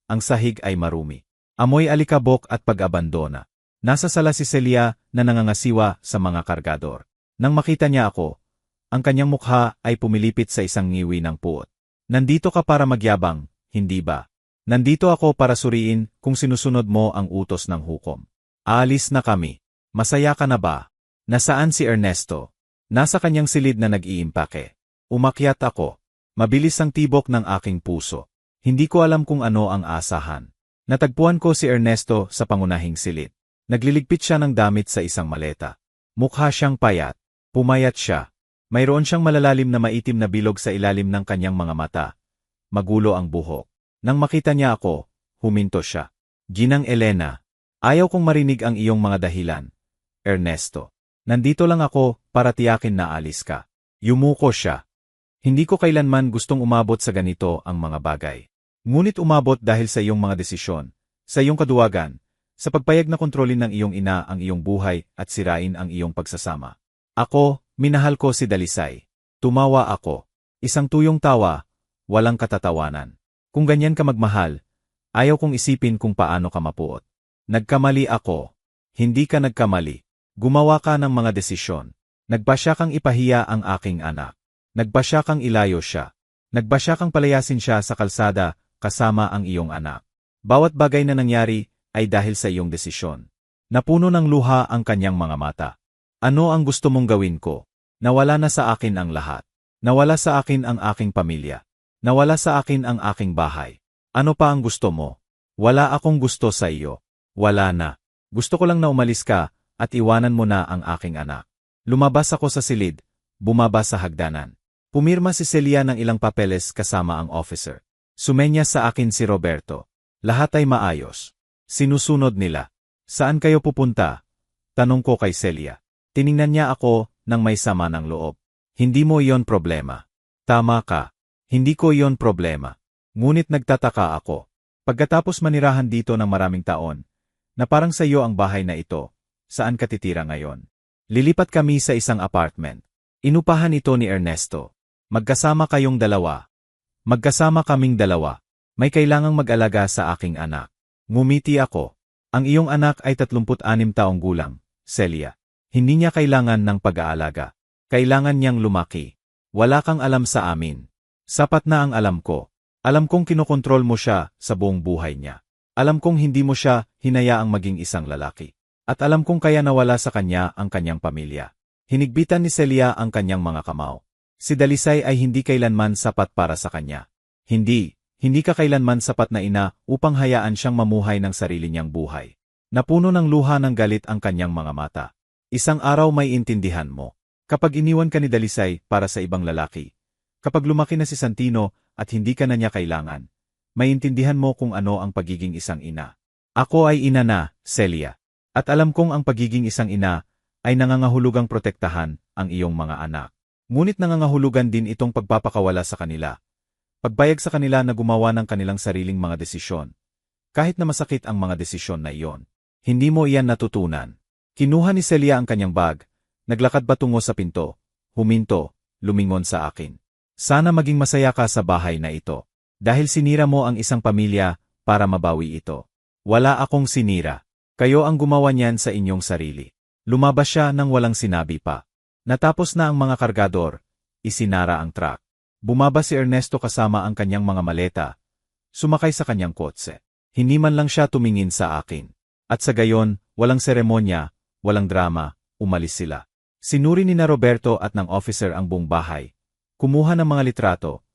ang sahig ay marumi. Amoy alikabok at pag-abandona. Nasa sala si Celia na nangangasiwa sa mga kargador. Nang makita niya ako, ang kanyang mukha ay pumilipit sa isang ngiwi ng puot. Nandito ka para magyabang, hindi ba? Nandito ako para suriin kung sinusunod mo ang utos ng hukom. Aalis na kami. Masaya ka na ba? Nasaan si Ernesto? Nasa kanyang silid na nag-iimpake. Umakyat ako. Mabilis ang tibok ng aking puso. Hindi ko alam kung ano ang asahan. Natagpuan ko si Ernesto sa pangunahing silid. Nagliligpit siya ng damit sa isang maleta. Mukha siyang payat. Pumayat siya. Mayroon siyang malalalim na maitim na bilog sa ilalim ng kanyang mga mata. Magulo ang buhok. Nang makita niya ako, huminto siya. Ginang Elena, ayaw kong marinig ang iyong mga dahilan. Ernesto, nandito lang ako para tiyakin na alis ka. Yumuko siya. Hindi ko kailanman gustong umabot sa ganito ang mga bagay. Ngunit umabot dahil sa iyong mga desisyon, sa iyong kaduwagan, sa pagpayag na kontrolin ng iyong ina ang iyong buhay at sirain ang iyong pagsasama. Ako, minahal ko si Dalisay. Tumawa ako. Isang tuyong tawa, walang katatawanan. Kung ganyan ka magmahal, ayaw kong isipin kung paano ka mapuot. Nagkamali ako. Hindi ka nagkamali. Gumawa ka ng mga desisyon. Nagpasya kang ipahiya ang aking anak. Nagbasya kang ilayo siya. Nagbasya kang palayasin siya sa kalsada kasama ang iyong anak. Bawat bagay na nangyari ay dahil sa iyong desisyon. Napuno ng luha ang kanyang mga mata. Ano ang gusto mong gawin ko? Nawala na sa akin ang lahat. Nawala sa akin ang aking pamilya. Nawala sa akin ang aking bahay. Ano pa ang gusto mo? Wala akong gusto sa iyo. Wala na. Gusto ko lang na umalis ka at iwanan mo na ang aking anak. Lumabas ako sa silid, bumaba sa hagdanan. Pumirma si Celia ng ilang papeles kasama ang officer. Sumenya sa akin si Roberto. Lahat ay maayos. Sinusunod nila. Saan kayo pupunta? Tanong ko kay Celia. Tiningnan niya ako nang may sama ng loob. Hindi mo iyon problema. Tama ka. Hindi ko iyon problema. Ngunit nagtataka ako. Pagkatapos manirahan dito ng maraming taon, na parang sa iyo ang bahay na ito, saan ka titira ngayon? Lilipat kami sa isang apartment. Inupahan ito ni Ernesto. Magkasama kayong dalawa. Magkasama kaming dalawa. May kailangang mag-alaga sa aking anak. Ngumiti ako. Ang iyong anak ay 36 taong gulang, Celia. Hindi niya kailangan ng pag-aalaga. Kailangan niyang lumaki. Wala kang alam sa amin. Sapat na ang alam ko. Alam kong kinokontrol mo siya sa buong buhay niya. Alam kong hindi mo siya hinayaang maging isang lalaki. At alam kong kaya nawala sa kanya ang kanyang pamilya. Hinigbitan ni Celia ang kanyang mga kamao. Si Dalisay ay hindi kailanman sapat para sa kanya. Hindi ka kailanman sapat na ina upang hayaan siyang mamuhay ng sarili niyang buhay. Napuno ng luha ng galit ang kanyang mga mata. Isang araw may intindihan mo. Kapag iniwan ka ni Dalisay para sa ibang lalaki, kapag lumaki na si Santino at hindi ka na niya kailangan, may intindihan mo kung ano ang pagiging isang ina. Ako ay ina na, Celia. At alam kong ang pagiging isang ina ay nangangahulugang protektahan ang iyong mga anak. Ngunit nangangahulugan din itong pagpapakawala sa kanila. Pagbayag sa kanila na gumawa ng kanilang sariling mga desisyon. Kahit na masakit ang mga desisyon na iyon. Hindi mo iyan natutunan. Kinuha ni Celia ang kanyang bag, naglakad patungo sa pinto, huminto, lumingon sa akin. Sana maging masaya ka sa bahay na ito. Dahil sinira mo ang isang pamilya para mabawi ito. Wala akong sinira. Kayo ang gumawa niyan sa inyong sarili. Lumabas siya nang walang sinabi pa. Natapos na ang mga kargador, isinara ang truck. Bumaba si Ernesto kasama ang kanyang mga maleta. Sumakay sa kanyang kotse. Hindi man lang siya tumingin sa akin. At sa gayon, walang seremonya, walang drama, umalis sila. Sinuri ni na Roberto at ng officer ang buong bahay. Kumuha ng mga litrato.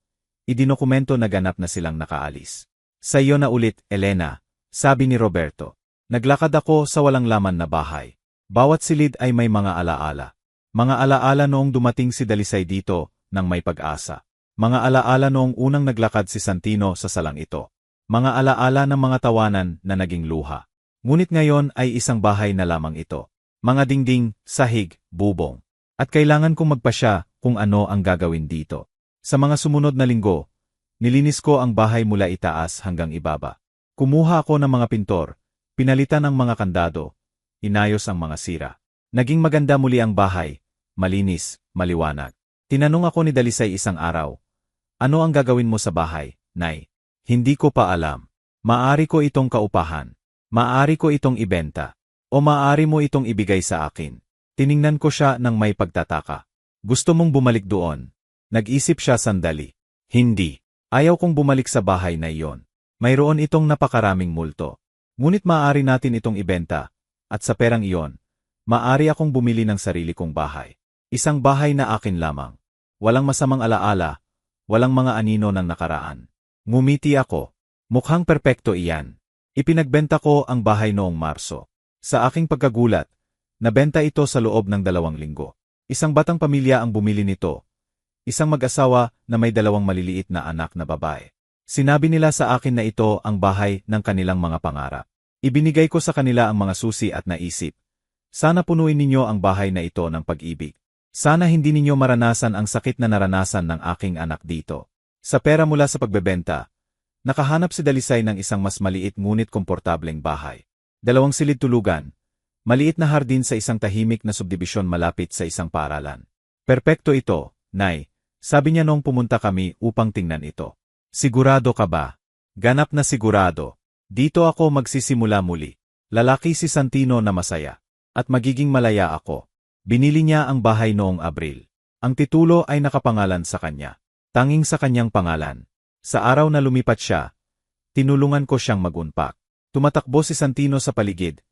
Idinokumento na ganap na silang nakaalis. Sa iyo na ulit, Elena, sabi ni Roberto. Naglakad ako sa walang laman na bahay. Bawat silid ay may mga alaala. Mga alaala noong dumating si Dalisay dito nang may pag-asa. Mga alaala noong unang naglakad si Santino sa salang ito. Mga alaala ng mga tawanan na naging luha. Ngunit ngayon ay isang bahay na lamang ito. Mga dingding, sahig, bubong. At kailangan kong magpasya kung ano ang gagawin dito. Sa mga sumunod na linggo, nilinis ko ang bahay mula itaas hanggang ibaba. Kumuha ako ng mga pintor, pinalitan ang mga kandado, inayos ang mga sira. Naging maganda muli ang bahay, malinis, maliwanag. Tinanong ako ni Dalisay isang araw, ano ang gagawin mo sa bahay, Nay? Hindi ko pa alam. Maaari ko itong kaupahan. Maaari ko itong ibenta. O maaari mo itong ibigay sa akin. Tiningnan ko siya ng may pagtataka. Gusto mong bumalik doon? Nag-isip siya sandali. Hindi. Ayaw kong bumalik sa bahay na iyon. Mayroon itong napakaraming multo. Ngunit maaari natin itong ibenta. At sa perang iyon, maaari akong bumili ng sarili kong bahay. Isang bahay na akin lamang. Walang masamang alaala, walang mga anino ng nakaraan. Ngumiti ako. Mukhang perpekto iyan. Ipinagbenta ko ang bahay noong Marso. Sa aking pagkagulat, nabenta ito sa loob ng 2 linggo. Isang batang pamilya ang bumili nito. Isang mag-asawa na may 2 maliliit na anak na babae. Sinabi nila sa akin na ito ang bahay ng kanilang mga pangarap. Ibinigay ko sa kanila ang mga susi at naisip. Sana punuin ninyo ang bahay na ito ng pag-ibig. Sana hindi ninyo maranasan ang sakit na naranasan ng aking anak dito. Sa pera mula sa pagbebenta, nakahanap si Dalisay ng isang mas maliit ngunit komportableng bahay. 2 silid tulugan, maliit na hardin sa isang tahimik na subdibisyon malapit sa isang paaralan. Perpekto ito, Nay, sabi niya noong pumunta kami upang tingnan ito. Sigurado ka ba? Ganap na sigurado. Dito ako magsisimula muli. Lalaki si Santino na masaya. At magiging malaya ako. Binili niya ang bahay noong Abril. Ang titulo ay nakapangalan sa kanya. Tanging sa kanyang pangalan. Sa araw na lumipat siya, tinulungan ko siyang magunpak. Tumatakbo si Santino sa paligid.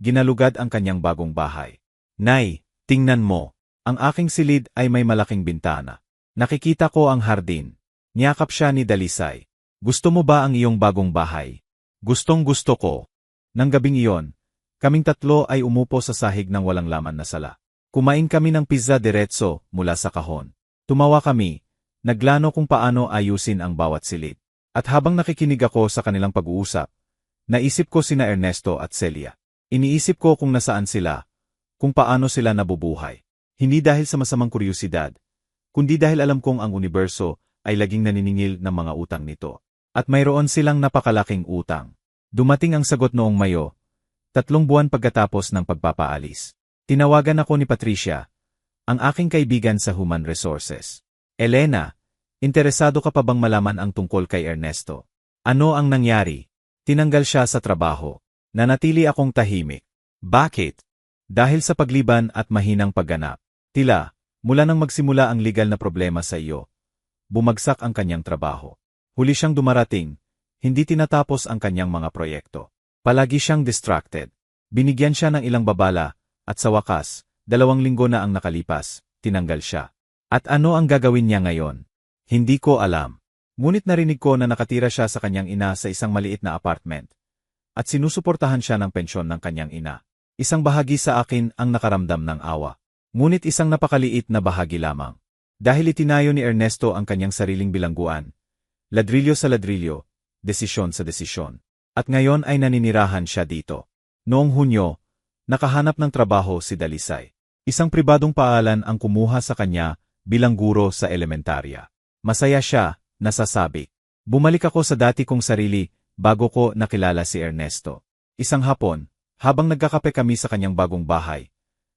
Ginalugad ang kanyang bagong bahay. Nay, tingnan mo. Ang aking silid ay may malaking bintana. Nakikita ko ang hardin. Niyakap siya ni Dalisay. Gusto mo ba ang iyong bagong bahay? Gustong gusto ko. Nang gabing iyon, kaming tatlo ay umupo sa sahig ng walang laman na sala. Kumain kami ng pizza diretso mula sa kahon. Tumawa kami, naglano kung paano ayusin ang bawat silid. At habang nakikinig ako sa kanilang pag-uusap, naisip ko sina Ernesto at Celia. Iniisip ko kung nasaan sila, kung paano sila nabubuhay. Hindi dahil sa masamang kuryusidad, kundi dahil alam kong ang universo ay laging naniningil ng mga utang nito. At mayroon silang napakalaking utang. Dumating ang sagot noong Mayo, 3 buwan pagkatapos ng pagpapaalis. Tinawagan ako ni Patricia, ang aking kaibigan sa Human Resources. Elena, interesado ka pa bang malaman ang tungkol kay Ernesto? Ano ang nangyari? Tinanggal siya sa trabaho. Nanatili akong tahimik. Bakit? Dahil sa pagliban at mahinang pagganap. Tila, mula nang magsimula ang legal na problema sa iyo, bumagsak ang kanyang trabaho. Huli siyang dumarating, hindi tinatapos ang kanyang mga proyekto. Palagi siyang distracted. Binigyan siya ng ilang babala, at sa wakas, 2 linggo na ang nakalipas, tinanggal siya. At ano ang gagawin niya ngayon? Hindi ko alam. Ngunit narinig ko na nakatira siya sa kanyang ina sa isang maliit na apartment. At sinusuportahan siya ng pensyon ng kanyang ina. Isang bahagi sa akin ang nakaramdam ng awa. Ngunit isang napakaliit na bahagi lamang. Dahil itinayo ni Ernesto ang kanyang sariling bilangguan. Ladrilyo sa ladrilyo, desisyon sa desisyon. At ngayon ay naninirahan siya dito. Noong Hunyo, nakahanap ng trabaho si Dalisay. Isang pribadong paalan ang kumuha sa kanya bilang guro sa elementarya. Masaya siya, nasasabi. Bumalik ako sa dati kong sarili bago ko nakilala si Ernesto. Isang hapon, habang nagkakape kami sa kanyang bagong bahay,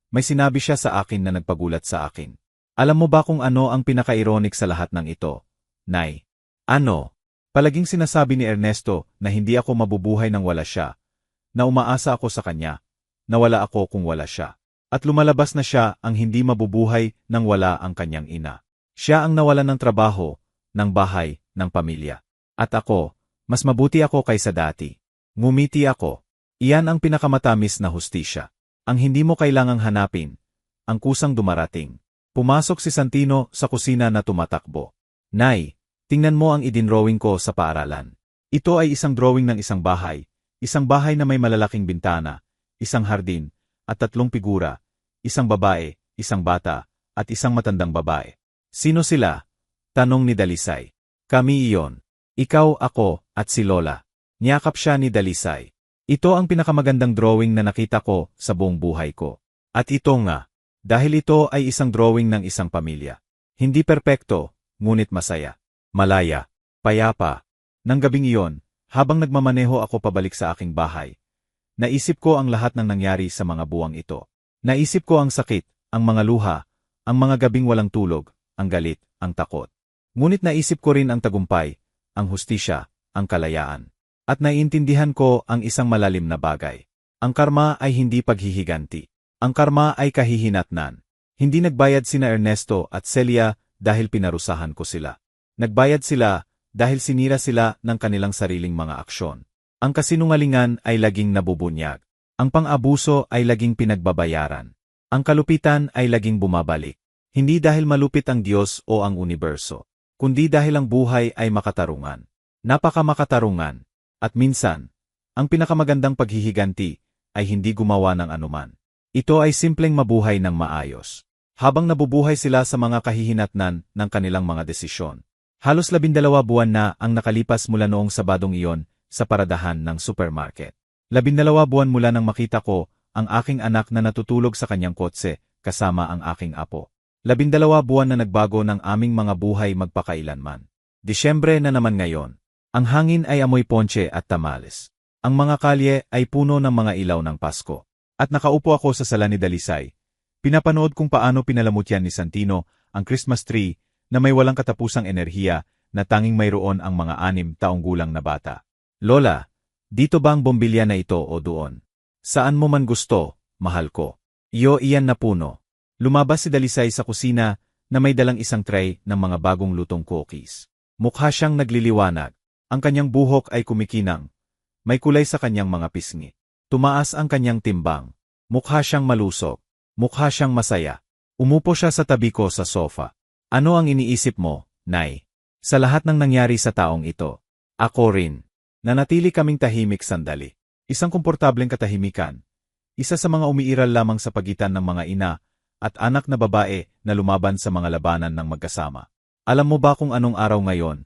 may sinabi siya sa akin na nagpagulat sa akin. Alam mo ba kung ano ang pinaka-ironic sa lahat ng ito, Nay? Ano? Palaging sinasabi ni Ernesto na hindi ako mabubuhay nang wala siya, na umaasa ako sa kanya, na wala ako kung wala siya. At lumalabas na siya ang hindi mabubuhay nang wala ang kanyang ina. Siya ang nawalan ng trabaho, ng bahay, ng pamilya. At ako, mas mabuti ako kaysa dati. Ngumiti ako. Iyan ang pinakamatamis na hustisya. Ang hindi mo kailangang hanapin. Ang kusang dumarating. Pumasok si Santino sa kusina na tumatakbo. Nay, tingnan mo ang idinrawing ko sa paaralan. Ito ay isang drawing ng isang bahay na may malalaking bintana, isang hardin, at 3 figura, isang babae, isang bata, at isang matandang babae. Sino sila? Tanong ni Dalisay. Kami iyon. Ikaw, ako, at si Lola. Niyakap siya ni Dalisay. Ito ang pinakamagandang drawing na nakita ko sa buong buhay ko. At ito nga, dahil ito ay isang drawing ng isang pamilya. Hindi perpekto, ngunit masaya. Malaya. Payapa. Nang gabing iyon, habang nagmamaneho ako pabalik sa aking bahay, naisip ko ang lahat ng nangyari sa mga buwang ito. Naisip ko ang sakit, ang mga luha, ang mga gabing walang tulog, ang galit, ang takot. Ngunit naisip ko rin ang tagumpay, ang hustisya, ang kalayaan. At naiintindihan ko ang isang malalim na bagay. Ang karma ay hindi paghihiganti. Ang karma ay kahihinatnan. Hindi nagbayad sina Ernesto at Celia dahil pinarusahan ko sila. Nagbayad sila dahil sinira sila ng kanilang sariling mga aksyon. Ang kasinungalingan ay laging nabubunyag. Ang pang-abuso ay laging pinagbabayaran. Ang kalupitan ay laging bumabalik. Hindi dahil malupit ang Diyos o ang universo, kundi dahil ang buhay ay makatarungan. Napaka-makatarungan. At minsan, ang pinakamagandang paghihiganti ay hindi gumawa ng anuman. Ito ay simpleng mabuhay ng maayos. Habang nabubuhay sila sa mga kahihinatnan ng kanilang mga desisyon. Halos 12 buwan na ang nakalipas mula noong Sabadong iyon sa paradahan ng supermarket. 12 buwan mula nang makita ko ang aking anak na natutulog sa kanyang kotse kasama ang aking apo. 12 buwan na nagbago ng aming mga buhay magpakailanman. Disyembre na naman ngayon. Ang hangin ay amoy ponche at tamales. Ang mga kalye ay puno ng mga ilaw ng Pasko. At nakaupo ako sa sala ni Dalisay. Pinapanood kung paano pinalamutyan ni Santino ang Christmas tree na may walang katapusang enerhiya na tanging mayroon ang mga 6 taong gulang na bata. Lola, dito ba ang bombilya na ito o doon? Saan mo man gusto, mahal ko. Iyo iyan na puno. Lumabas si Dalisay sa kusina na may dalang isang tray ng mga bagong lutong cookies. Mukha siyang nagliliwanag. Ang kanyang buhok ay kumikinang. May kulay sa kanyang mga pisngi. Tumaas ang kanyang timbang. Mukha siyang malusog. Mukha siyang masaya. Umupo siya sa tabi ko sa sofa. Ano ang iniisip mo, Nay? Sa lahat ng nangyari sa taong ito. Ako rin. Nanatili kaming tahimik sandali. Isang komportableng katahimikan. Isa sa mga umiiral lamang sa pagitan ng mga ina at anak na babae na lumaban sa mga labanan ng magkasama. Alam mo ba kung anong araw ngayon?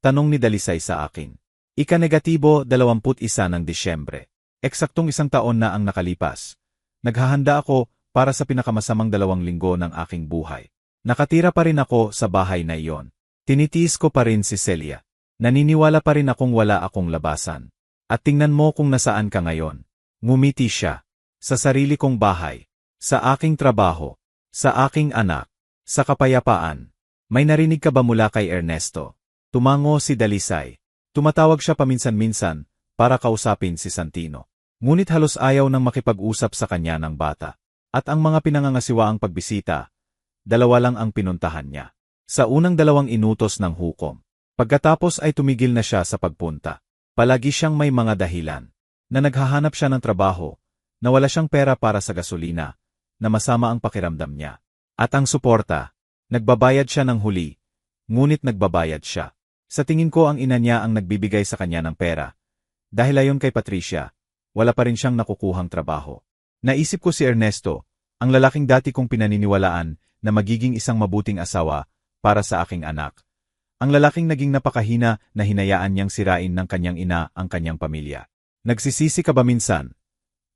Tanong ni Dalisay sa akin. Ika-21 ng Disyembre. Eksaktong 1 taon na ang nakalipas. Naghahanda ako para sa pinakamasamang 2 linggo ng aking buhay. Nakatira pa rin ako sa bahay na iyon. Tinitiis ko pa rin si Celia. Naniniwala pa rin akong wala akong labasan. At tingnan mo kung nasaan ka ngayon. Ngumiti siya. Sa sarili kong bahay. Sa aking trabaho. Sa aking anak. Sa kapayapaan. May narinig ka ba mula kay Ernesto? Tumango si Dalisay. Tumatawag siya paminsan-minsan para kausapin si Santino. Ngunit halos ayaw nang makipag-usap sa kanya ng bata. At ang mga pinangangasiwaang pagbisita, 2 lang ang pinuntahan niya. Sa unang 2 inutos ng hukom. Pagkatapos ay tumigil na siya sa pagpunta. Palagi siyang may mga dahilan. Na naghahanap siya ng trabaho, na wala siyang pera para sa gasolina, na masama ang pakiramdam niya. At ang suporta, nagbabayad siya ng huli, ngunit nagbabayad siya. Sa tingin ko ang ina niya ang nagbibigay sa kanya ng pera. Dahil ayon kay Patricia, wala pa rin siyang nakukuhang trabaho. Naisip ko si Ernesto, ang lalaking dati kong pinaniniwalaan na magiging isang mabuting asawa para sa aking anak. Ang lalaking naging napakahina na hinayaan niyang sirain ng kanyang ina ang kanyang pamilya. Nagsisisi ka ba minsan?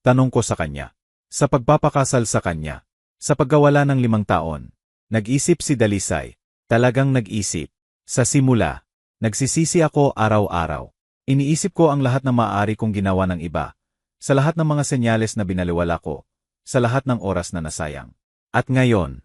Tanong ko sa kanya. Sa pagpapakasal sa kanya. Sa paggawala ng 5 taon. Nag-isip si Dalisay. Talagang nag-isip. Sa simula. Nagsisisi ako araw-araw. Iniisip ko ang lahat ng maaari kong ginawa ng iba. Sa lahat ng mga senyales na binaliwala ko. Sa lahat ng oras na nasayang. At ngayon,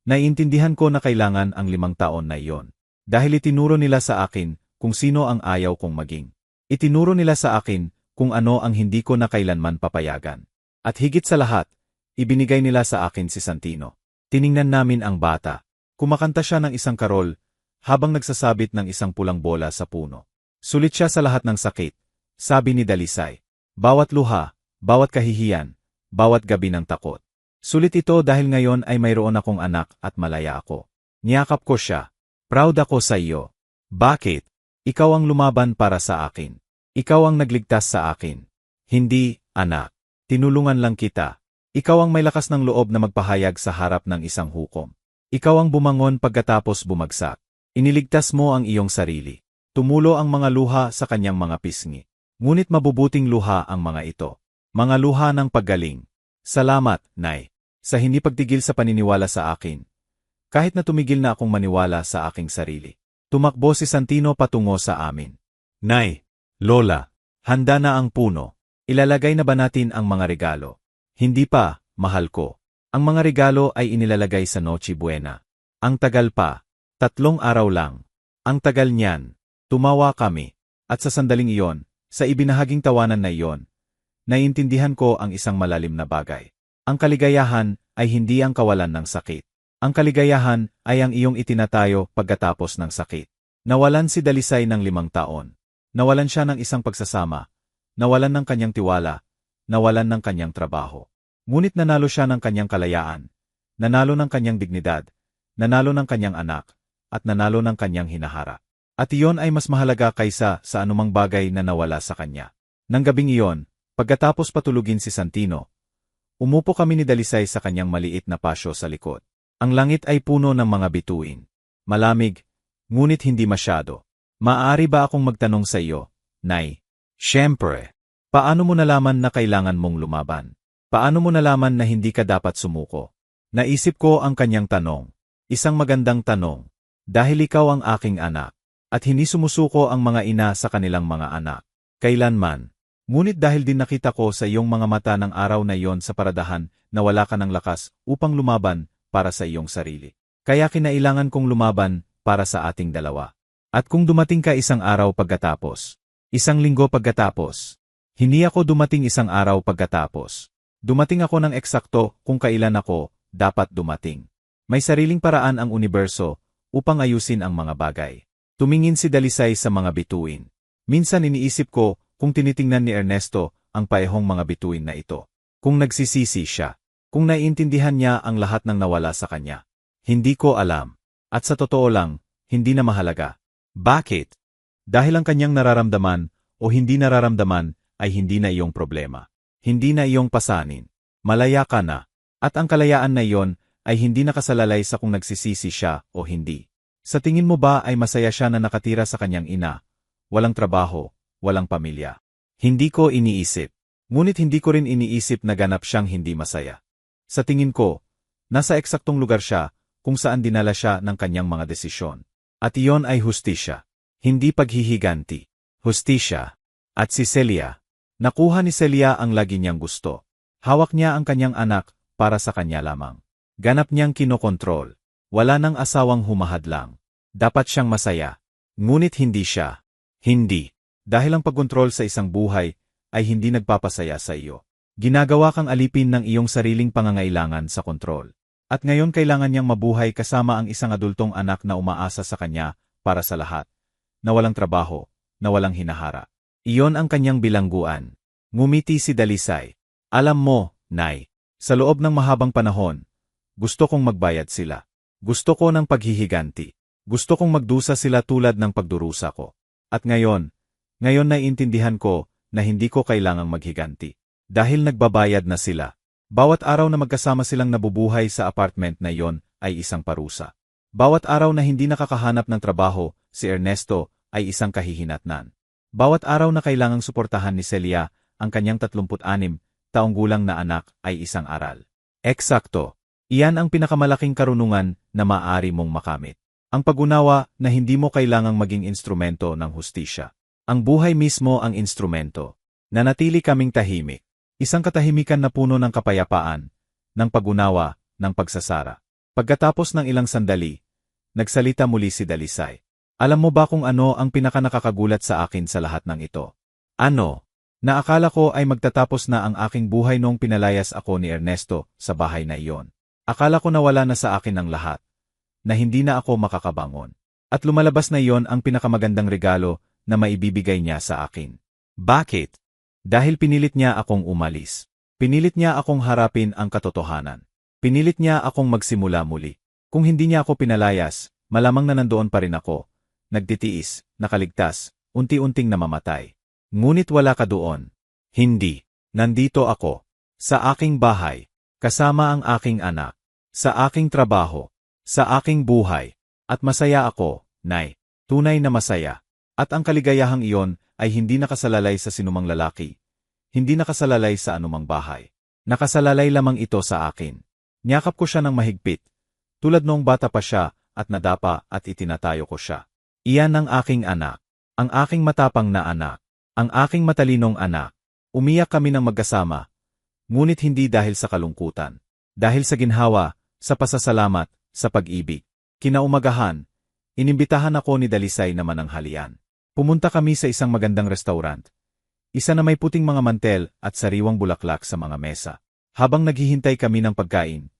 naiintindihan ko na kailangan ang 5 taon na iyon. Dahil itinuro nila sa akin kung sino ang ayaw kong maging. Itinuro nila sa akin kung ano ang hindi ko na kailanman papayagan. At higit sa lahat, ibinigay nila sa akin si Santino. Tiningnan namin ang bata. Kumakanta siya ng isang karol habang nagsasabit ng isang pulang bola sa puno. Sulit siya sa lahat ng sakit, sabi ni Dalisay. Bawat luha, bawat kahihiyan, bawat gabi ng takot. Sulit ito dahil ngayon ay mayroon akong anak at malaya ako. Niyakap ko siya. Proud ako sa iyo. Bakit? Ikaw ang lumaban para sa akin. Ikaw ang nagligtas sa akin. Hindi, anak. Tinulungan lang kita. Ikaw ang may lakas ng loob na magpahayag sa harap ng isang hukom. Ikaw ang bumangon pagkatapos bumagsak. Iniligtas mo ang iyong sarili. Tumulo ang mga luha sa kanyang mga pisngi. Ngunit mabubuting luha ang mga ito. Mga luha ng paggaling. Salamat, Nay, sa hindi pagtigil sa paniniwala sa akin. Kahit na tumigil na akong maniwala sa aking sarili. Tumakbo si Santino patungo sa amin. Nay, Lola, handa na ang puno. Ilalagay na ba natin ang mga regalo? Hindi pa, mahal ko. Ang mga regalo ay inilalagay sa Noche Buena. Ang tagal pa. 3 araw lang. Ang tagal niyan. Tumawa kami. At sa sandaling iyon, sa ibinahaging tawanan na iyon, naiintindihan ko ang isang malalim na bagay. Ang kaligayahan ay hindi ang kawalan ng sakit. Ang kaligayahan ay ang iyong itinatayo pagkatapos ng sakit. Nawalan si Dalisay ng 5 taon. Nawalan siya ng isang pagsasama. Nawalan ng kanyang tiwala. Nawalan ng kanyang trabaho. Ngunit nanalo siya ng kanyang kalayaan. Nanalo ng kanyang dignidad. Nanalo ng kanyang anak. At nanalo ng kanyang hinahara. At iyon ay mas mahalaga kaysa sa anumang bagay na nawala sa kanya. Nang gabing iyon, pagkatapos patulugin si Santino, umupo kami ni Dalisay sa kanyang maliit na pasyo sa likod. Ang langit ay puno ng mga bituin. Malamig, ngunit hindi masyado. Maaari ba akong magtanong sa iyo, Nay? Siyempre. Paano mo nalaman na kailangan mong lumaban? Paano mo nalaman na hindi ka dapat sumuko? Naisip ko ang kanyang tanong. Isang magandang tanong. Dahil ikaw ang aking anak. At hindi sumusuko ang mga ina sa kanilang mga anak. Kailanman. Ngunit dahil din nakita ko sa iyong mga mata ng araw na iyon sa paradahan na wala ka ng lakas upang lumaban para sa iyong sarili. Kaya kinailangan kong lumaban para sa ating dalawa. At kung dumating ka isang araw pagkatapos, 1 linggo pagkatapos, hindi ako dumating 1 araw pagkatapos. Dumating ako ng eksakto kung kailan ako dapat dumating. May sariling paraan ang universo upang ayusin ang mga bagay. Tumingin si Dalisay sa mga bituin. Minsan iniisip ko kung tinitingnan ni Ernesto ang paehong mga bituin na ito. Kung nagsisisi siya. Kung naiintindihan niya ang lahat ng nawala sa kanya. Hindi ko alam. At sa totoo lang, hindi na mahalaga. Bakit? Dahil ang kanyang nararamdaman o hindi nararamdaman ay hindi na iyong problema. Hindi na iyong pasanin. Malaya ka na. At ang kalayaan na iyon ay hindi nakasalalay sa kung nagsisisi siya o hindi. Sa tingin mo ba ay masaya siya na nakatira sa kanyang ina? Walang trabaho, walang pamilya. Hindi ko iniisip. Ngunit hindi ko rin iniisip na ganap siyang hindi masaya. Sa tingin ko, nasa eksaktong lugar siya kung saan dinala siya ng kanyang mga desisyon. At iyon ay hustisya. Hindi paghihiganti. Hustisya. At si Celia. Nakuha ni Celia ang lagi niyang gusto. Hawak niya ang kanyang anak para sa kanya lamang. Ganap niyang kinokontrol. Wala nang asawang humahadlang. Dapat siyang masaya. Ngunit hindi siya. Hindi. Dahil ang pagkontrol sa isang buhay ay hindi nagpapasaya sa iyo. Ginagawa kang alipin ng iyong sariling pangangailangan sa kontrol. At ngayon kailangan niyang mabuhay kasama ang isang adultong anak na umaasa sa kanya para sa lahat. Na walang trabaho, na walang hinahara. Iyon ang kanyang bilangguan. Ngumiti si Dalisay. Alam mo, Nay, sa loob ng mahabang panahon, gusto kong magbayad sila. Gusto ko ng paghihiganti. Gusto kong magdusa sila tulad ng pagdurusa ko. At ngayon naiintindihan ko na hindi ko kailangang maghiganti. Dahil nagbabayad na sila. Bawat araw na magkasama silang nabubuhay sa apartment na iyon ay isang parusa. Bawat araw na hindi nakakahanap ng trabaho, si Ernesto ay isang kahihinatnan. Bawat araw na kailangang suportahan ni Celia ang kanyang 36 taong gulang na anak ay isang aral. Eksakto. Iyan ang pinakamalaking karunungan na maaari mong makamit. Ang pag-unawa na hindi mo kailangang maging instrumento ng hustisya. Ang buhay mismo ang instrumento. Nanatili kaming tahimik. Isang katahimikan na puno ng kapayapaan, ng pag-unawa, ng pagsasara. Pagkatapos ng ilang sandali, nagsalita muli si Dalisay. Alam mo ba kung ano ang pinakanakakagulat sa akin sa lahat ng ito? Ano? Naakala ko ay magtatapos na ang aking buhay noong pinalayas ako ni Ernesto sa bahay na iyon. Akala ko nawala na sa akin ang lahat, na hindi na ako makakabangon. At lumalabas na iyon ang pinakamagandang regalo na maibibigay niya sa akin. Bakit? Dahil pinilit niya akong umalis. Pinilit niya akong harapin ang katotohanan. Pinilit niya akong magsimula muli. Kung hindi niya ako pinalayas, malamang na nandoon pa rin ako. Nagtitiis, nakaligtas, unti-unting namamatay. Ngunit wala ka doon. Hindi. Nandito ako. Sa aking bahay. Kasama ang aking anak. Sa aking trabaho. Sa aking buhay. At masaya ako, Nay. Tunay na masaya. At ang kaligayahang iyon ay hindi nakasalalay sa sinumang lalaki. Hindi nakasalalay sa anumang bahay. Nakasalalay lamang ito sa akin. Niyakap ko siya ng mahigpit. Tulad noong bata pa siya at nadapa at itinatayo ko siya. Iyan ang aking anak. Ang aking matapang na anak. Ang aking matalinong anak. Umiyak kami ng magkasama. Ngunit hindi dahil sa kalungkutan. Dahil sa ginhawa, sa pasasalamat, sa pag-ibig. Kinaumagahan, inimbitahan ako ni Dalisay na mananghalian. Pumunta kami sa isang magandang restaurant. Isa na may puting mga mantel at sariwang bulaklak sa mga mesa. Habang naghihintay kami ng pagkain,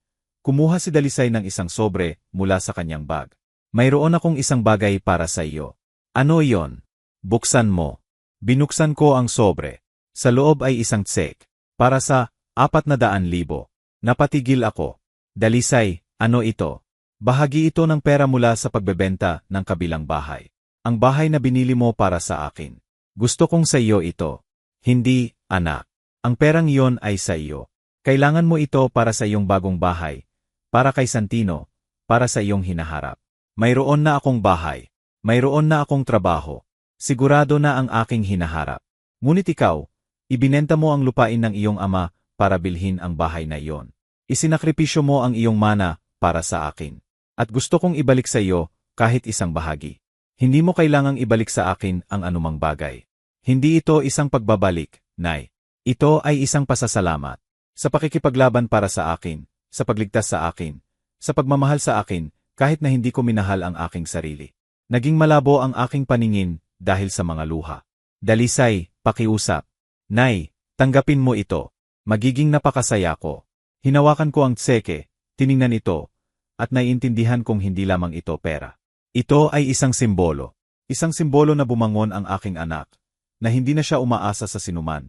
kumuha si Dalisay ng isang sobre mula sa kanyang bag. Mayroon akong isang bagay para sa iyo. Ano iyon? Buksan mo. Binuksan ko ang sobre. Sa loob ay isang tsek. Para sa 400,000. Napatigil ako. Dalisay, ano ito? Bahagi ito ng pera mula sa pagbebenta ng kabilang bahay. Ang bahay na binili mo para sa akin. Gusto kong sa iyo ito. Hindi, anak. Ang perang iyon ay sa iyo. Kailangan mo ito para sa iyong bagong bahay. Para kay Santino. Para sa iyong hinaharap. Mayroon na akong bahay. Mayroon na akong trabaho. Sigurado na ang aking hinaharap. Ngunit ikaw, ibinenta mo ang lupain ng iyong ama para bilhin ang bahay na iyon. Isinakripisyo mo ang iyong mana para sa akin. At gusto kong ibalik sa iyo kahit isang bahagi. Hindi mo kailangang ibalik sa akin ang anumang bagay. Hindi ito isang pagbabalik, Nay. Ito ay isang pasasalamat. Sa pakikipaglaban para sa akin, sa pagligtas sa akin, sa pagmamahal sa akin, kahit na hindi ko minahal ang aking sarili. Naging malabo ang aking paningin dahil sa mga luha. Dalisay, pakiusap. Nay, tanggapin mo ito. Magiging napakasaya ko. Hinawakan ko ang tseke, tiningnan ito, at naiintindihan kong hindi lamang ito pera. Ito ay isang simbolo. Isang simbolo na bumangon ang aking anak, na hindi na siya umaasa sa sinuman,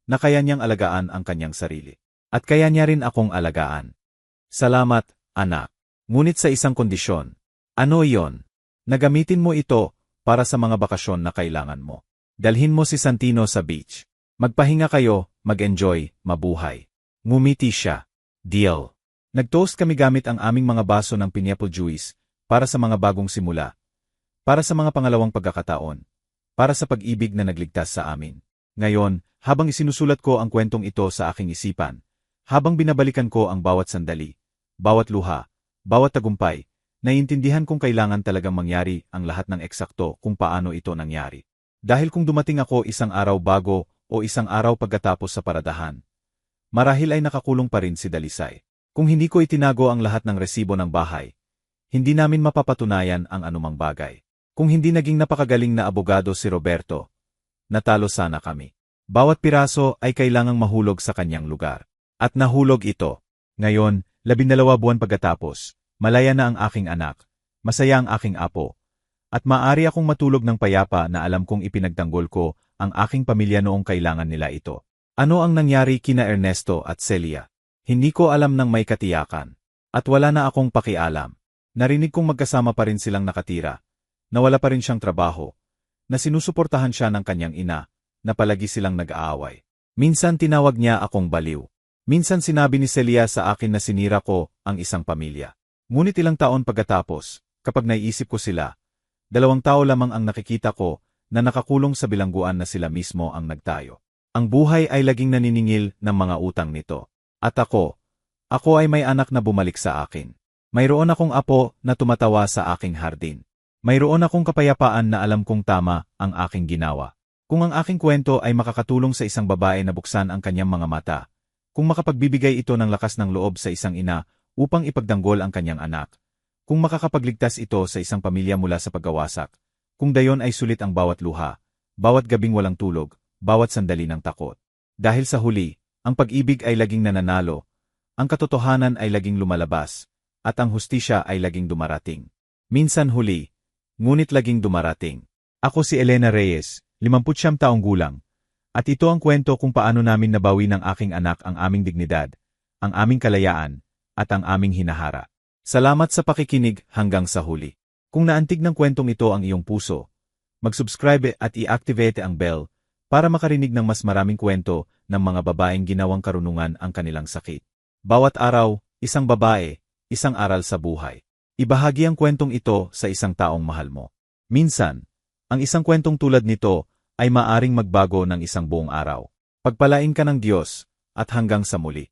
na kaya niyang alagaan ang kanyang sarili. At kaya niya rin akong alagaan. Salamat, anak. Ngunit sa isang kondisyon. Ano iyon? Nagamitin mo ito para sa mga bakasyon na kailangan mo. Dalhin mo si Santino sa beach. Magpahinga kayo, mag-enjoy, mabuhay. Ngumiti siya. Deal. Nag-toast kami gamit ang aming mga baso ng pineapple juice para sa mga bagong simula. Para sa mga pangalawang pagkakataon. Para sa pag-ibig na nagligtas sa amin. Ngayon, habang isinusulat ko ang kwentong ito sa aking isipan, habang binabalikan ko ang bawat sandali, bawat luha, bawat tagumpay, naiintindihan kong kailangan talagang mangyari ang lahat ng eksakto kung paano ito nangyari. Dahil kung dumating ako isang araw bago o isang araw pagkatapos sa paradahan, marahil ay nakakulong pa rin si Dalisay. Kung hindi ko itinago ang lahat ng resibo ng bahay, hindi namin mapapatunayan ang anumang bagay. Kung hindi naging napakagaling na abogado si Roberto, natalo sana kami. Bawat piraso ay kailangang mahulog sa kanyang lugar. At nahulog ito. Ngayon, 12 buwan pagkatapos, malaya na ang aking anak, masaya ang aking apo, at maaari akong matulog ng payapa na alam kong ipinagtanggol ko ang aking pamilya noong kailangan nila ito. Ano ang nangyari kina Ernesto at Celia? Hindi ko alam ng may katiyakan. At wala na akong pakialam. Narinig kong magkasama pa rin silang nakatira, na wala pa rin siyang trabaho, na sinusuportahan siya ng kanyang ina, na palagi silang nag-aaway. Minsan tinawag niya akong baliw. Minsan sinabi ni Celia sa akin na sinira ko ang isang pamilya. Ngunit ilang taon pagkatapos, kapag naiisip ko sila, 2 tao lamang ang nakikita ko na nakakulong sa bilangguan na sila mismo ang nagtayo. Ang buhay ay laging naniningil ng mga utang nito. At ako ay may anak na bumalik sa akin. Mayroon akong apo na tumatawa sa aking hardin. Mayroon akong kapayapaan na alam kong tama ang aking ginawa. Kung ang aking kwento ay makakatulong sa isang babae na buksan ang kanyang mga mata, kung makapagbibigay ito ng lakas ng loob sa isang ina upang ipagdanggol ang kanyang anak, kung makakapagligtas ito sa isang pamilya mula sa pagkawasak, kung dayon ay sulit ang bawat luha, bawat gabing walang tulog, bawat sandali ng takot. Dahil sa huli, ang pag-ibig ay laging nananalo, ang katotohanan ay laging lumalabas, at ang hustisya ay laging dumarating. Minsan huli, ngunit laging dumarating. Ako si Elena Reyes, 59 taong gulang, at ito ang kwento kung paano namin nabawi ng aking anak ang aming dignidad, ang aming kalayaan, at ang aming hinahara. Salamat sa pakikinig hanggang sa huli. Kung naantig ng kwentong ito ang iyong puso, mag-subscribe at i-activate ang bell para makarinig ng mas maraming kwento ng mga babaeng ginawang karunungan ang kanilang sakit. Bawat araw, isang babae, isang aral sa buhay. Ibahagi ang kwentong ito sa isang taong mahal mo. Minsan, ang isang kwentong tulad nito ay maaring magbago ng isang buong araw. Pagpalain ka ng Diyos, at hanggang sa muli.